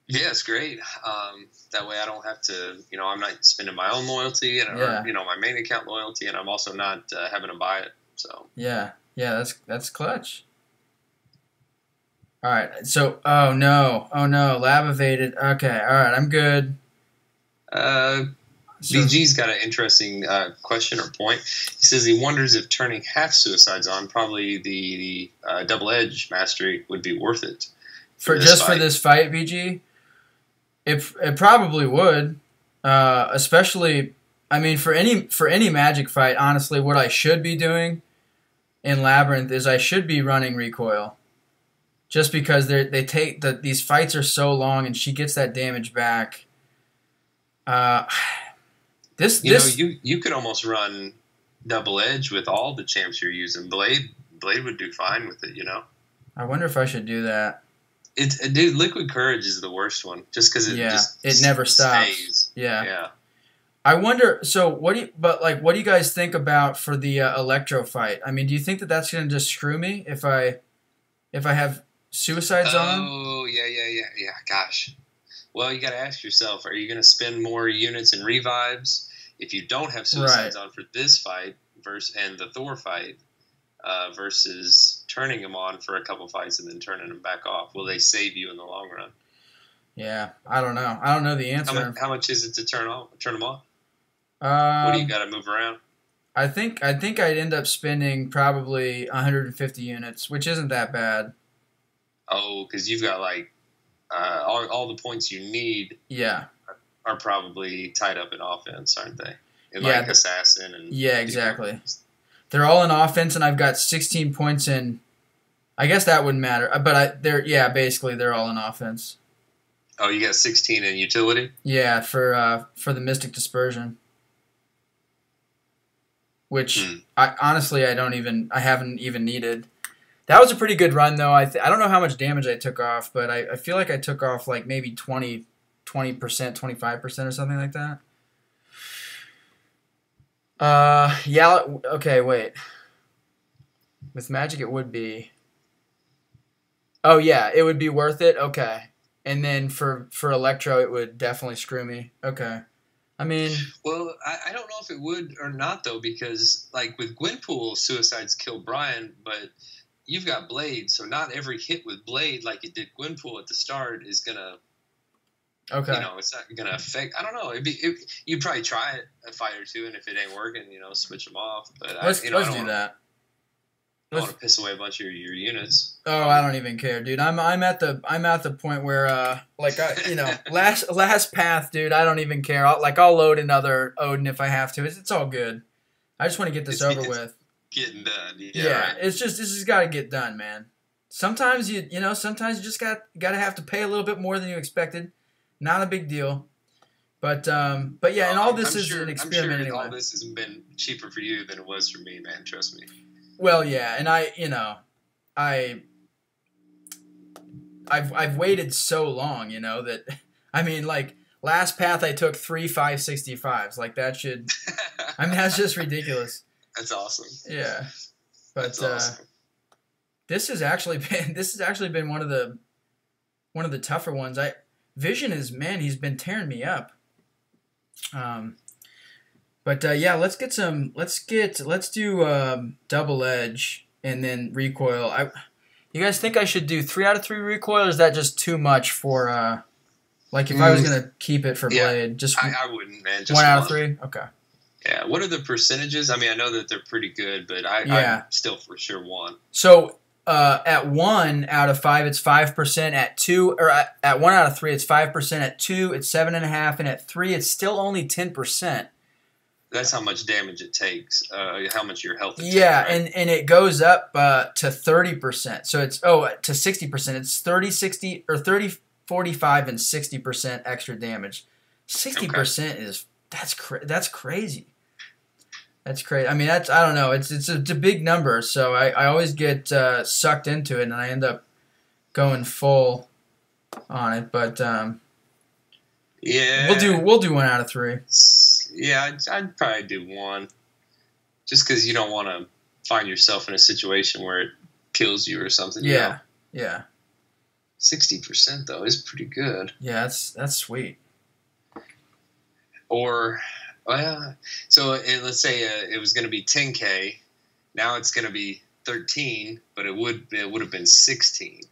Yeah, it's great. That way I don't have to, I'm not spending my own loyalty or my main account loyalty, and I'm also not having to buy it. So yeah, that's clutch. All right, so oh no, lab evaded. Okay, all right, I'm good. BG's got an interesting question or point. He says he wonders if turning half suicides on, probably the double edge mastery, would be worth it for this fight. BG, it probably would, especially. I mean, for any magic fight, honestly, what I should be doing in Labyrinth is I should be running recoil. Just because these fights are so long and she gets that damage back. You could almost run double edge with all the champs you're using. Blade would do fine with it. I wonder if I should do that. Dude, Liquid Courage is the worst one, just because it never stops. Stays. Yeah. I wonder. So what do you guys think about for the Electro fight? I mean, do you think that that's going to just screw me if I have suicides on? Oh, yeah. Gosh. Well, you got to ask yourself, are you going to spend more units and revives if you don't have suicides on for this fight and the Thor fight? versus turning them on for a couple fights and then turning them back off? Will they save you in the long run? Yeah, I don't know. I don't know the answer. How much is it to turn them off? What do you got to move around? I think I'd end up spending probably 150 units, which isn't that bad. Oh, because you've got like all the points you need. Yeah, are probably tied up in offense, aren't they? In like assassin and exactly. They're all in offense, and I've got 16 points in. I guess that wouldn't matter, but basically they're all in offense. Oh, you got 16 in utility? Yeah, for the Mystic Dispersion. Which I haven't even needed. That was a pretty good run though. I don't know how much damage I took off, but I feel like I took off like maybe 20%, 25% or something like that. Yeah, okay, wait. With magic it would be. Oh yeah, it would be worth it. Okay. And then for Electro it would definitely screw me. Okay. I mean, well, I don't know if it would or not though, because like with Gwenpool, suicides kill Brian, but you've got Blade, so not every hit with Blade like it did Gwenpool at the start is gonna. Okay. It's not gonna affect. I don't know. You'd probably try it a fight or two, and if it ain't working, switch them off. But let's do that. I don't want to piss away a bunch of your units. Oh, I don't even care, dude. I'm at the point where last path, dude. I don't even care. I'll load another Odin if I have to. It's all good. I just want to get this over with. Getting done. Yeah, right. This has got to get done, man. Sometimes you just gotta have to pay a little bit more than you expected. Not a big deal. But yeah, and all this is an experiment. I'm sure anyway. All this has been cheaper for you than it was for me, man. Trust me. Well, yeah, and I've waited so long, that I mean, like last path I took 3 565s. Like that should, I mean, that's just ridiculous. That's awesome. Yeah, but that's awesome. This has actually been one of the tougher ones. Vision is, man, he's been tearing me up. But yeah, let's do double edge and then recoil. You guys think I should do 3 out of 3 recoil, or is that just too much for like if I was gonna keep it for Blade? Just I wouldn't, man. Just 1 out of 3. Okay. Yeah. What are the percentages? I mean, I know that they're pretty good, but I'm still for sure 1. So at 1 out of 5, it's 5%. At 2, or at 1 out of 3, it's 5%. At 2, it's 7.5%, and at 3, it's still only 10%. That's how much damage it takes. How much your health. Yeah, takes, right? and it goes up to 30%. So it's to 60%. It's 30, 60, or 30, 45, and 60% extra damage. 60% is that's crazy. That's crazy. I mean, I don't know. It's a big number, so I always get sucked into it, and I end up going full on it. But yeah, we'll do 1 out of 3. Yeah, I'd probably do 1, just because you don't want to find yourself in a situation where it kills you or something. Yeah, yeah. 60% though is pretty good. Yeah, that's sweet. Or, so let's say it was going to be 10K, now it's going to be 13, but it would have been 16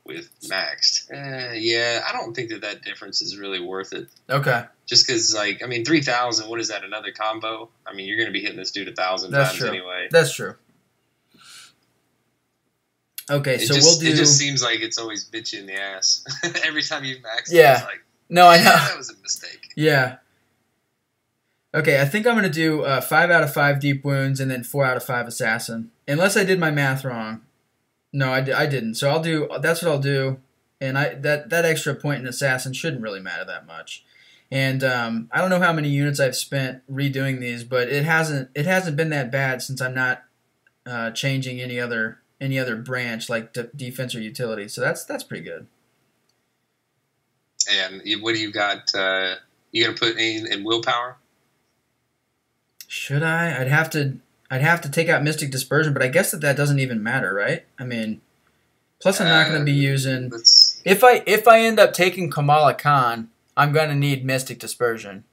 with maxed. Yeah, I don't think that difference is really worth it. Okay. Just because, 3,000, what is that, another combo? I mean, you're going to be hitting this dude 1,000 times anyway. That's true. Okay, so we'll do... It just seems like it's always bit you in the ass. Every time you max it, it's like... No, I know. That was a mistake. Yeah. Okay, I think I'm going to do 5 out of 5 deep wounds and then 4 out of 5 assassin. Unless I did my math wrong. No, I didn't. So that's what I'll do. And that extra point in assassin shouldn't really matter that much. And I don't know how many units I've spent redoing these, but it hasn't been that bad since I'm not changing any other branch like defense or utility. So that's pretty good. And what do you got? You gonna put in willpower? Should I? I'd have to take out Mystic Dispersion, but I guess that doesn't even matter, right? I mean, plus I'm not going to be using. If I end up taking Kamala Khan, I'm going to need Mystic Dispersion.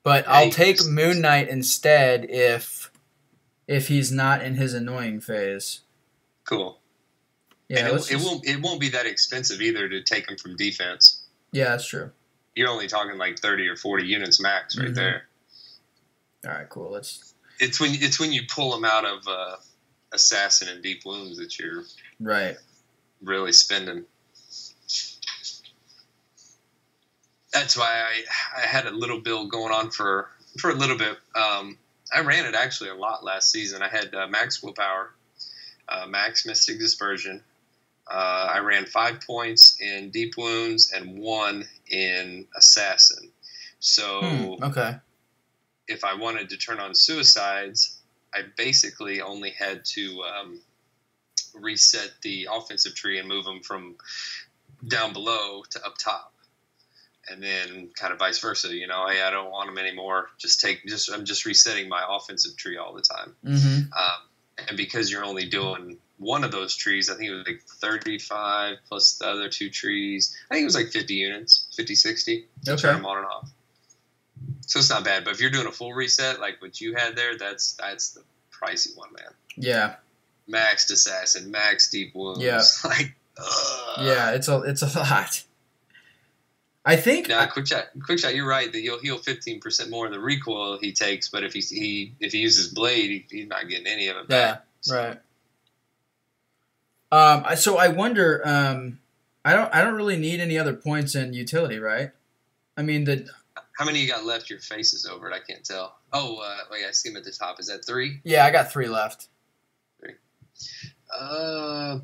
But I'll take Moon Knight instead if if he's not in his annoying phase. Cool. Yeah, and it won't be that expensive either to take him from defense. Yeah, that's true. You're only talking like 30 or 40 units max right there. All right, cool. It's when you pull him out of assassin and deep wounds that you're really spending. That's why I had a little build going on for a little bit. I ran it actually a lot last season. I had max willpower, max mystic dispersion. I ran 5 points in deep wounds and 1 in assassin. So if I wanted to turn on suicides, I basically only had to reset the offensive tree and move them from down below to up top. And then kind of vice versa, hey, I don't want them anymore. I'm just resetting my offensive tree all the time. And because you're only doing one of those trees, I think it was like 35 plus the other 2 trees. I think it was like 50 units, 50, 60 to turn them on and off. So it's not bad. But if you're doing a full reset like what you had there, that's the pricey one, man. Yeah. Maxed assassin, max deep wounds. Yeah. Yeah, it's a lot. I think quick shot. You're right that you'll heal 15% more of the recoil he takes, but if he uses blade, he's not getting any of it back. Yeah, right. So I wonder. I don't really need any other points in utility, right? I mean How many you got left? Your face is over it. I can't tell. Oh, wait, I see him at the top. Is that 3? Yeah, I got 3 left. 3. I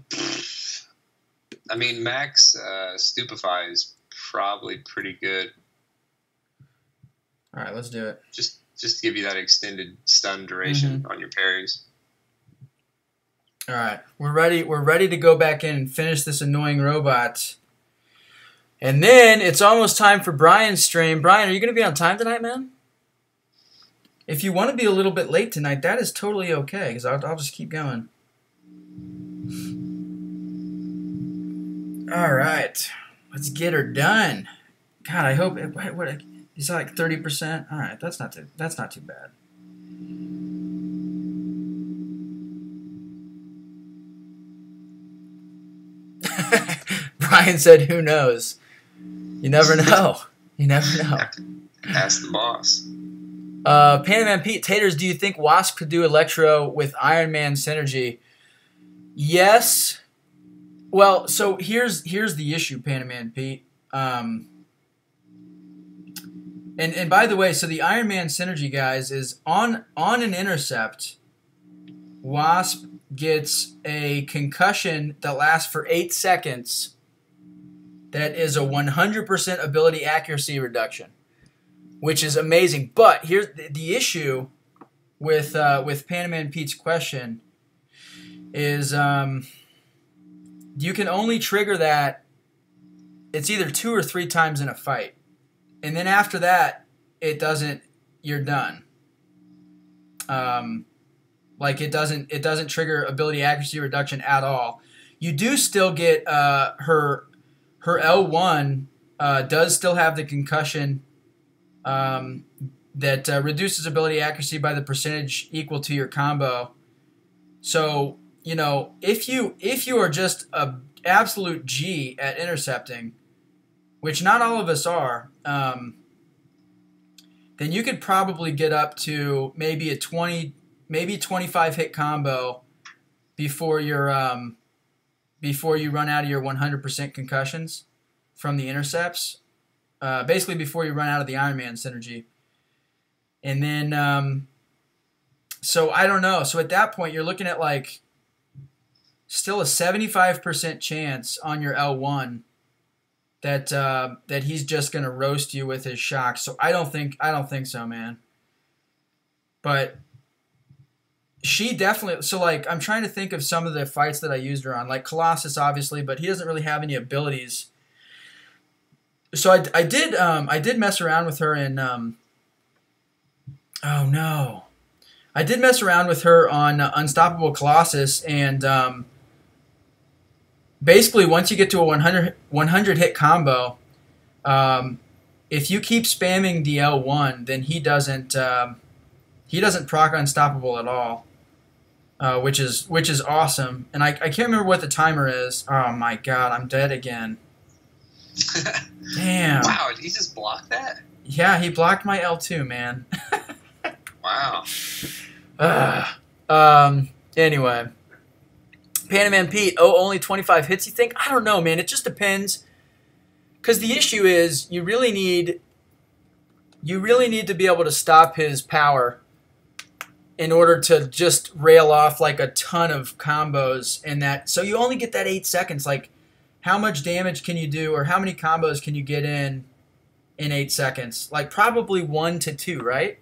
mean, max stupefy is probably pretty good. All right, let's do it. Just to give you that extended stun duration on your parries. All right, we're ready. We're ready to go back in and finish this annoying robot. And then it's almost time for Brian's stream. Brian, are you going to be on time tonight, man? If you want to be a little bit late tonight, that is totally okay, because I'll just keep going. All right. Let's get her done. God, I hope what is that, like 30%? All right, that's not too bad. Brian said, "Who knows? You never know. You never know." Ask the boss. Panaman Pete, Taters, do you think Wasp could do Electro with Iron Man synergy? Yes. Well, so here's the issue, Panaman Pete. And by the way, so the Iron Man synergy, guys, is on an intercept. Wasp gets a concussion that lasts for 8 seconds. That is a 100% ability accuracy reduction, which is amazing. But here's the issue with Panaman Pete's question is you can only trigger that. It's either 2 or 3 times in a fight, and then after that, it doesn't. You're done. Like it doesn't trigger ability accuracy reduction at all. You do still get her L1 does still have the concussion that reduces ability accuracy by the percentage equal to your combo. So if you are just a absolute G at intercepting, which not all of us are, then you could probably get up to maybe a 25 hit combo before you run out of your 100% concussions from the intercepts. Basically before you run out of the Iron Man synergy. And then so I don't know. So at that point you're looking at like still a 75% chance on your L1 that he's just gonna roast you with his shock. So I don't think so, man. But she definitely. So like I'm trying to think of some of the fights that I used her on, like Colossus, obviously, but he doesn't really have any abilities. So I did mess around with her in. Oh no, I did mess around with her on Unstoppable Colossus, and basically once you get to a 100 hit combo, if you keep spamming the L1, then he doesn't proc Unstoppable at all. which is awesome. And I can't remember what the timer is. Oh my god, I'm dead again. Damn. Wow, did he just block that? Yeah, he blocked my L2, man. Wow. Anyway. Panaman Pete, only 25 hits, you think? I don't know, man. It just depends. Because the issue is you really need to be able to stop his power in order to just rail off like a ton of combos and that. So you only get that 8 seconds. Like, how much damage can you do, or how many combos can you get in 8 seconds? Like, probably 1 to 2, right?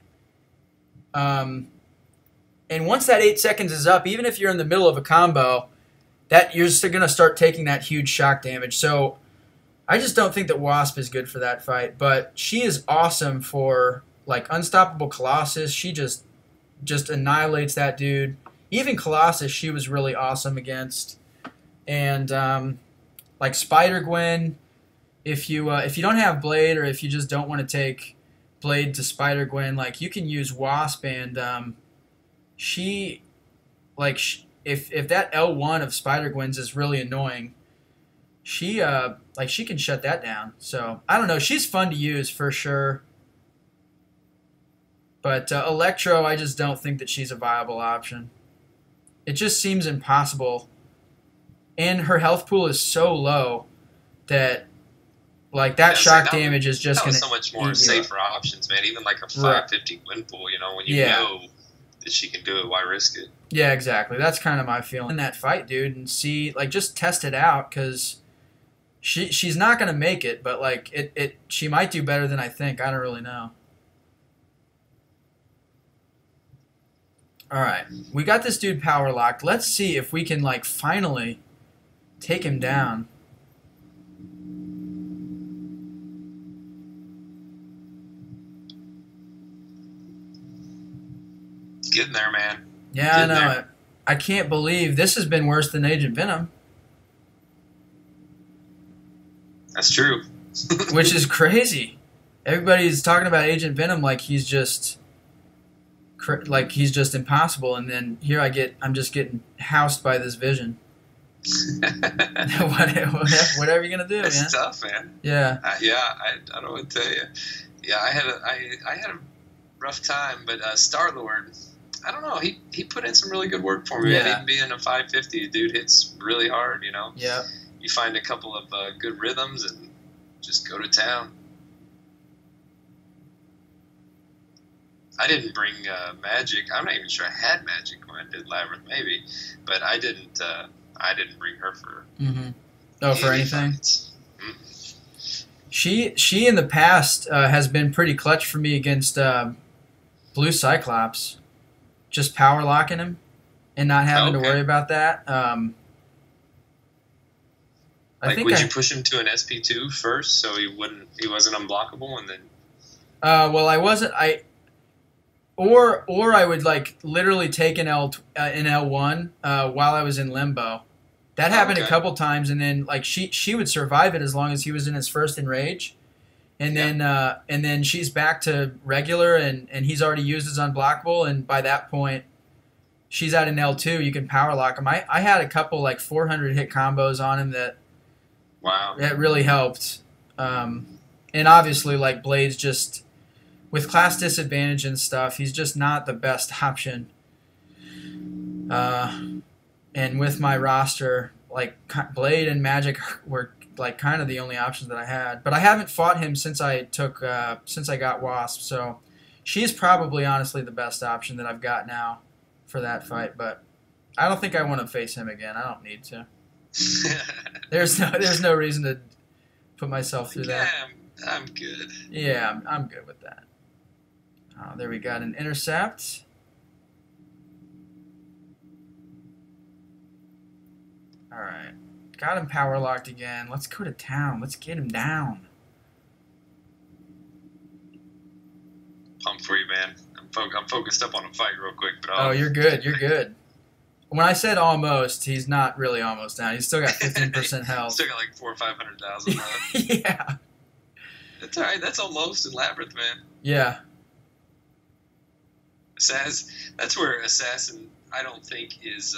And once that 8 seconds is up, even if you're in the middle of a combo, that you're still going to start taking that huge shock damage. So I just don't think that Wasp is good for that fight. But she is awesome for, like, Unstoppable Colossus. She just annihilates that dude. Even Colossus, she was really awesome against. And, like, Spider-Gwen, if you don't have Blade, or if you just don't want to take Blade to Spider-Gwen, like, you can use Wasp, and she, like, if that L1 of Spider-Gwen's is really annoying, she can shut that down. So, I don't know. She's fun to use for sure. But Electro, I just don't think that she's a viable option. It just seems impossible. And her health pool is so low that, like, that shock damage is just going to... so much more safer options, man. Even like a 550 win pool, you know, when you know that she can do it, why risk it? Yeah, exactly. That's kind of my feeling in that fight, dude. And see, like, just test it out, because she's not going to make it, but, like, she might do better than I think. I don't really know. All right. We got this dude power locked. Let's see if we can, like, finally take him down. Getting there, man. Yeah, I know. I can't believe this has been worse than Agent Venom. That's true. Which is crazy. Everybody's talking about Agent Venom like he's just impossible, and then here I'm just getting housed by this Vision. Whatever you're gonna do, it's man. It's tough, man. Yeah. I don't know what to tell you. Yeah, I had a rough time, but Star-Lord, I don't know. He put in some really good work for me. Yeah. Even being a 550, dude hits really hard. You know. Yeah. You find a couple of good rhythms and just go to town. I didn't bring magic. I'm not even sure I had magic when I did Labyrinth, maybe, but I didn't. I didn't bring her for. Mm-hmm. Oh, for anything. She in the past has been pretty clutch for me against Blue Cyclops, just power locking him and not having to worry about that. Would you push him to an SP2 first so he wasn't unblockable, and then? Well, I wasn't. Or I would, like, literally take an L1 while I was in limbo. That happened a couple times, and then, like, she would survive it as long as he was in his first enrage, and then she's back to regular, and he's already used his unblockable, and by that point, she's at an L2. You can power lock him. I had a couple, like, 400 hit combos on him that really helped. And obviously, like, Blade's just, with class disadvantage and stuff, he's just not the best option. And with my roster, like, Blade and Magic were, like, kind of the only options that I had. But I haven't fought him since I got Wasp, so she's probably honestly the best option that I've got now for that fight. But I don't think I want to face him again. I don't need to. There's no reason to put myself through that. Yeah, I'm good. Yeah, I'm good with that. There we got an intercept. All right. Got him power locked again. Let's go to town. Let's get him down. Pumped for you, man. I'm focused up on a fight real quick. But you're good. You're good. When I said almost, he's not really almost down. He's still got 15% health. Still got like 400,000 or 500,000 left. Yeah. That's all right. That's almost in Labyrinth, man. Yeah. That's where Assassin I don't think is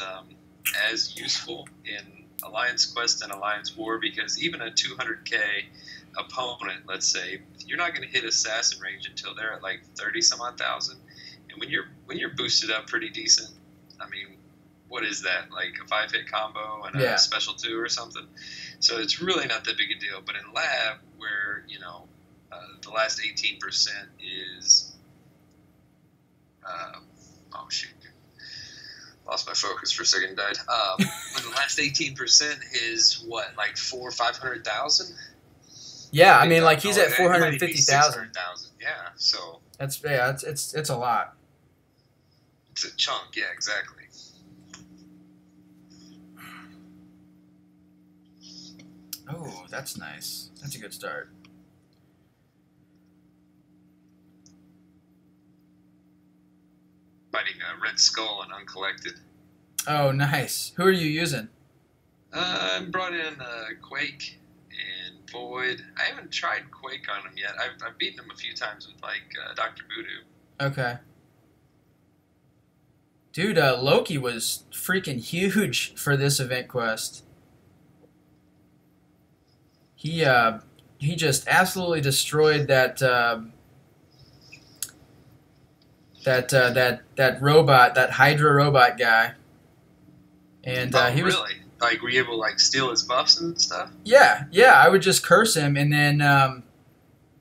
as useful in Alliance Quest and Alliance War, because even a 200k opponent, let's say, you're not going to hit assassin range until they're at like 30 some odd thousand, and when you're boosted up pretty decent, I mean, what is that, like a 5-hit combo and a special 2 or something? So it's really not that big a deal. But in lab, where the last 18% is oh shoot, lost my focus for a second, died. When the last 18% is what, like 400,000 or 500,000? Yeah, I mean, like he's at 450,000. Yeah, so it's a lot. It's a chunk, yeah, exactly. Oh, that's nice. That's a good start. Fighting a Red Skull and Uncollected. Oh, nice. Who are you using? I brought in Quake and Void. I haven't tried Quake on him yet. I've beaten him a few times with like Dr. Voodoo. Okay. Dude, Loki was freaking huge for this event quest. He just absolutely destroyed that robot, that Hydra robot guy. And he was really, like, were you able to like steal his buffs and stuff? Yeah. I would just curse him, and then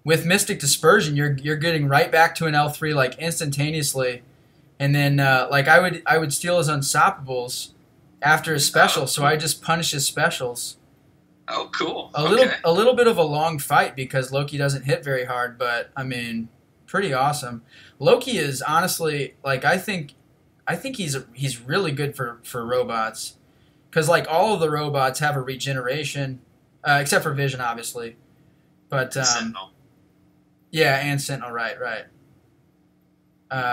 with Mystic Dispersion, you're getting right back to an L3 like instantaneously. And then like I would steal his unstoppables after his special, so I just punish his specials. Oh, cool. A little bit of a long fight because Loki doesn't hit very hard, but I mean, pretty awesome. Loki is honestly, like, I think he's really good for robots, because like all of the robots have a regeneration, except for Vision, obviously. But Sentinel. Yeah, and Sentinel, right.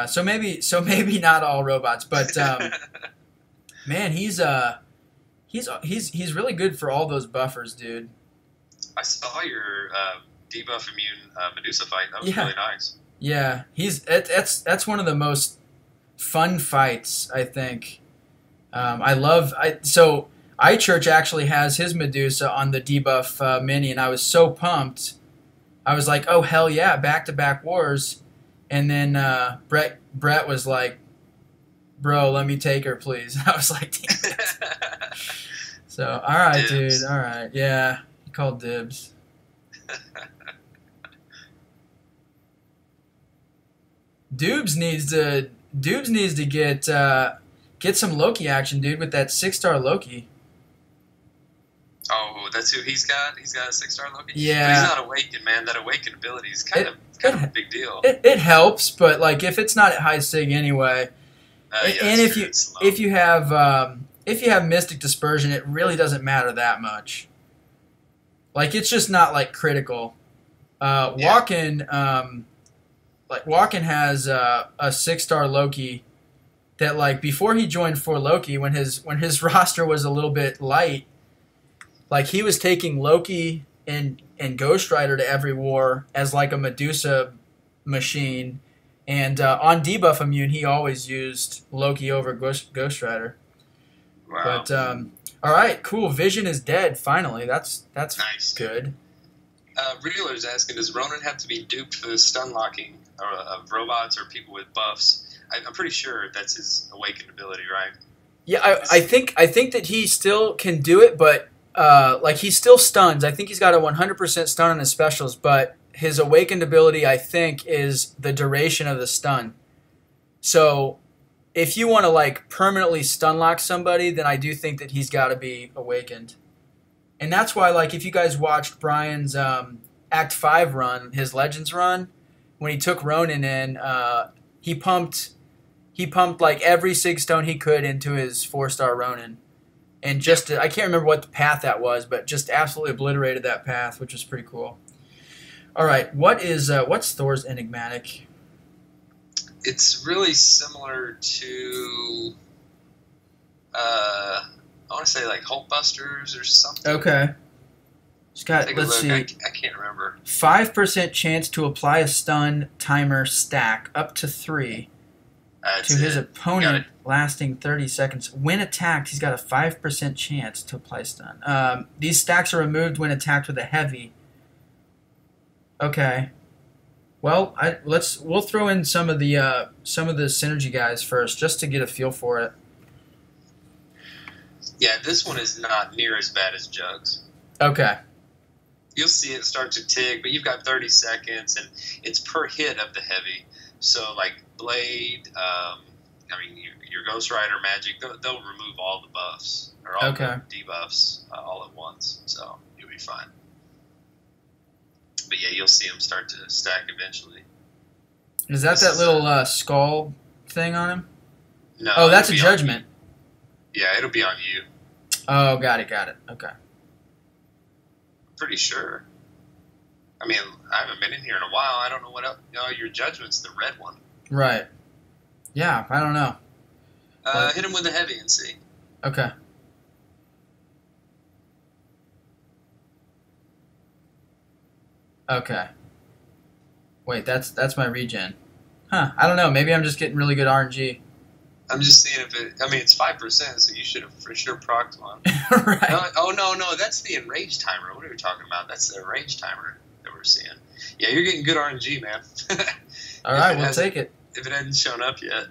So maybe not all robots, but man, he's really good for all those buffers, dude. I saw your debuff immune Medusa fight. That was really nice. Yeah, that's one of the most fun fights, I think. So iChurch actually has his Medusa on the debuff mini, and I was so pumped. I was like, oh hell yeah, back-to-back wars. And then Brett was like, bro, let me take her, please. I was like, damn it. So, all right, dibs. dude. All right. Yeah, he called dibs. Dubes needs to get some Loki action, dude, with that 6-star Loki. Oh, that's who he's got? He's got a 6-star Loki? Yeah. But he's not awakened, man. That awakened ability is kind of a big deal. It helps, but like if it's not at high sig anyway, and if you have Mystic Dispersion, it really doesn't matter that much. Like it's just not like critical. Walken has a 6-star Loki that, like, before he joined For Loki, when his roster was a little bit light, like he was taking Loki and Ghost Rider to every war as like a Medusa machine, and on debuff immune he always used Loki over Ghost Rider. Wow. But all right, cool. Vision is dead. Finally, that's nice. Good. Reeler's asking, does Ronan have to be duped for the stun locking of robots or people with buffs? I'm pretty sure that's his awakened ability, right? Yeah, I think that he still can do it, but like he still stuns. I think he's got a 100% stun on his specials, but his awakened ability, I think, is the duration of the stun. So if you want to like permanently stun lock somebody, then I do think that he's got to be awakened. And that's why, like, if you guys watched Brian's Act 5 run, his Legends run, when he took Ronin in, he pumped like every Sig Stone he could into his 4-star Ronin. And just, I can't remember what the path that was, but just absolutely obliterated that path, which was pretty cool. All right, what's Thor's Enigmatic? It's really similar to, I want to say like Hulkbusters or something. Okay. Let's see. I can't remember. 5% chance to apply a stun timer stack up to 3. That's to his it. opponent, lasting 30 seconds. When attacked, he's got a 5% chance to apply stun. These stacks are removed when attacked with a heavy. Okay. Well, we'll throw in some of the synergy guys first, just to get a feel for it. Yeah, this one is not near as bad as Jugs. Okay. You'll see it start to tick, but you've got 30 seconds, and it's per hit of the heavy. So, like Blade, your Ghost Rider magic, they'll remove all the buffs or all the debuffs all at once. So you'll be fine. But yeah, you'll see them start to stack eventually. Is that little skull thing on him? No. Oh, that's a judgment. Yeah, it'll be on you. Oh, got it. Okay. Pretty sure. I mean, I haven't been in here in a while. I don't know what else. Your judgment's the red one. Right. Yeah, I don't know. Hit him with a heavy and see. Okay. Okay. Wait, that's my regen. Huh, I don't know. Maybe I'm just getting really good RNG. I'm just seeing if it... I mean, it's 5%, so you should have for sure procced one. Right. No, that's the enraged timer. What are we talking about? That's the enraged timer that we're seeing. Yeah, you're getting good RNG, man. All right, we'll take it. If it hadn't shown up yet.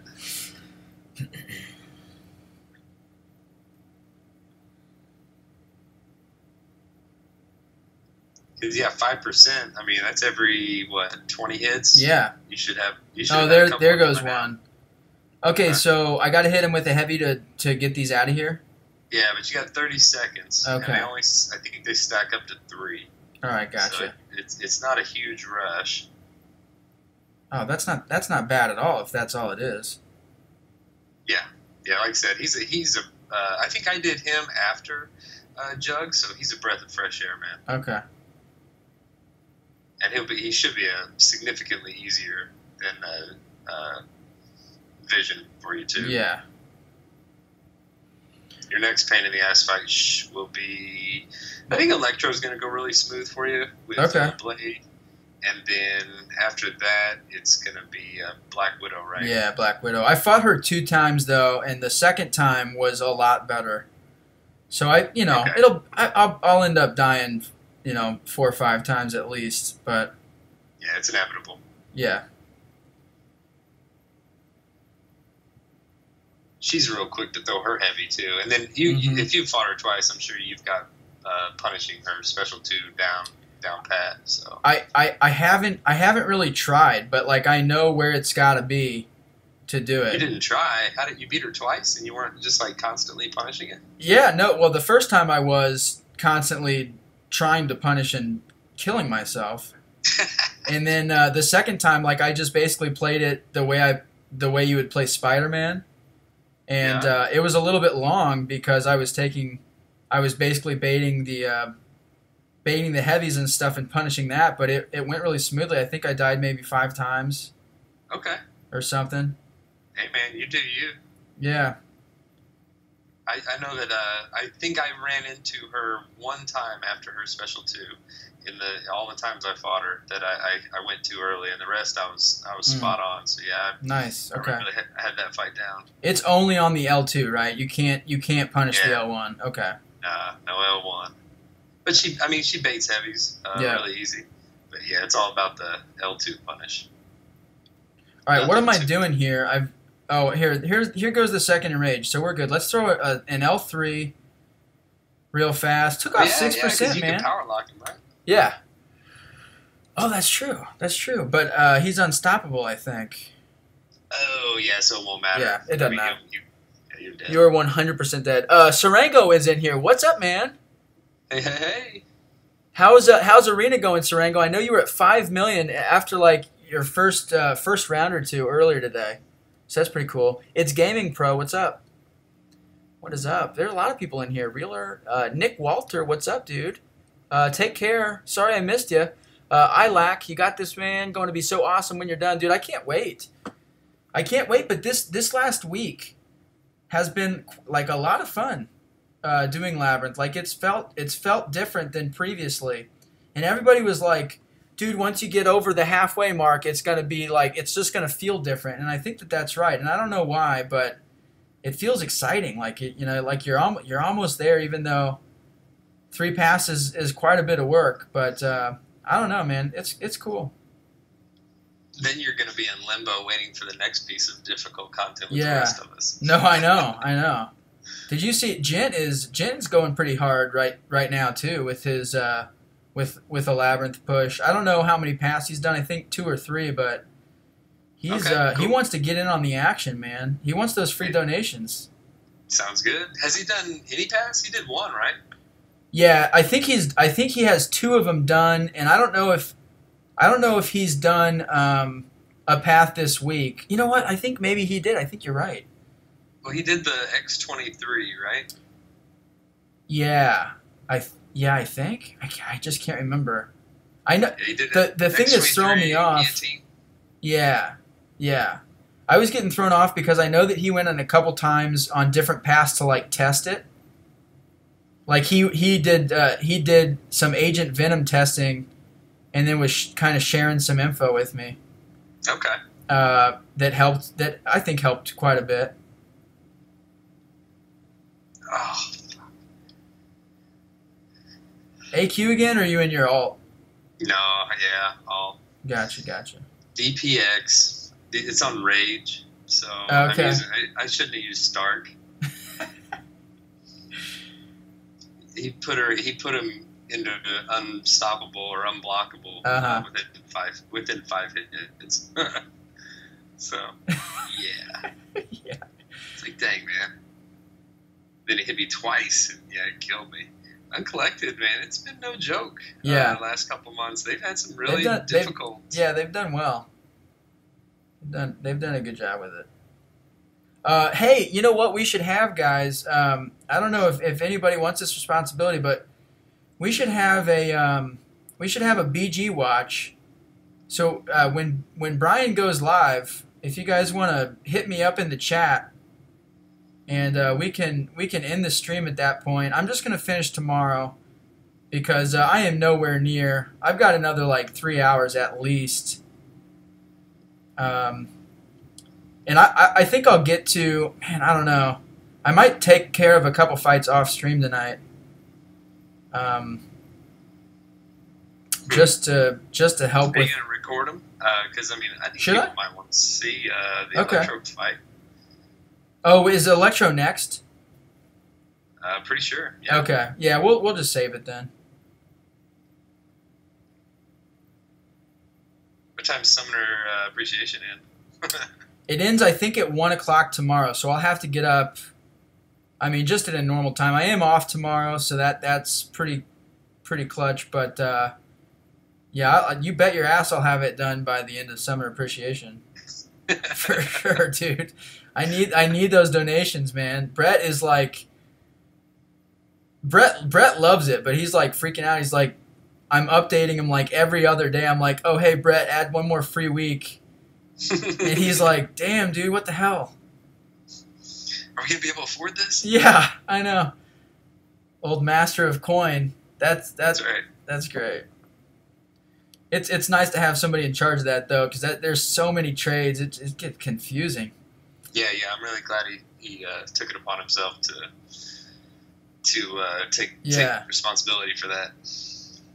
Because, 5%. I mean, that's every, 20 hits? Yeah. You should have... there goes one. Okay, so I got to hit him with a heavy to get these out of here? Yeah, but you got 30 seconds. Okay. And I think they stack up to 3. All right, gotcha. So it's not a huge rush. Oh, that's not bad at all if that's all it is. Yeah, like I said, he's a I think I did him after Jug, so he's a breath of fresh air, man. Okay. And he should be a significantly easier than Vision for you too. Yeah. Your next pain in the ass fight will be, I think Electro is going to go really smooth for you with Blade, and then after that it's going to be Black Widow, right? Yeah, Black Widow. I fought her 2 times though, and the second time was a lot better. So I'll end up dying, 4 or 5 times at least, but yeah, it's inevitable. Yeah. She's real quick to throw her heavy too, and then if you've fought her twice, I'm sure you've got punishing her special 2 down pat. So I haven't really tried, but like I know where it's got to be to do it. You didn't try. How did you beat her twice, and you weren't just like constantly punishing it? Yeah, no. Well, the first time I was constantly trying to punish and killing myself, and then the second time, like I just basically played it the way you would play Spider-Man. And it was a little bit long because I was basically baiting the heavies and stuff and punishing that, but it went really smoothly. I think I died maybe 5 times. Okay. Or something. Hey man, you do you. Yeah. I know that I think I ran into her one time after her special 2 in all the times I fought her that I went too early, and the rest I was spot on. So yeah, nice. Okay, I really had that fight down. It's only on the L2, right? You can't punish the L1. Okay. No L1. But she baits heavies really easy. But yeah, it's all about the L2 punish. All right, what am I doing here? Here goes the second enrage. So we're good. Let's throw an L3 real fast. Took off 6%, you man. Can power lock him, right? Yeah. Oh, that's true. But he's unstoppable, I think. Oh, yeah, so it won't matter. Yeah, it doesn't matter. You're dead. You're 100% dead. Sarango is in here. What's up, man? Hey. How's Arena going, Sarango? I know you were at 5 million after like your first round or 2 earlier today. So that's pretty cool. It's Gaming Pro. What's up? What is up? There are a lot of people in here. Reeler, Nick Walter. What's up, dude? Take care. Sorry I missed you. Ilac, you got this, man. Going to be so awesome when you're done, dude. I can't wait. But this last week has been like a lot of fun doing Labyrinth. Like it's felt different than previously, and everybody was like dude, once you get over the halfway mark, it's gonna be like it's just gonna feel different, and I think that that's right, and I don't know why, but it feels exciting, like like you're almost there, even though 3 passes is quite a bit of work, but I don't know, man, it's cool. Then you're going to be in limbo waiting for the next piece of difficult content with the rest of us. No, I know. Did you see Jent's going pretty hard right now too with his with a labyrinth push. I don't know how many passes he's done. I think 2 or 3, but he's cool. He wants to get in on the action, man. He wants those free donations. Sounds good. Has he done any pass? He did 1, right? Yeah, I think he has 2 of them done, and I don't know if he's done a path this week. You know what? I think maybe he did. I think you're right. Well, he did the X23, right? Yeah, I think. I just can't remember. I know yeah, he did the thing that's throwing me off. Guillotine. Yeah. I was getting thrown off because I know that he went in a couple times on different paths to like test it. Like he did some Agent Venom testing, and then was kind of sharing some info with me. Okay. That I think helped quite a bit. Oh. AQ again, or are you in your alt? No, yeah, alt. Gotcha. DPX. It's on Rage, so okay. I shouldn't have used Stark. He put him into unstoppable or unblockable within five hits. So yeah. Yeah. It's like, dang, man. Then he hit me twice, and it killed me. Uncollected, man, it's been no joke. Yeah. The last couple months, they've had some really difficult. They've done well. They've done a good job with it. Hey, you know what we should have, guys? I don't know if anybody wants this responsibility, but we should have a BG watch. So when Brian goes live, if you guys want to hit me up in the chat, and we can end the stream at that point. I'm just gonna finish tomorrow because I am nowhere near. I've got another like 3 hours at least. And I think I'll get to, man, I don't know. I might take care of a couple fights off stream tonight. Just to help. Are with. You gonna record them? Because I think Should people might want to see the Electro fight. Oh, is Electro next? Pretty sure. Yeah. Okay. Yeah, we'll just save it then. What time's Summoner Appreciation end? It ends, I think, at 1 o'clock tomorrow, so I'll have to get up. I mean, just at a normal time. I am off tomorrow, so that's pretty clutch. But yeah, you bet your ass I'll have it done by the end of Summer Appreciation. For sure, dude. I need those donations, man. Brett is like, Brett loves it, but he's like freaking out. He's like, I'm updating him like every other day. I'm like, oh hey Brett, add 1 more free week. And he's like, damn dude, what the hell? Are we gonna be able to afford this? Yeah, I know. Old master of coin. That's right. That's great. It's nice to have somebody in charge of that though, because there's so many trades. It gets confusing. Yeah. I'm really glad he took it upon himself to take responsibility for that.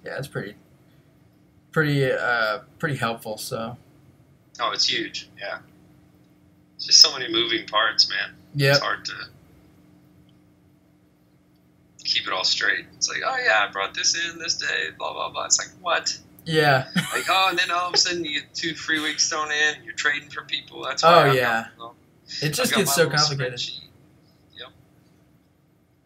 Yeah, it's pretty helpful. So. Oh, it's huge. Yeah. It's just so many moving parts, man. Yep. It's hard to keep it all straight. It's like, oh yeah, I brought this in this day, blah blah blah. It's like, what? Yeah. Like, oh, and then all of a sudden you get 2 free weeks thrown in. You're trading for people. That's why. It just gets so complicated. Yep.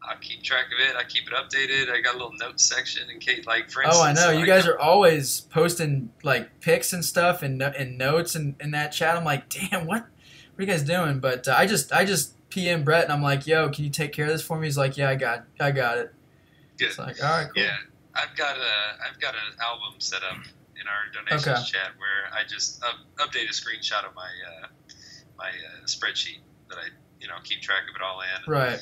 I keep track of it. I keep it updated. I got a little notes section in case, like, for instance. Oh, I know. You guys are always posting like pics and stuff and notes in that chat. I'm like, damn, what are you guys doing? But I just PM Brett and I'm like, yo, can you take care of this for me? He's like, yeah, I got it. Good. It's like, all right, cool. Yeah. I've got an album set up in our donations chat where I just update a screenshot of my my spreadsheet that I keep track of it all in. Right.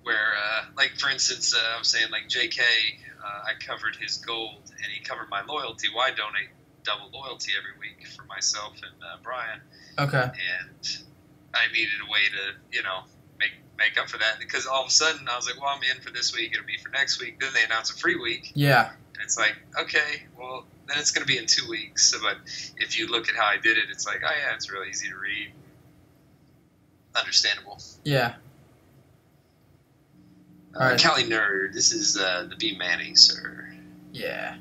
Where like for instance, I was saying like JK, I covered his gold and he covered my loyalty. Why donate double loyalty every week for myself and Brian. Okay. And I needed a way to, you know, make up for that, because all of a sudden I was like, well, I'm in for this week. It'll be for next week. Then they announce a free week. Yeah. And it's like, okay, well, then it's going to be in 2 weeks. So, but if you look at how I did it, it's like, oh, yeah, it's really easy to read. Understandable. Yeah. All right. Cali Nerd, this is the B Manning, sir. Yeah.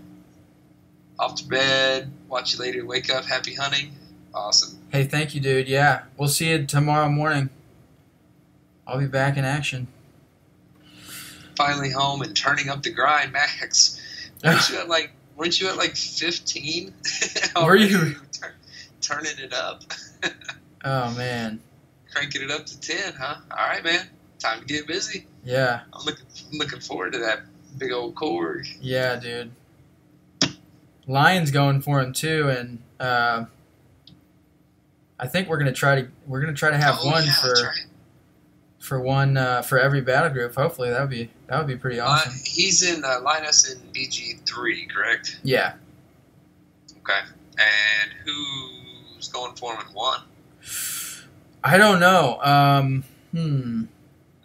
Off to bed. Watch you later. Wake up. Happy hunting. Awesome. Hey, thank you, dude. Yeah. We'll see you tomorrow morning. I'll be back in action. Finally home and turning up the grind, Max. Weren't you at like 15? Were you? Turning it up. Oh, man. Cranking it up to 10, huh? All right, man. Time to get busy. Yeah. I'm looking forward to that big old cord. Yeah, dude. Lion's going for him too, and I think we're gonna try to have one for every battle group. Hopefully that would be pretty awesome. He's in Linus in BG3, correct? Yeah. Okay. And who's going for him in 1? I don't know. I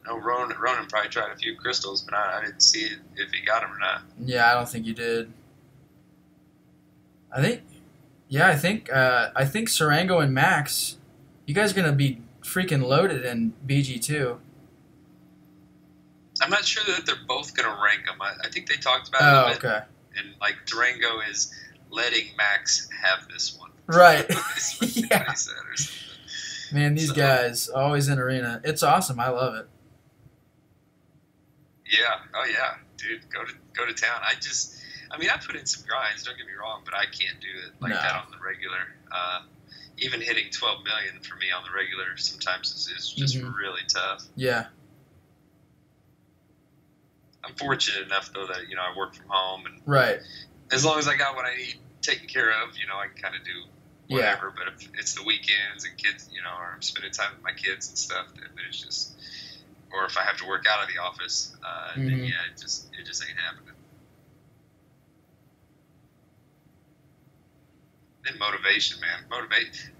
know Ronan probably tried a few crystals, but I didn't see if he got them or not. Yeah, I don't think you did. I think Sarango and Max, you guys are gonna be freaking loaded in BG2. I'm not sure that they're both gonna rank them. I think they talked about it a bit. Okay. And like Durango is letting Max have this one. Right. Yeah. He said or something. Man, these guys always in arena. It's awesome. I love it. Yeah. Oh yeah, dude. Go to town. I put in some grinds. Don't get me wrong, but I can't do it like that on the regular. Even hitting 12 million for me on the regular sometimes is just really tough. Yeah. I'm fortunate enough though that I work from home, and right. As long as I got what I need taken care of, I can kind of do whatever. Yeah. But if it's the weekends and kids, or I'm spending time with my kids and stuff, then it's just, or if I have to work out of the office, then yeah, it just ain't happening. And motivation, man.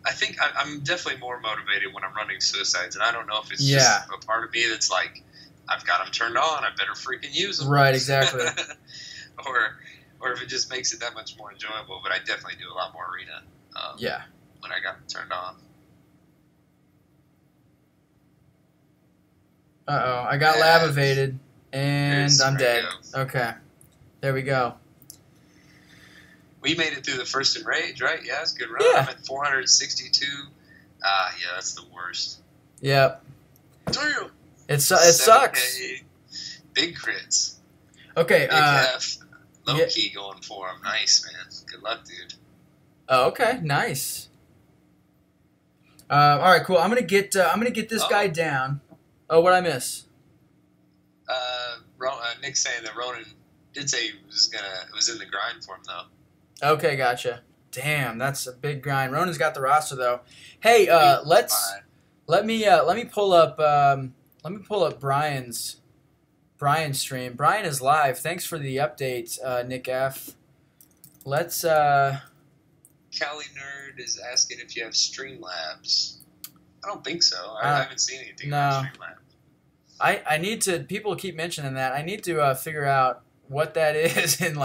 I think I'm definitely more motivated when I'm running suicides, and I don't know if it's just a part of me that's like, I've got them turned on, I better freaking use them. Right, exactly. or if it just makes it that much more enjoyable. But I definitely do a lot more arena. When I got them turned on. Uh-oh, I got lab evaded, and I'm dead. Okay, there we go. We made it through the first in Rage, right? Yeah, it's a good run. Yeah. I'm at 462. Yeah, that's the worst. Yep. Damn. It sucks. Big crits. Okay. Big F. Low key going for him. Nice, man. Good luck, dude. Oh, okay. Nice. All right, cool. I'm gonna get this guy down. Oh, what'd I miss? Nick's saying that Ronan did say it was in the grind for him though. Okay, gotcha. Damn, that's a big grind. Ronan's got the roster though. Hey, let me pull up Brian's stream. Brian is live. Thanks for the update, Nick F. Let's Cali Nerd is asking if you have Streamlabs. I don't think so. I haven't seen anything on Streamlabs. I need to. People keep mentioning that. I need to figure out what that is and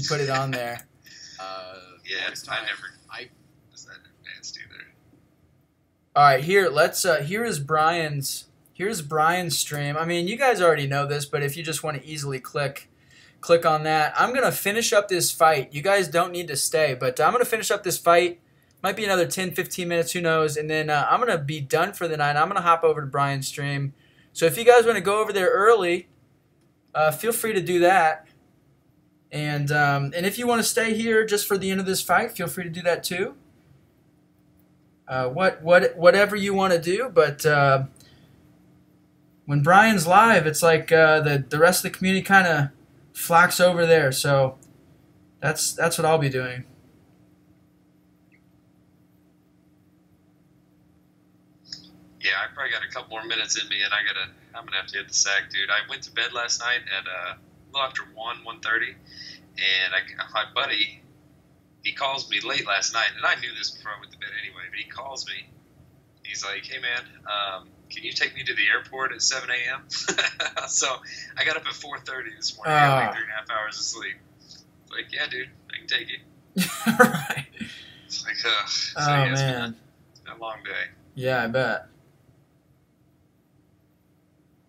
put it on there. Yeah, I was that advanced either. All right, here's Brian's stream. I mean, you guys already know this, but if you just want to easily click on that, I'm gonna finish up this fight. You guys don't need to stay, but I'm gonna finish up this fight. Might be another 10-15 minutes, who knows? And then I'm gonna be done for the night. I'm gonna hop over to Brian's stream. So if you guys want to go over there early, feel free to do that. And if you want to stay here just for the end of this fight, feel free to do that too. Whatever you want to do, but when Brian's live, it's like the rest of the community kind of flocks over there. So that's what I'll be doing. Yeah, I probably got a couple more minutes in me, and I'm gonna have to hit the sack, dude. I went to bed last night at a little after 1:30, and my buddy he calls me late last night, and I knew this before I went to bed anyway. But he calls me. He's like, "Hey man, can you take me to the airport at 7 a.m.?" So I got up at 4:30 this morning. I got like 3.5 hours of sleep. It's like, yeah, dude, I can take it. Right. It's like, man, it's been a long day. Yeah, I bet.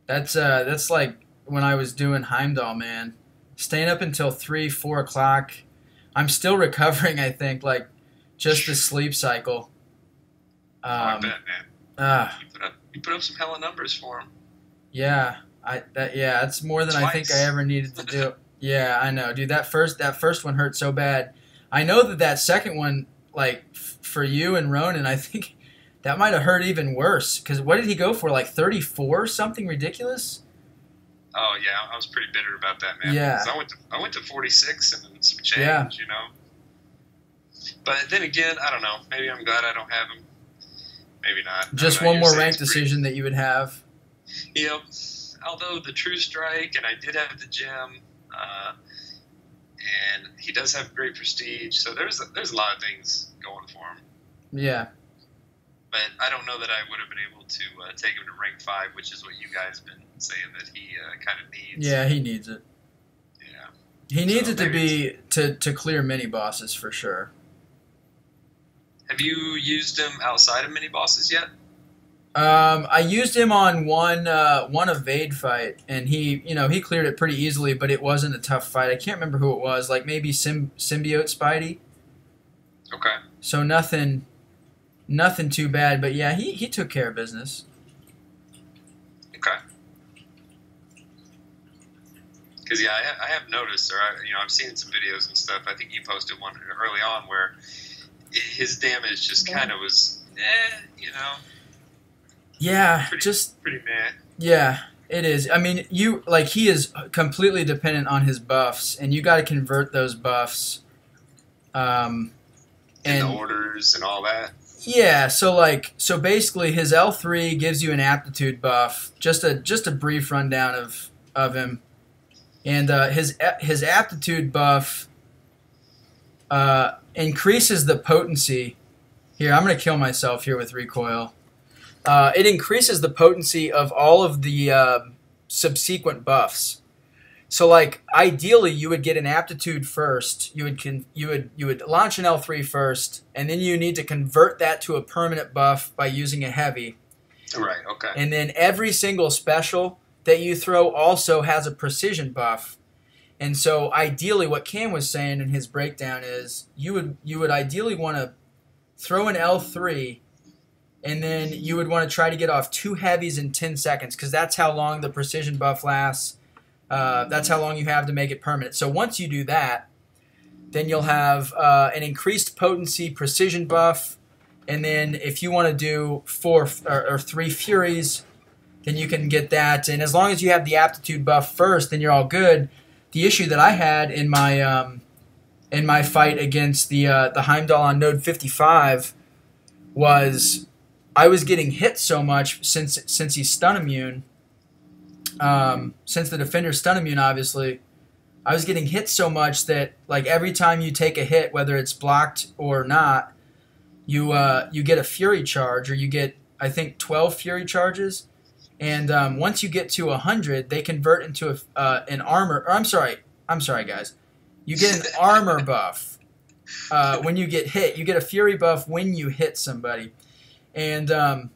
That's like when I was doing Heimdall, man. Staying up until 3, 4 o'clock. I'm still recovering, I think, like just the sleep cycle. I bet, man. You put up some hella numbers for him. Yeah, that's more than Twice. I think I ever needed to do. Yeah, I know, dude. That first one hurt so bad. I know that second one, like for you and Ronan, I think that might have hurt even worse. Because what did he go for? Like 34, something ridiculous. Oh yeah, I was pretty bitter about that, man. Yeah. I went to 46 and some change, you know. But then again, I don't know. Maybe I'm glad I don't have him. Maybe not. Just one more rank decision that you would have. Yep. Although the True Strike, and I did have the gem, and he does have great prestige, so there's a lot of things going for him. Yeah. But I don't know that I would have been able to take him to rank 5, which is what you guys have been saying that he kind of needs. Yeah, he needs it. Yeah. He needs it to be to clear mini bosses for sure. Have you used him outside of mini bosses yet? I used him on one evade fight, and he cleared it pretty easily, but it wasn't a tough fight. I can't remember who it was, like maybe Symbiote Spidey. Okay. So nothing too bad, but yeah, he took care of business. Okay. Because yeah, I have noticed, or I've seen some videos and stuff. I think you posted one early on where his damage just kind of was, Yeah, pretty meh. Yeah, it is. I mean, he is completely dependent on his buffs, and you got to convert those buffs. And the orders and all that. Yeah, so basically his L3 gives you an aptitude buff. Just a brief rundown of him, and his aptitude buff increases the potency. Here, I'm gonna kill myself here with recoil. It increases the potency of all of the subsequent buffs. So, like, ideally, you would get an aptitude first. You would launch an L3 first, and then you need to convert that to a permanent buff by using a heavy. Right. Okay. And then every single special that you throw also has a precision buff. And so, ideally, what Cam was saying in his breakdown is you would ideally want to throw an L3, and then you would want to try to get off 2 heavies in 10 seconds, because that's how long the precision buff lasts. That's how long you have to make it permanent. So once you do that, then you'll have an increased potency precision buff, and then if you want to do 4 or 3 Furies, then you can get that. And as long as you have the aptitude buff first, then you're all good. The issue that I had in my fight against the Heimdall on node 55 was I was getting hit so much since he's stun immune. Since the defender's stun immune, obviously, I was getting hit so much that, like, every time you take a hit, whether it's blocked or not, you get a Fury charge, or you get, I think, 12 Fury charges. And once you get to 100, they convert into an armor. Or I'm sorry, guys. You get an armor buff when you get hit. You get a Fury buff when you hit somebody. And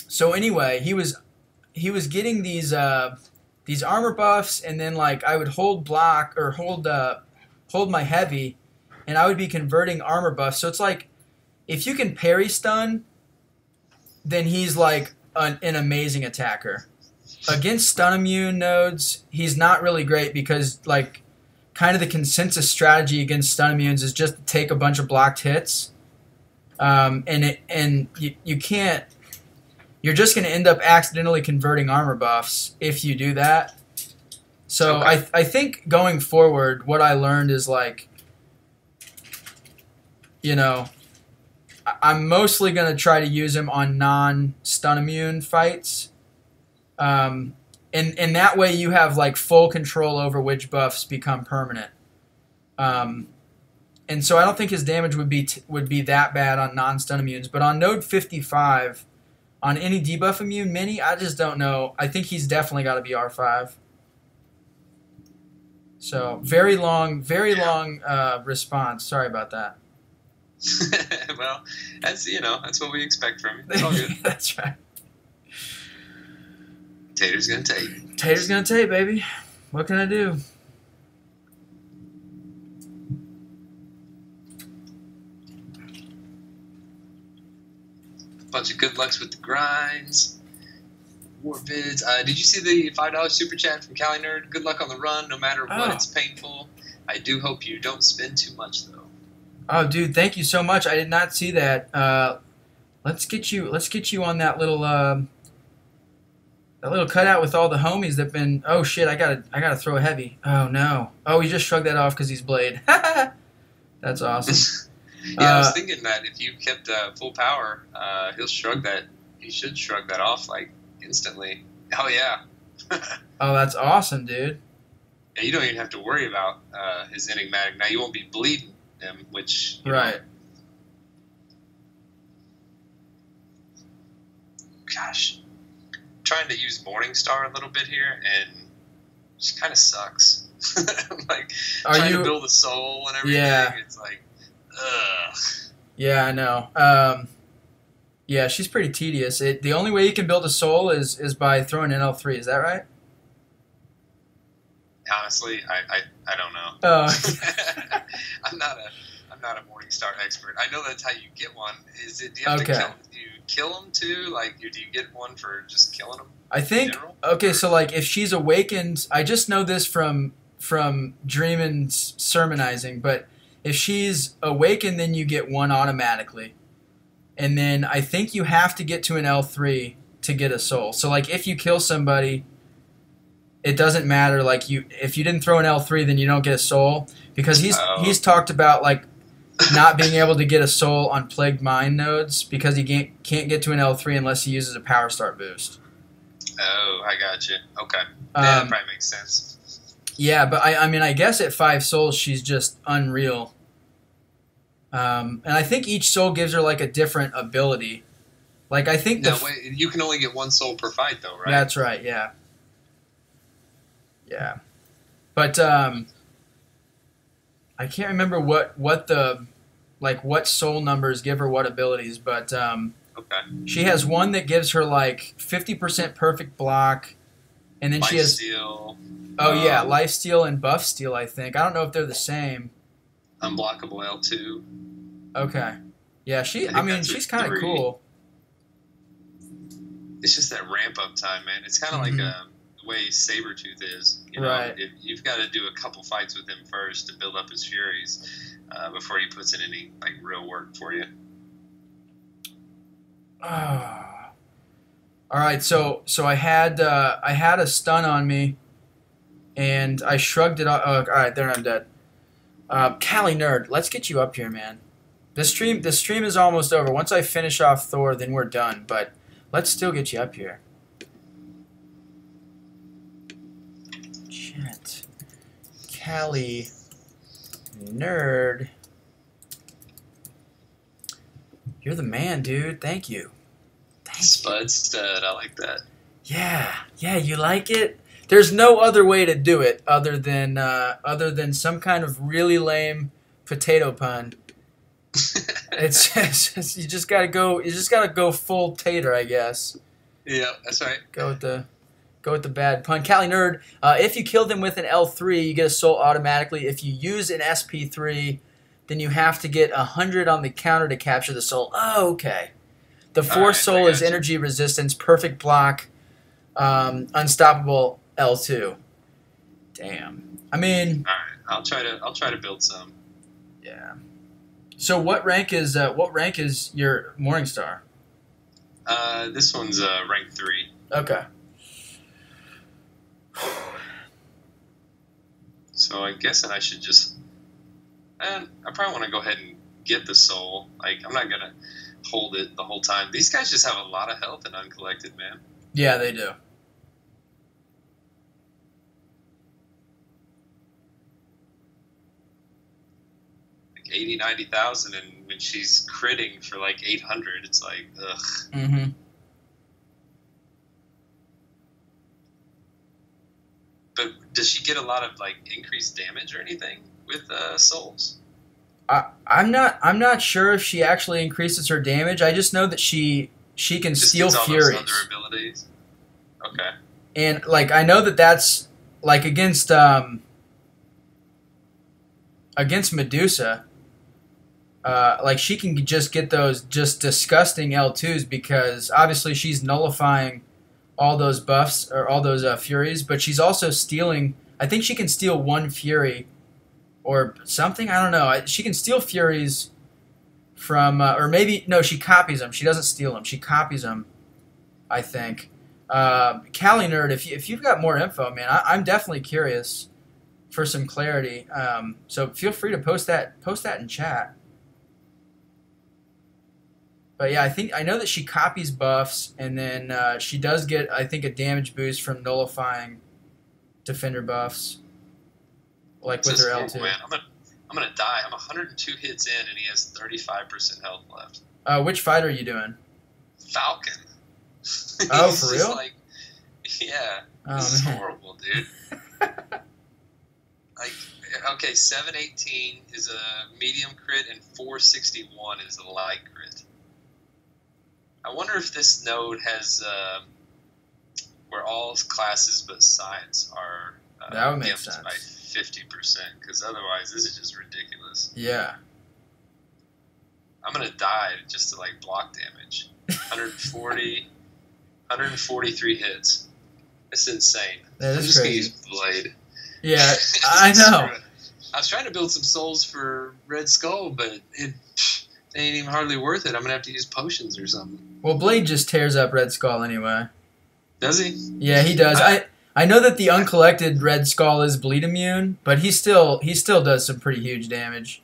so anyway, he was getting these armor buffs, and then, like, I would hold block or hold my heavy, and I would be converting armor buffs. So it's like, if you can parry stun, then he's like an amazing attacker. Against stun immune nodes, he's not really great, because, like, kind of the consensus strategy against stun immunes is just to take a bunch of blocked hits, and you can't. You're just going to end up accidentally converting armor buffs if you do that. So okay. I think going forward, what I learned is, like, I'm mostly going to try to use him on non-stun immune fights. And that way you have, like, full control over which buffs become permanent. And And so I don't think his damage would be that bad on non-stun immunes. But on node 55, on any debuff immune mini, I just don't know. I think he's definitely got to be R5. So very long response. Sorry about that. Well, that's what we expect from you. It's all good. That's right. Tater's gonna take. Tater's gonna take, baby. What can I do? Bunch of good lucks with the grinds. War bids. Did you see the $5 super chat from Cali Nerd? Good luck on the run, no matter what. It's painful. I do hope you don't spend too much though. Oh, dude, thank you so much. I did not see that. Let's get you on that little cutout with all the homies that've been. Oh shit! I gotta throw a heavy. Oh no! Oh, he just shrugged that off because he's Blade. That's awesome. Yeah, I was thinking that if you kept full power, he'll shrug that. He should shrug that off like instantly. Oh yeah. Oh, that's awesome, dude. Yeah, you don't even have to worry about his enigmatic. Now you won't be bleeding him, which right. Gosh, I'm trying to use Morningstar a little bit here, and it just kind of sucks. Like trying to build a soul and everything. Yeah. It's like, ugh. Yeah, I know. Yeah, she's pretty tedious. The only way you can build a soul is by throwing in L3. Is that right? Honestly, I don't know. Oh. I'm not a Morningstar expert. I know that's how you get one. Do you have to kill them too? Like, do you get one for just killing them? I think. Okay, so like if she's awakened, I just know this from Dreamin's sermonizing, but if she's awakened, then you get one automatically. And then I think you have to get to an L3 to get a soul. So like if you kill somebody, it doesn't matter. Like if you didn't throw an L3, then you don't get a soul, because he's talked about like not being able to get a soul on Plagued Mind nodes because he can't get to an L3 unless he uses a power start boost. Oh, I got you. Okay, that probably makes sense. Yeah, but I mean, I guess at 5 souls she's just unreal. And I think each soul gives her like a different ability. Like I think you can only get one soul per fight though, right? That's right. Yeah. Yeah, but I can't remember what soul numbers give her what abilities, but okay. She has one that gives her like 50% perfect block, and then she has steal. Oh yeah, life steal and buff steal. I think I don't know if they're the same. Unblockable L2. Okay, yeah, she's kind of cool. It's just that ramp up time, man. It's kind of like the way Sabretooth is. Right. You've got to do a couple fights with him first to build up his furies before he puts in any like real work for you. All right, so I had a stun on me, and I shrugged it off. Oh, all right, there I'm dead. Cali Nerd, let's get you up here, man. The stream is almost over. Once I finish off Thor, then we're done. But let's still get you up here. Chat. Cali Nerd. You're the man, dude. Thank you. Spud stud. I like that. Yeah, you like it? There's no other way to do it other than some kind of really lame potato pun. It's you just gotta go full Tater, I guess. Yeah, that's right. Go with the bad pun. Cali Nerd, if you kill them with an L3, you get a soul automatically. If you use an SP3, then you have to get 100 on the counter to capture the soul. Oh, okay. The fourth soul is energy resistance, perfect block, unstoppable L2. Damn. I mean. All right. I'll try to build some. Yeah. So what rank is your Morningstar? This one's rank 3. Okay. So I'm guessing I should just. I probably want to go ahead and get the soul. Like I'm not gonna hold it the whole time. These guys just have a lot of health and uncollected, man. Yeah, they do. 80, 90,000, and when she's critting for like 800, it's like, ugh. Mm-hmm. But does she get a lot of like increased damage or anything with souls? I'm not sure if she actually increases her damage. I just know that she can Just steal gets all furies. those other abilities. Okay. And like I know that that's like against Medusa. Like she can just get those just disgusting L2s because obviously she's nullifying all those buffs or all those furies, but she's also stealing. I think she can steal one fury or something. I don't know. She can steal furies from, or maybe no, she copies them. She doesn't steal them. She copies them. I think. Cali Nerd, if you've got more info, man, I'm definitely curious for some clarity. So feel free to post that in chat. But yeah, I know that she copies buffs, and then she does get, I think, a damage boost from nullifying defender buffs, like with her L2. Man, I'm gonna die. I'm 102 hits in, and he has 35% health left. Which fight are you doing? Falcon. Oh, for real? Like, yeah. Oh, this is man. horrible, dude. Like, okay, 718 is a medium crit, and 461 is a light crit. I wonder if this node has where all classes but science are that would make gimped sense by 50%, because otherwise this is just ridiculous. Yeah. I'm gonna die just to like block damage. 143 hits. That's insane. That is I'm just crazy. gonna use Blade. Yeah, I know. I was trying to build some souls for Red Skull, but it ain't even hardly worth it. I'm gonna have to use potions or something. Well, Blade just tears up Red Skull anyway. Does he? Yeah, he does. I know that the uncollected Red Skull is bleed immune, but he still does some pretty huge damage.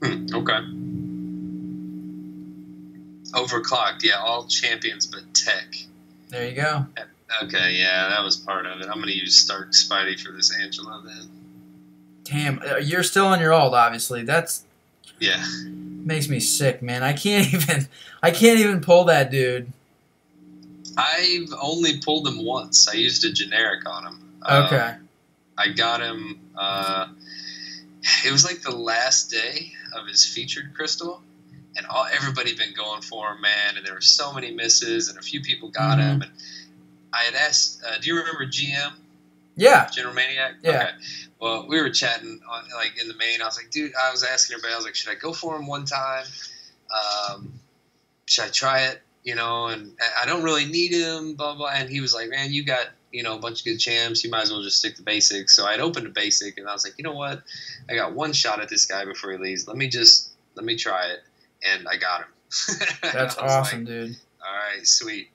Okay. Overclocked, yeah, all champions but tech. There you go. Okay, yeah, that was part of it. I'm gonna use Stark Spidey for this Angela then. Damn, you're still on your ult, obviously. That's yeah. Makes me sick, man. I can't even pull that dude. I've only pulled him once. I used a generic on him. Okay. I got him. It was like the last day of his featured crystal, and everybody been going for him, man. And there were so many misses, and a few people got him. And I had asked, "Do you remember GM? Yeah. General Maniac? Yeah. Okay. Well, we were chatting on like in the main. I was like, dude, I was asking everybody. I was like, should I go for him one time? Should I try it? You know, and I don't really need him, blah, blah. And he was like, man, you got, you know, a bunch of good champs. You might as well just stick to basics. So I'd opened a basic, and I was like, you know what? I got one shot at this guy before he leaves. Let me try it. And I got him. That's awesome, like, dude. All right, sweet.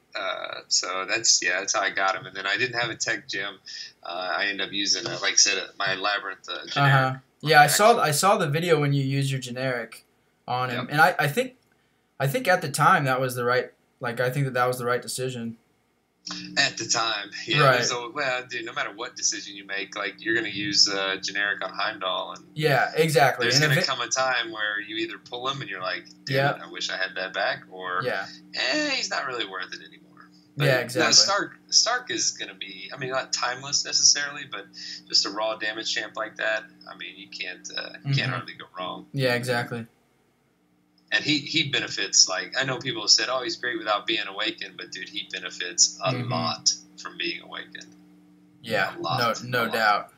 So that's how I got him. And then I didn't have a tech gem. I ended up using, like I said, my Labyrinth generic. Yeah, I saw the video when you used your generic on him. Yep. And I think at the time that was the right, like, I think that was the right decision. At the time, yeah. Right. So, well, dude, no matter what decision you make, like, you're going to use generic on Heimdall. And yeah, exactly. There's going to come a time where you either pull him and you're like, damn, I wish I had that back, or, he's not really worth it anymore. But, yeah, exactly. Stark is going to be, I mean, not timeless necessarily, but just a raw damage champ like that, I mean, you can't hardly go wrong. Yeah, exactly. And he benefits, like, I know people have said, oh, he's great without being awakened, but, dude, he benefits a lot from being awakened. Yeah, no doubt.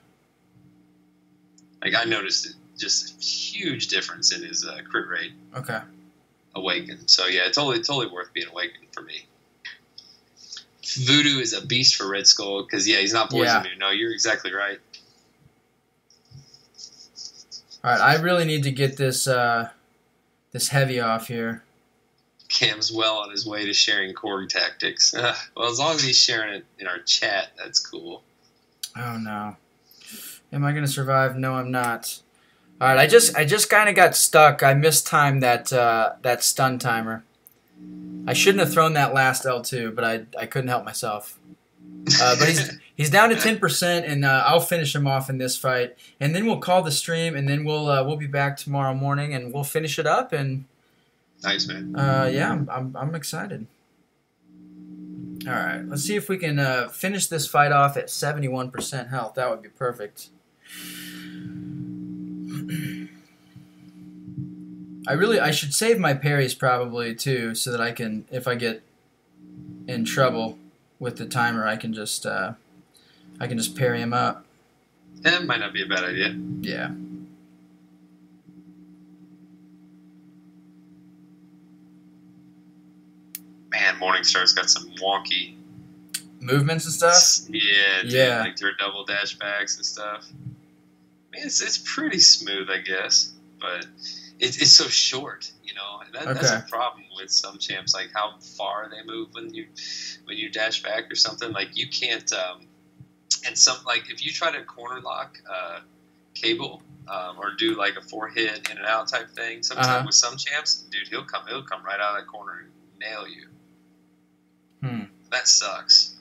Like, I noticed just a huge difference in his crit rate. Okay. Awakened. So, yeah, it's totally worth being awakened for me. Voodoo is a beast for Red Skull, because, he's not poison immune. No, you're exactly right. All right, I really need to get this heavy off here. Cam's well on his way to sharing Korg tactics. Well, as long as he's sharing it in our chat, that's cool. Oh no. Am I gonna survive? No, I'm not. Alright, I just kinda got stuck. I mistimed that stun timer. I shouldn't have thrown that last L2, but I couldn't help myself. But He's down to 10%, and I'll finish him off in this fight, and then we'll call the stream, and then we'll be back tomorrow morning, and we'll finish it up. And nice, man. Yeah, I'm excited. All right, let's see if we can finish this fight off at 71% health. That would be perfect. I should save my parries probably too, so that I can, if I get in trouble with the timer, I can just parry him up. That might not be a bad idea. Yeah. Man, Morningstar's got some wonky movements and stuff. Yeah, dude, yeah. Like their double dash backs and stuff. Man, it's pretty smooth, I guess, but it's so short. You know, that's a problem with some champs. Like how far they move when you dash back or something. Like you can't. And some like if you try to corner lock Cable or do like a 4-hit in and out type thing, sometimes with some champs, dude, he'll come right out of that corner and nail you. That sucks.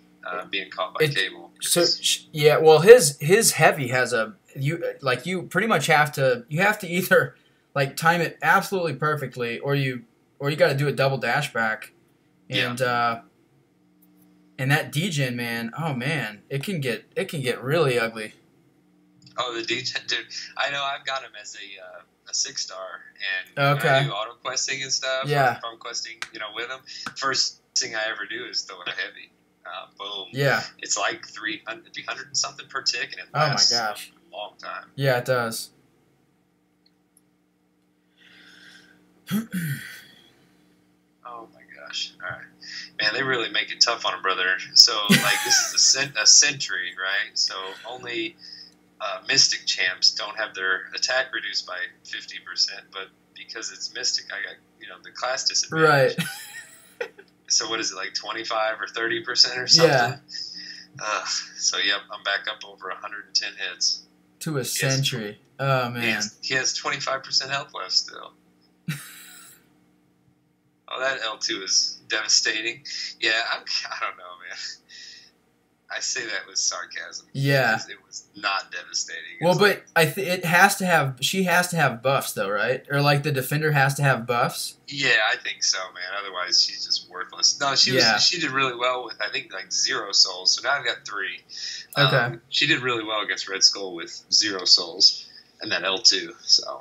Being caught by Cable. So yeah, well, his heavy has you pretty much have to either like time it absolutely perfectly, or you got to do a double dash back, and and that degen, man, oh man, it can get really ugly. Oh, the degen, dude, I know I've got him as a 6-star, and I do auto questing and stuff. Yeah, from questing, with him. First thing I ever do is throw a heavy. Boom. Yeah. It's like 300 and something per tick, and it lasts a long time. Yeah, it does. Oh my gosh! All right, man, they really make it tough on him, brother. So like this is a sentry, right? So only Mystic champs don't have their attack reduced by 50%, but because it's Mystic, I got the class disadvantage. Right. So what is it, like 25 or 30% or something? Yeah. So yep, I'm back up over 110 hits. To a sentry. Oh man. He has 25% health left still. Oh, that L2 is devastating. Yeah, I don't know, man. I say that with sarcasm. Yeah. It was not devastating. Well, but it has to have. She has to have buffs, though, right? Or like the defender has to have buffs. Yeah, I think so, man. Otherwise, she's just worthless. No, she did really well with I think like 0 souls. So now I've got 3. Okay. She did really well against Red Skull with 0 souls and that L2. So.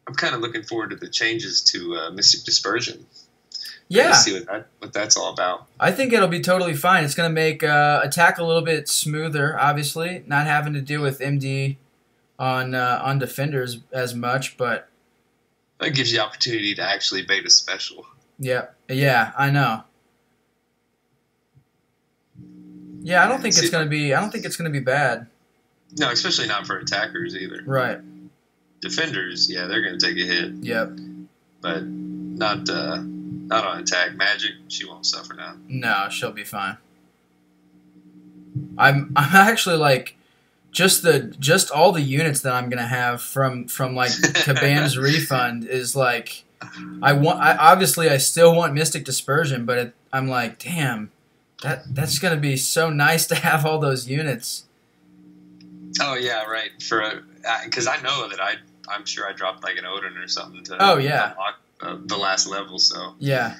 I'm kind of looking forward to the changes to Mystic Dispersion. Yeah. See what that's all about. I think it'll be totally fine. It's going to make attack a little bit smoother, obviously, not having to deal with MD on defenders as much, but that gives you the opportunity to actually bait a special. Yeah, I know. Yeah, I don't think it's going to be bad. No, especially not for attackers either. Right. Defenders, yeah, they're going to take a hit. Yep. But not on attack. Magic, she won't suffer now. No, she'll be fine. I'm actually like just all the units that I'm gonna have from like Kabam's refund is like I still want Mystic Dispersion, but I'm like, damn, that's gonna be so nice to have all those units. Oh yeah, right. Because I know that I'm sure I dropped like an Odin or something to unlock the last level. So yeah,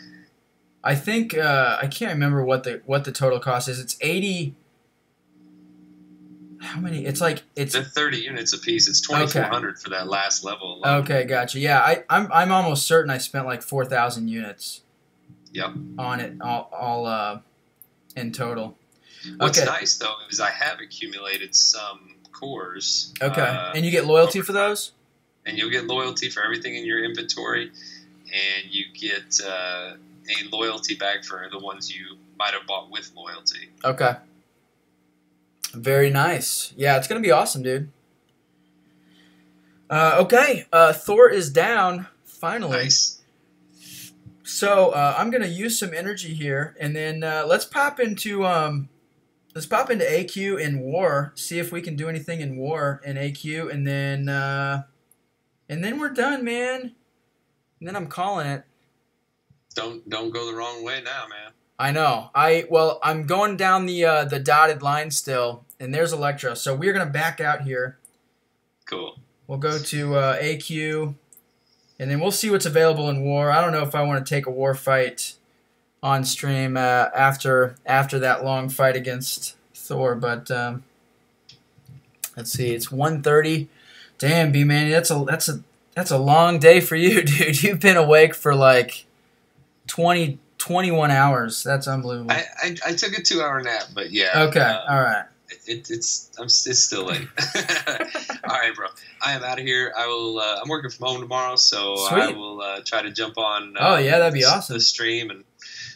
I think I can't remember what the total cost is. It's 80. How many? It's they're 30 units a piece. It's 2,400 for that last level alone. Okay, gotcha. Yeah, I'm almost certain I spent like 4,000 units. Yep. On it all in total. What's nice though is I have accumulated some cores. Okay, and you get loyalty for those. And you'll get loyalty for everything in your inventory, and you get a loyalty back for the ones you might have bought with loyalty. Okay. Very nice. Yeah, it's going to be awesome, dude. Okay, Thor is down, finally. Nice. So, I'm going to use some energy here, and then let's pop into AQ in War, see if we can do anything in War in AQ, and then we're done, man. And then I'm calling it. Don't go the wrong way now, man. I know. I'm going down the dotted line still, and there's Electro. So we're gonna back out here. Cool. We'll go to AQ, and then we'll see what's available in War. I don't know if I want to take a War fight on stream after that long fight against Thor, but let's see. It's 1:30. Damn, B-Man, that's a long day for you, dude. You've been awake for like 21 hours. That's unbelievable. I took a 2-hour nap, but yeah. Okay, all right. It's still late. All right, bro. I am out of here. I'm working from home tomorrow, so Sweet. I will try to jump on. Oh yeah, that'd be awesome. The stream and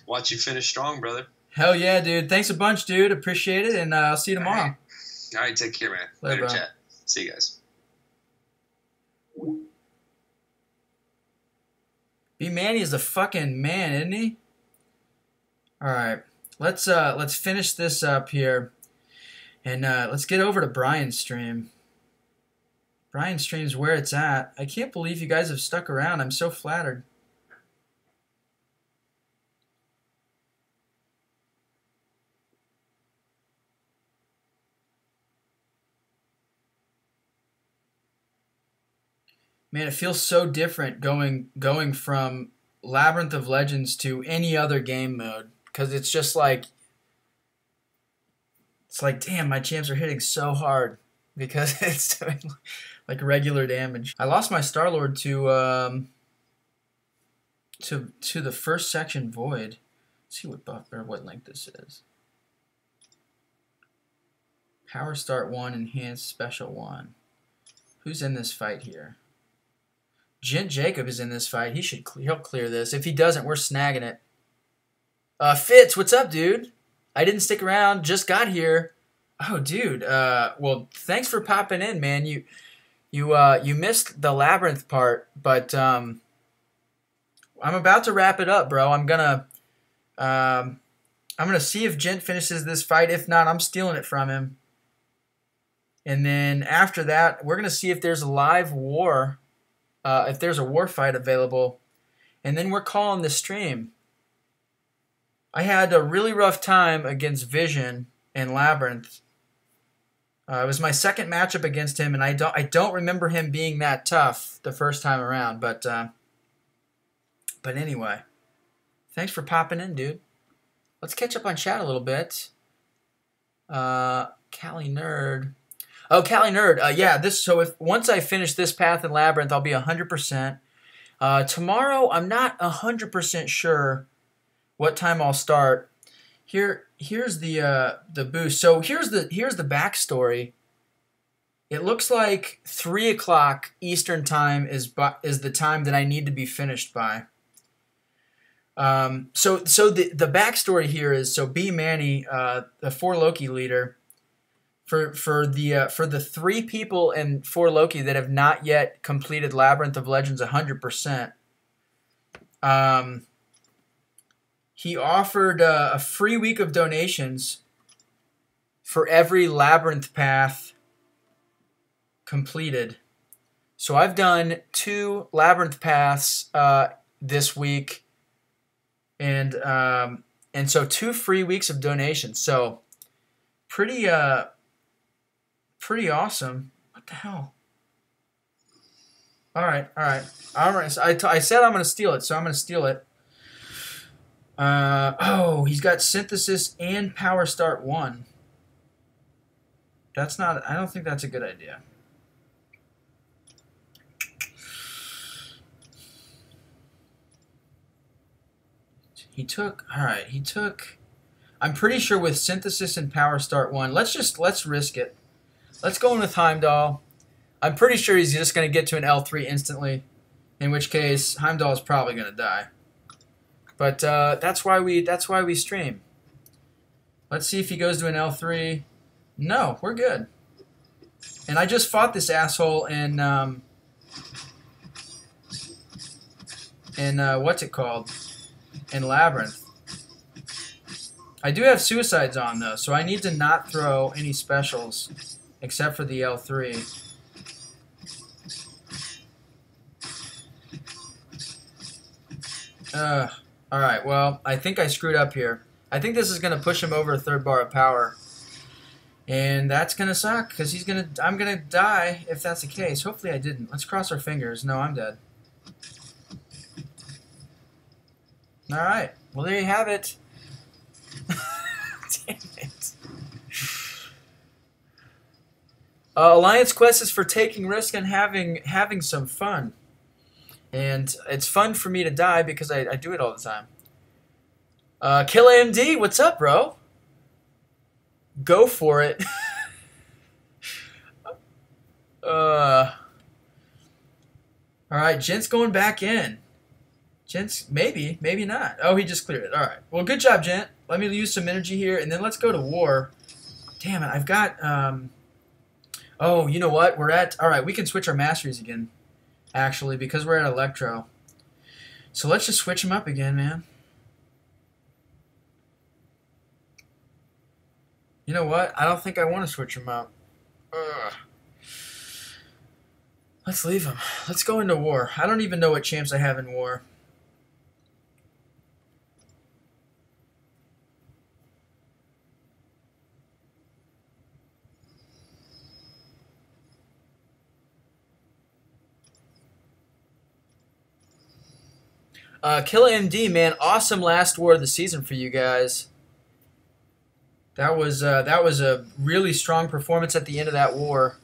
watch you finish strong, brother. Hell yeah, dude. Thanks a bunch, dude. Appreciate it, and I'll see you tomorrow. All right, take care, man. Later, bro. Chat. See you guys. B-Manny is a fucking man, isn't he? All right, let's finish this up here, and let's get over to Brian's stream. Brian's stream's where it's at. I can't believe you guys have stuck around. I'm so flattered. Man, it feels so different going from Labyrinth of Legends to any other game mode, because it's just like, damn, my champs are hitting so hard because it's doing like regular damage. I lost my Star-Lord to the first section void. Let's see what buff or what link this is. Power Start 1, Enhanced Special 1. Who's in this fight here? Gent Jacob is in this fight. He'll clear this. If he doesn't, we're snagging it. Fitz, what's up, dude? I didn't stick around. Just got here. Oh, dude. Well, thanks for popping in, man. You missed the Labyrinth part, but I'm about to wrap it up, bro. I'm gonna see if Gent finishes this fight. If not, I'm stealing it from him. And then after that, we're gonna see if there's a live war. If there's a war fight available, and then we're calling the stream. I had a really rough time against Vision and Labyrinth. It was my second matchup against him, and I don't remember him being that tough the first time around. But anyway, thanks for popping in, dude. Let's catch up on chat a little bit. Cali Nerd. Oh, Cali Nerd. Yeah, so once I finish this path in Labyrinth, I'll be 100%. Tomorrow, I'm not 100% sure what time I'll start. Here's the boost. So here's the backstory. It looks like 3 o'clock Eastern time is the time that I need to be finished by. So the backstory here is, so B-Manny, the 4 Loki leader. For the 3 people in 4 Loki that have not yet completed Labyrinth of Legends 100%, he offered a free week of donations for every Labyrinth path completed. So I've done 2 Labyrinth paths this week, and so 2 free weeks of donations. So pretty awesome. What the hell? All right. So I said I'm going to steal it, so I'm going to steal it. He's got Synthesis and Power Start 1. I don't think that's a good idea. He took, I'm pretty sure with Synthesis and Power Start 1, let's risk it. Let's go in with Heimdall. I'm pretty sure he's just going to get to an L3 instantly, in which case Heimdall is probably going to die. But that's why we stream. Let's see if he goes to an L3. No, we're good. And I just fought this asshole in what's it called? In Labyrinth. I do have suicides on though, so I need to not throw any specials. Except for the L3. All right, well, I think I screwed up here. I think this is going to push him over a third bar of power. And that's going to suck because I'm going to die if that's the case. Hopefully I didn't. Let's cross our fingers. No, I'm dead. All right. Well, there you have it. Damn it. Alliance Quest is for taking risk and having some fun. And it's fun for me to die because I do it all the time. Kill AMD, what's up, bro? Go for it. All right, Gent's going back in. Gent's maybe not. Oh, he just cleared it. All right. Well, good job, Gent. Let me use some energy here, and then let's go to war. Damn it, I've got. Oh, you know what? We're at. All right, we can switch our masteries again, actually, because we're at Electro. So let's just switch them up again, man. You know what? I don't think I want to switch them up. Ugh. Let's leave them. Let's go into war. I don't even know what champs I have in war. Kill MD, man, awesome last war of the season for you guys. That was a really strong performance at the end of that war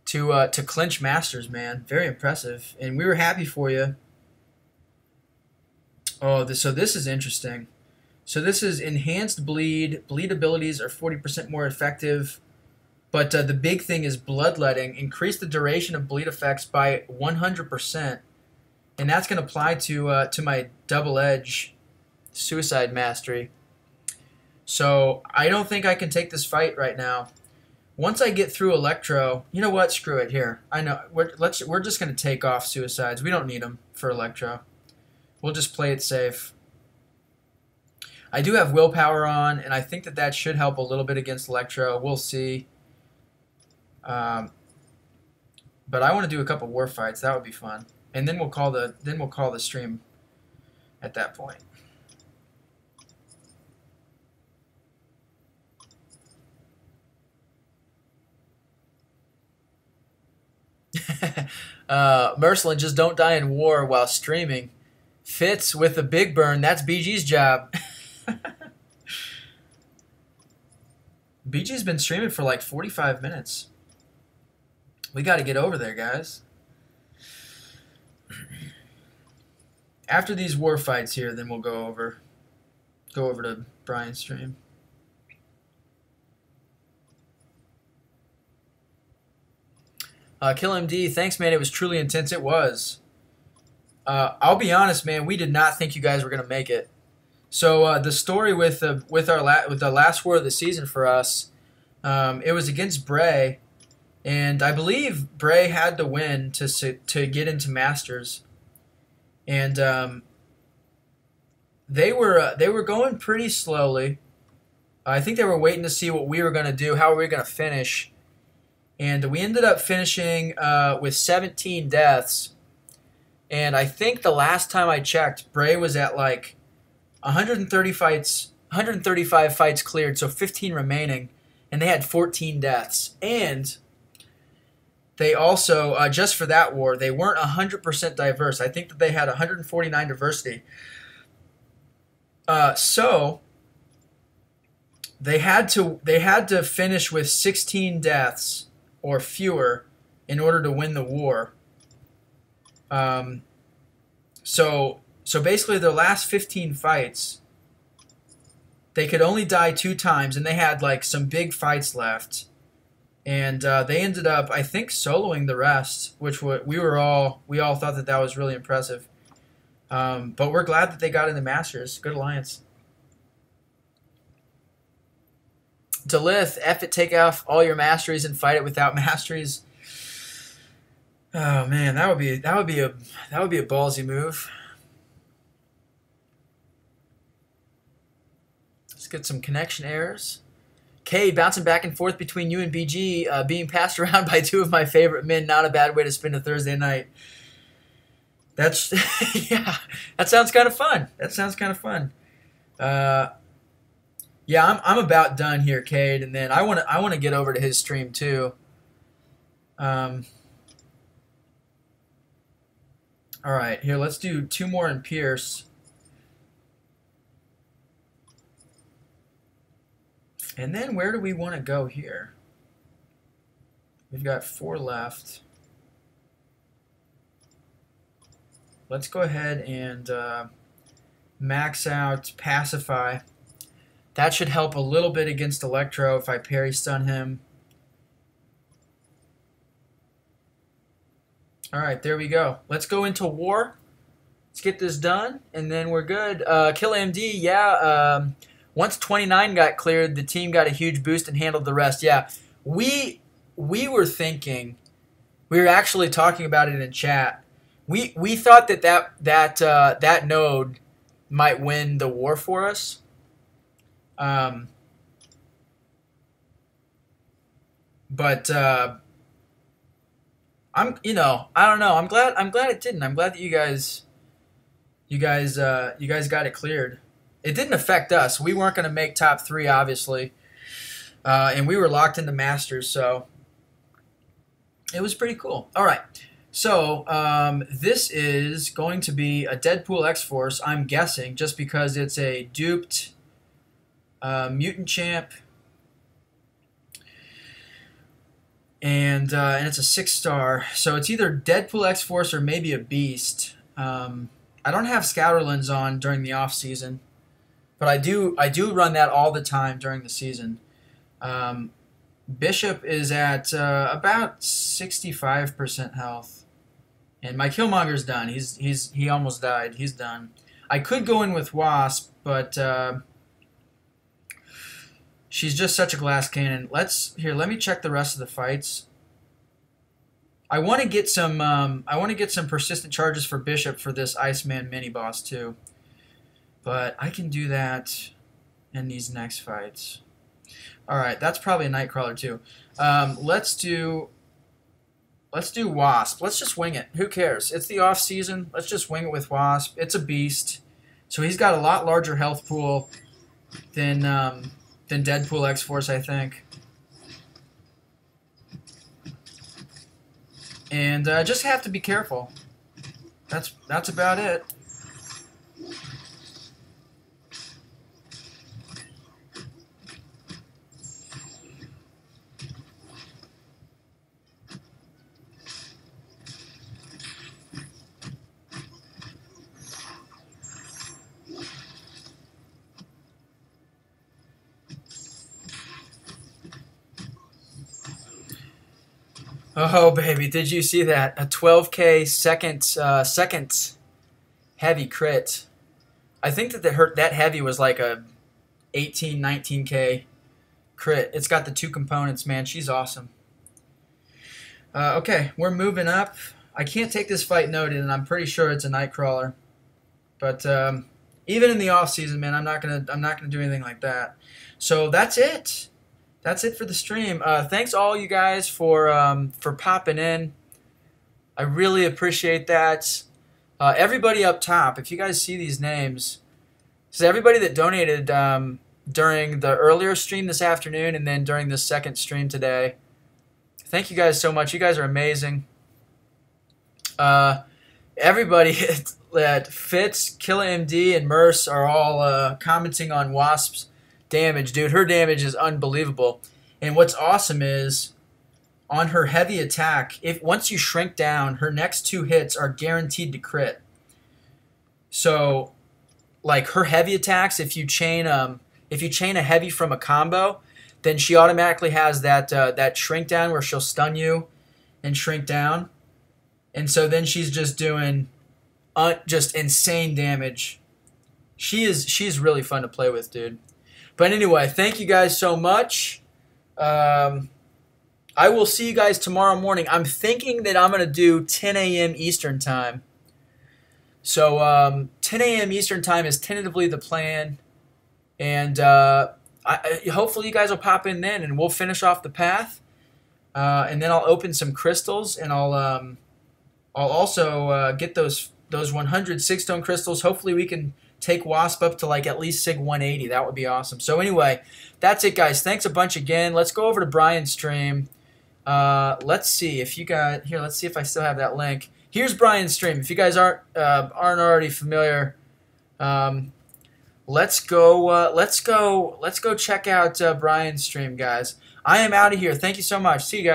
to clinch Masters, man. Very impressive, and we were happy for you. Oh, so this is interesting. So this is enhanced bleed. Bleed abilities are 40% more effective, but the big thing is bloodletting. Increase the duration of bleed effects by 100%. And that's going to apply to my double edge suicide mastery. So I don't think I can take this fight right now. Once I get through Electro, you know what? Screw it. Here, I know we're just going to take off suicides. We don't need them for Electro. We'll just play it safe. I do have willpower on, and I think that should help a little bit against Electro. We'll see. But I want to do a couple war fights. That would be fun. And then we'll call the stream at that point. Mercelin, just don't die in war while streaming. Fitz with the big burn. That's BG's job. BG's been streaming for like 45 minutes. We got to get over there, guys. After these war fights here, then we'll go over to Brian's stream. Kill MD, thanks, man. It was truly intense. It was. I'll be honest, man. We did not think you guys were gonna make it. So the story with the last war of the season for us, it was against Bray, and I believe Bray had to win to get into Masters. And they were going pretty slowly. I think they were waiting to see what we were going to do, how we were going to finish. And we ended up finishing with 17 deaths. And I think the last time I checked, Bray was at like 135 fights cleared, so 15 remaining, and they had 14 deaths. And they also, just for that war, they weren't 100% diverse. I think that they had 149 diversity. So they had to finish with 16 deaths or fewer in order to win the war. So basically their last 15 fights, they could only die 2 times, and they had like some big fights left. And they ended up, I think, soloing the rest, which we all thought that was really impressive. But we're glad that they got in the Masters. Good alliance. Delith, F it, take off all your masteries and fight it without masteries. Oh man, that would be a ballsy move. Let's get some connection errors. K, bouncing back and forth between you and BG, being passed around by 2 of my favorite men. Not a bad way to spend a Thursday night. That's yeah. That sounds kind of fun. That sounds kind of fun. Yeah, I'm about done here, Cade, and then I want to get over to his stream too. Um, all right, here let's do 2 more in Pierce, and then where do we want to go here? We've got 4 left. Let's go ahead and max out Pacify. That should help a little bit against Electro if I parry stun him. Alright, there we go. Let's go into war. Let's get this done, and then we're good. Kill MD, yeah. Once 29 got cleared, the team got a huge boost and handled the rest. Yeah, we were thinking, we were actually talking about it in chat. We thought that node might win the war for us. But I don't know. I'm glad it didn't. I'm glad that you guys got it cleared. It didn't affect us. We weren't going to make top 3, obviously, and we were locked into Masters, so it was pretty cool. All right, so this is going to be a Deadpool X-Force, I'm guessing, just because it's a duped mutant champ. And it's a 6-star, so it's either Deadpool X-Force or maybe a Beast. I don't have Scouterlands on during the off season, but I do run that all the time during the season. Bishop is at about 65% health, and my Killmonger's done. He almost died. He's done. I could go in with Wasp, but she's just such a glass cannon. Let me check the rest of the fights. I want to get some persistent charges for Bishop for this Iceman mini boss too. But I can do that in these next fights. All right, that's probably a Nightcrawler too. Let's do Wasp. Let's just wing it. Who cares? It's the off season. Let's just wing it with Wasp. It's a beast, so he's got a lot larger health pool than Deadpool X-Force, I think. And just have to be careful. That's about it. Oh baby, did you see that? A 12K second heavy crit. I think that that heavy was like a 18, 19K crit. It's got the 2 components, man. She's awesome. Okay, we're moving up. I can't take this fight noted, and I'm pretty sure it's a Nightcrawler. But even in the off season, man, I'm not gonna do anything like that. So that's it. That's it for the stream. Thanks all you guys for popping in. I really appreciate that. Everybody up top, if you guys see these names, this is everybody that donated during the earlier stream this afternoon and then during the second stream today. Thank you guys so much. You guys are amazing. Everybody at Fitz, Killa MD, and Merce are all commenting on Wasp's damage. Dude, her damage is unbelievable. And what's awesome is on her heavy attack, once you shrink down, her next 2 hits are guaranteed to crit. So like her heavy attacks, if you chain a heavy from a combo, then she automatically has that shrink down where she'll stun you and shrink down. And so then she's just doing just insane damage. She's really fun to play with, dude. But anyway, thank you guys so much. I will see you guys tomorrow morning. I'm thinking that I'm going to do 10 a.m. Eastern Time. So 10 a.m. Eastern Time is tentatively the plan. And hopefully you guys will pop in then, and we'll finish off the path. And then I'll open some crystals, and I'll also get those those 100 sig stone crystals. Hopefully we can take Wasp up to like at least sig 180. That would be awesome. So anyway, that's it, guys. Thanks a bunch again. Let's go over to Brian's stream. Let's see if you got here. Let's see if I still have that link. Here's Brian's stream. If you guys aren't already familiar, let's go check out Brian's stream, guys. I am out of here. Thank you so much. See you guys.